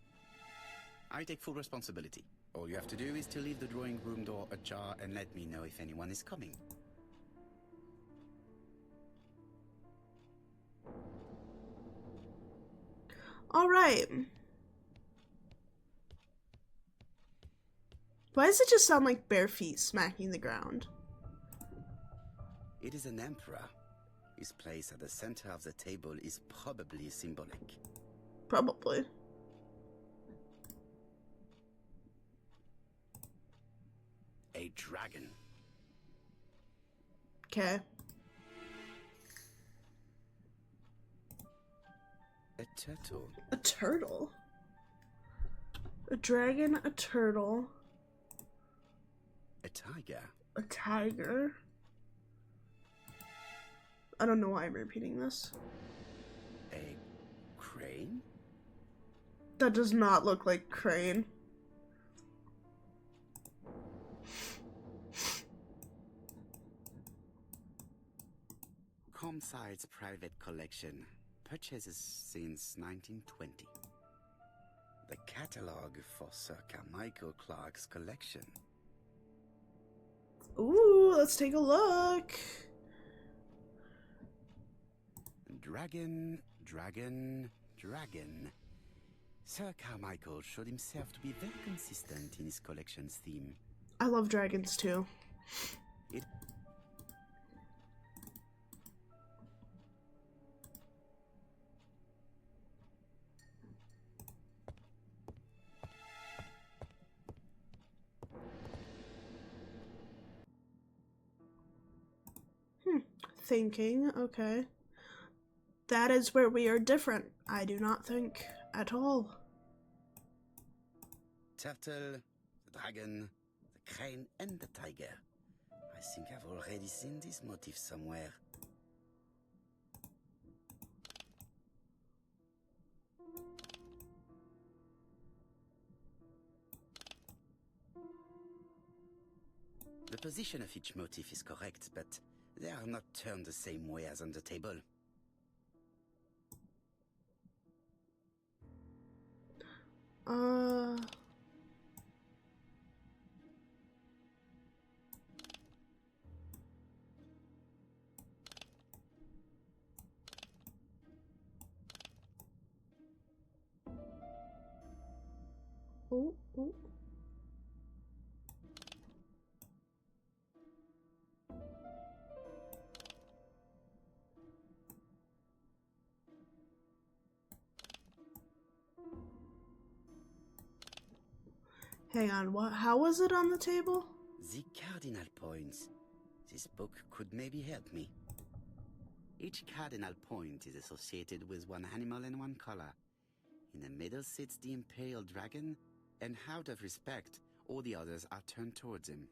I take full responsibility. All you have to do is to leave the drawing room door ajar and let me know if anyone is coming. Alright. Why does it just sound like bare feet smacking the ground? It is an emperor. His place at the center of the table is probably symbolic. Probably. A dragon. Okay. A turtle. A turtle? A dragon, a turtle, A tiger. a tiger. I don't know why I'm repeating this. A crane? That does not look like Crane. Comside's private collection. Purchases since 1920. The catalogue for Sir Carmichael Clark's collection. Ooh, let's take a look. Dragon, dragon, dragon. Sir Carmichael showed himself to be very consistent in his collection's theme. I love dragons too. It Thinking, okay. That is where we are different. I do not think at all. turtle, the dragon, the crane, and the tiger. I think I've already seen this motif somewhere. The position of each motif is correct, but they are not turned the same way as on the table. Oh. Hang on, what? How was it on the table? The cardinal points. This book could maybe help me. Each cardinal point is associated with one animal and one color. In the middle sits the imperial dragon, and out of respect, all the others are turned towards him.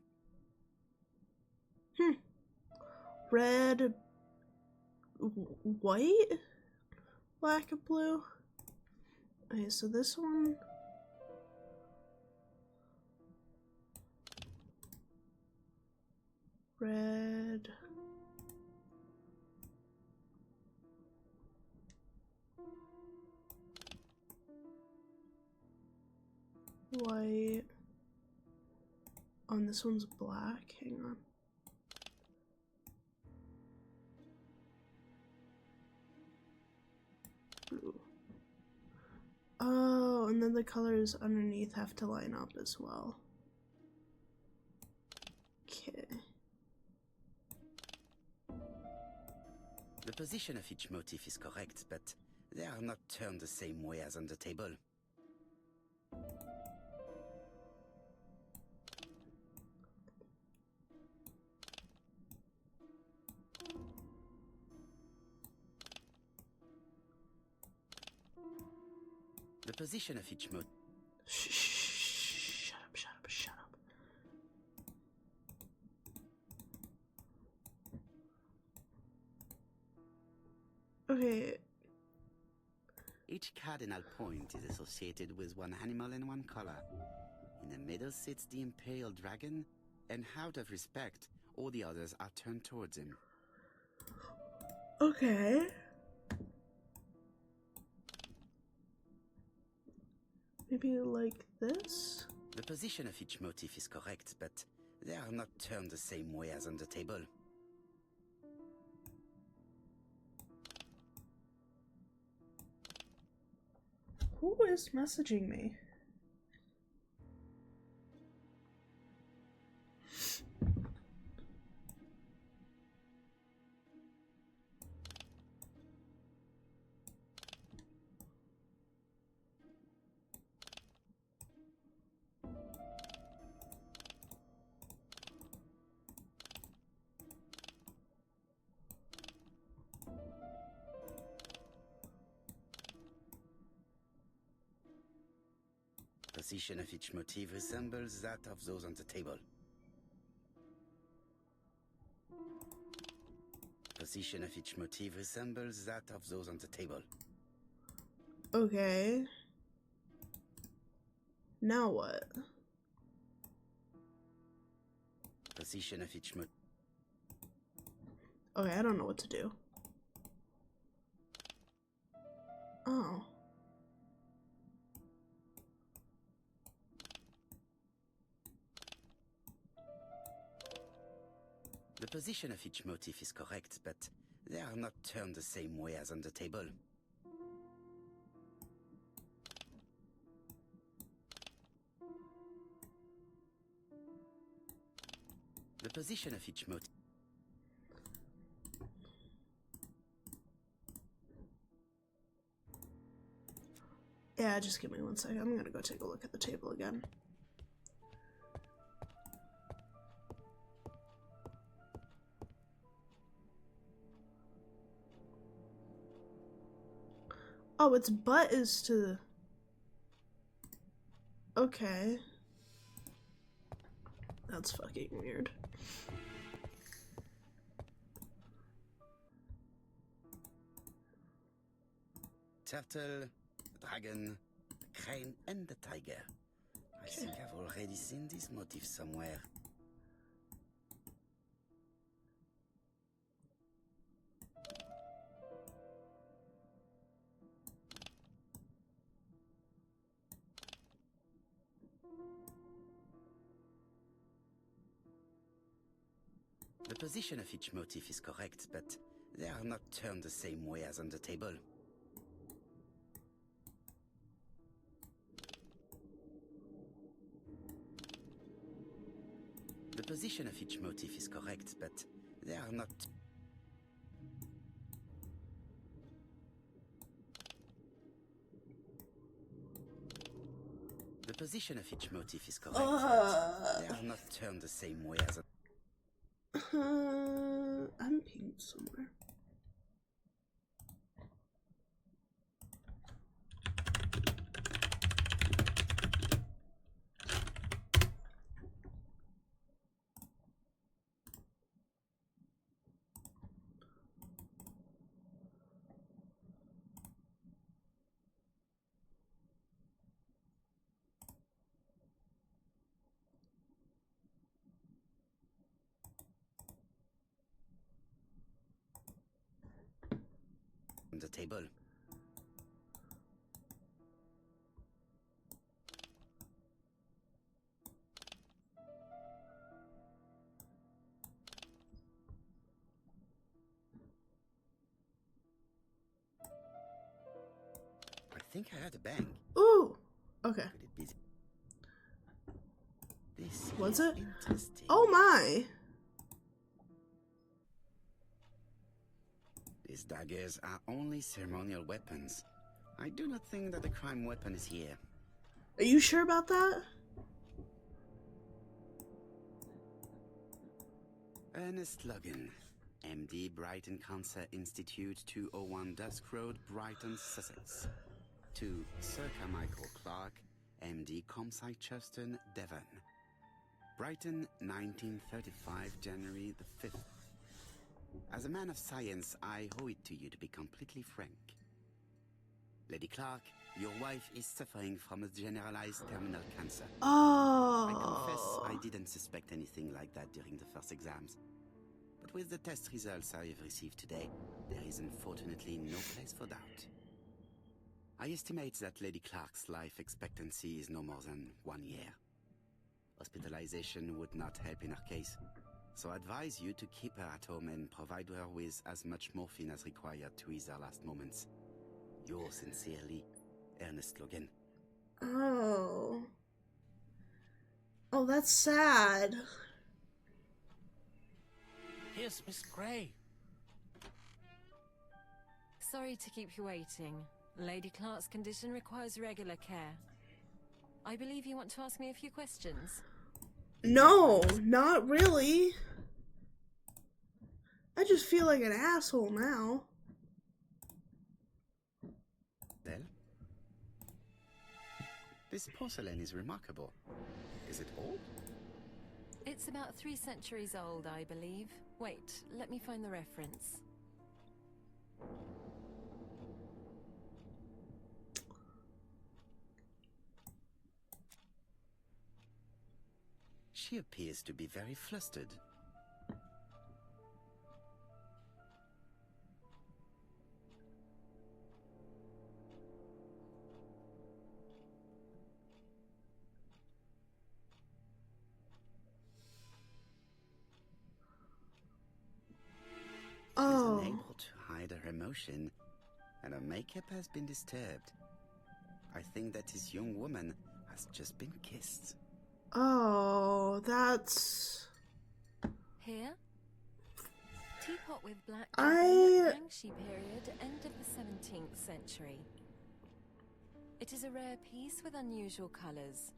Red, white, black, and blue. Okay, so this one. Red. White. Oh, and this one's black. Hang on. Blue. Oh, and then the colors underneath have to line up as well. Okay. The position of each motif is correct, but they are not turned the same way as on the table. The position of each motif. Shut up. Okay. Each cardinal point is associated with one animal and one color. In the middle sits the imperial dragon, and out of respect, all the others are turned towards him. Okay. Maybe like this? The position of each motif is correct, but they are not turned the same way as on the table. Who is messaging me? The position of each motif resembles that of those on the table. Position of each motif resembles that of those on the table. Okay. Now what? Position of each motif. Okay, I don't know what to do. Oh. The position of each motif is correct, but they are not turned the same way as on the table. The position of each motif. Yeah, just give me 1 second. I'm gonna go take a look at the table again. Oh, its butt is to... Okay. That's fucking weird. Turtle, the dragon, the crane, and the tiger. I think I've already seen this motif somewhere. The position of each motif is correct, but they are not turned the same way as on the table. The position of each motif is correct, but they are not... The position of each motif is correct, but they are not turned the same way as... I'm pinged somewhere. On the table. I think I heard a bang. Ooh! Okay. Could it be... This Was is it? interesting. Oh my! These daggers are only ceremonial weapons. I do not think that the crime weapon is here. Are you sure about that? Ernest Logan, MD, Brighton Cancer Institute, 201 Dusk Road, Brighton, Sussex. To Sir Carmichael Clark, MD, Comsite Churchton, Devon. Brighton, 1935, January the 5th. As a man of science, I owe it to you to be completely frank. Lady Clark, your wife is suffering from a generalized terminal cancer. Oh. I confess I didn't suspect anything like that during the first exams. But with the test results I have received today, there is unfortunately no place for doubt. I estimate that Lady Clark's life expectancy is no more than 1 year. Hospitalization would not help in her case, so I advise you to keep her at home and provide her with as much morphine as required to ease her last moments. Yours sincerely, Ernest Logan. Oh. Oh, that's sad. Here's Miss Grey. Sorry to keep you waiting. Lady Clark's condition requires regular care. I believe you want to ask me a few questions. No, not really. I just feel like an asshole now. Well, this porcelain is remarkable. Is it old? It's about 3 centuries old, I believe. Wait, let me find the reference. She appears to be very flustered. She is Oh. unable hide her emotion, and her makeup has been disturbed. I think that this young woman has just been kissed. Oh, that's... Here? Teapot with black I- Yangshi period, end of the 17th century. It is a rare piece with unusual colours.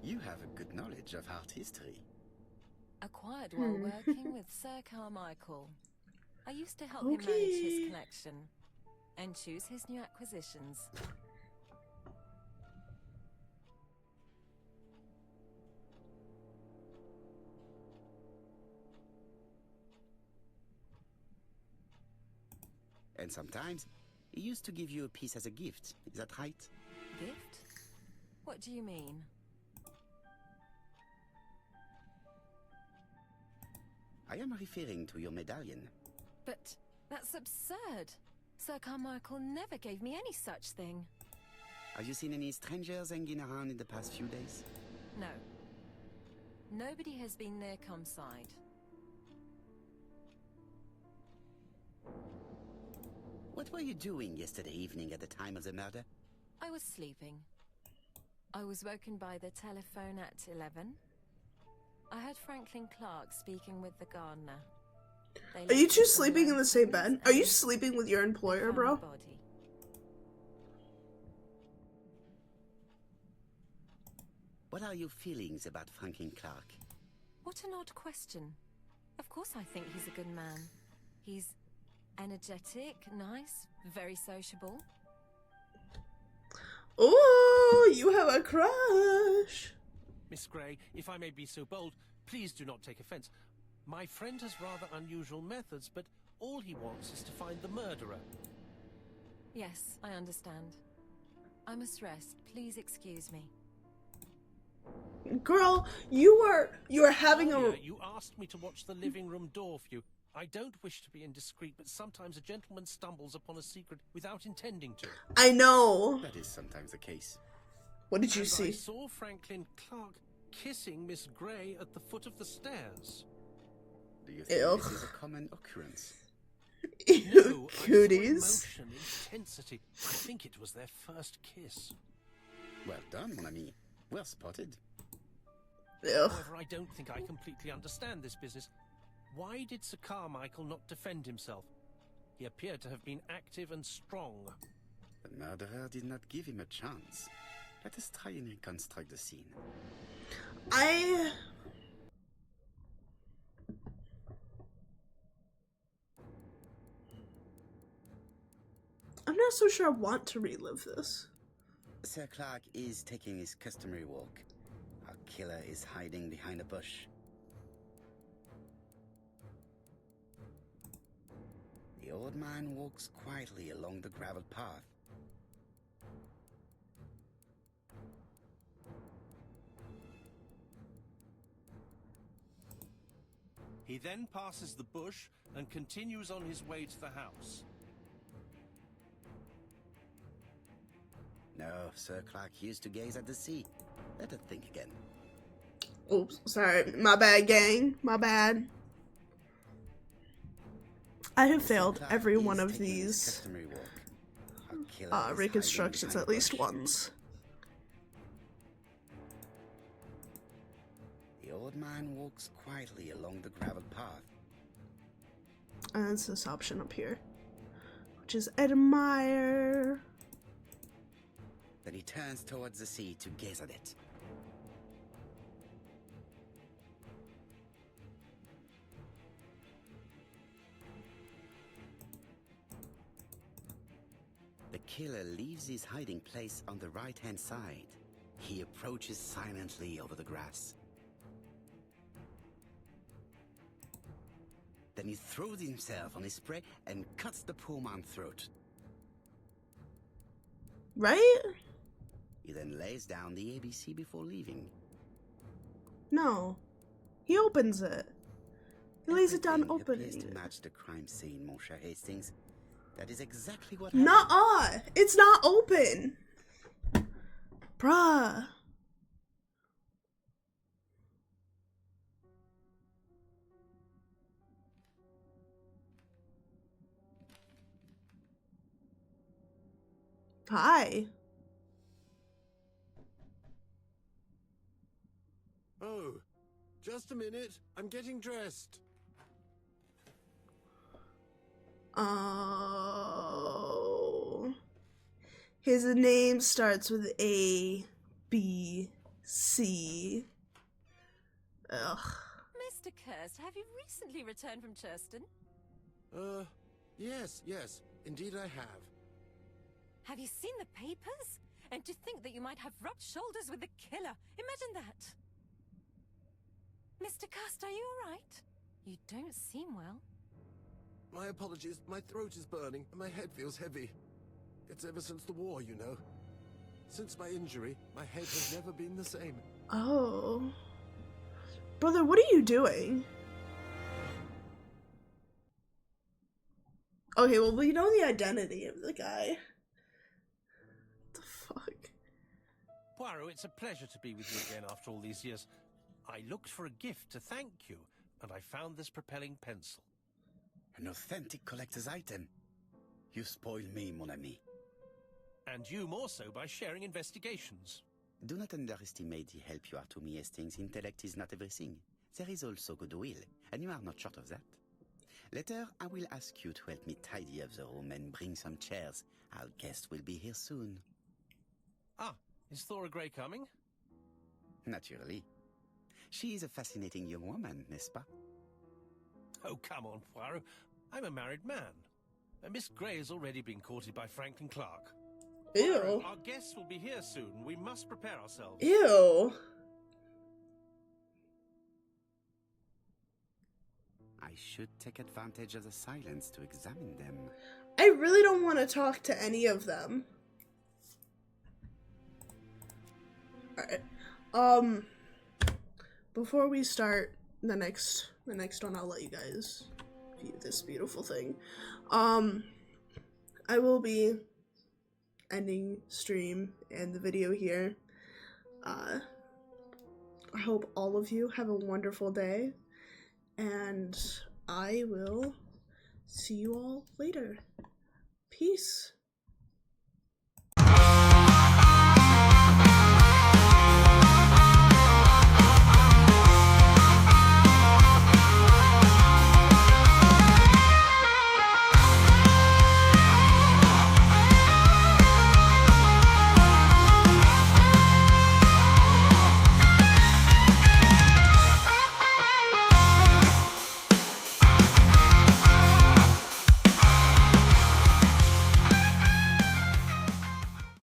You have a good knowledge of art history. Acquired while working with Sir Carmichael. I used to help him manage his collection and choose his new acquisitions. And sometimes, he used to give you a piece as a gift. Is that right? Gift? What do you mean? I am referring to your medallion. But that's absurd. Sir Carmichael never gave me any such thing. Have you seen any strangers hanging around in the past few days? No. Nobody has been near Cumside. What were you doing yesterday evening at the time of the murder? I was sleeping. I was woken by the telephone at 11. I heard Franklin Clark speaking with the gardener. Are you two sleeping in the same bed? Are you sleeping with your employer, bro? What are your feelings about Franklin Clark? What an odd question. Of course I think he's a good man. He's energetic, nice, very sociable. Oh, you have a crush. Miss Grey, if I may be so bold, please do not take offence. My friend has rather unusual methods, but all he wants is to find the murderer. Yes, I understand. I must rest. Please excuse me. Girl, you are having Earlier, a... You asked me to watch the living room door for you. I don't wish to be indiscreet, but sometimes a gentleman stumbles upon a secret without intending to. I know. That is sometimes the case. What did you And see? I saw Franklin Clark kissing Miss Grey at the foot of the stairs. Do you think Ew. this is a common occurrence? Ew, No, I saw cuties. emotion, intensity. I think it was their first kiss. Well done, mon ami. Well spotted. Ugh. However, I don't think I completely understand this business. Why did Sir Carmichael not defend himself? He appeared to have been active and strong. The murderer did not give him a chance. Let us try and reconstruct the scene. I'm not so sure I want to relive this. Sir Clark is taking his customary walk. Our killer is hiding behind a bush. The old man walks quietly along the gravel path. He then passes the bush and continues on his way to the house. No, Sir Clark used to gaze at the sea. Let us think again. Oops, sorry. My bad, gang. My bad. I have failed Clark every is one of taking his these customary walk. Our killer is hiding reconstructions behind at a least bush. once. The old man walks quietly along the gravel path. And it's this option up here, which is admire. Then he turns towards the sea to gaze at it. The killer leaves his hiding place on the right-hand side. He approaches silently over the grass. Then he throws himself on his prey and cuts the poor man's throat. Right? He then lays down the ABC before leaving. No. He opens it. He lays it down Everything appears opening to it. match the crime scene, mon cher Hastings. That is exactly what happened. Nuh-uh. It's not open. Bruh. Hi. Oh, just a minute. I'm getting dressed. Oh. His name starts with A, B, C. Ugh. Mr. Kirst, have you recently returned from Churston? Yes. Indeed I have. Have you seen the papers? And to think that you might have rubbed shoulders with the killer. Imagine that. Mr. Kirst, are you all right? You don't seem well. My apologies. My throat is burning and my head feels heavy. It's ever since the war, you know. Since my injury, my head has never been the same. Oh. Brother, what are you doing? Okay, well, we know the identity of the guy. What the fuck? Poirot, it's a pleasure to be with you again after all these years. I looked for a gift to thank you, and I found this propelling pencil. An authentic collector's item. You spoil me, mon ami. And you more so by sharing investigations. Do not underestimate the help you are to me, Hastings. Intellect is not everything. There is also goodwill, and you are not short of that. Later, I will ask you to help me tidy up the room and bring some chairs. Our guest will be here soon. Ah, is Thora Grey coming? Naturally. She is a fascinating young woman, n'est-ce pas? Oh, come on, Poirot. I'm a married man. And Miss Grey has already been courted by Franklin Clark. Ew. Poirot, our guests will be here soon. We must prepare ourselves. Ew. I should take advantage of the silence to examine them. I really don't want to talk to any of them. Alright. Before we start the next one, I'll let you guys view this beautiful thing. I will be ending stream and the video here. I hope all of you have a wonderful day, and I will see you all later. Peace.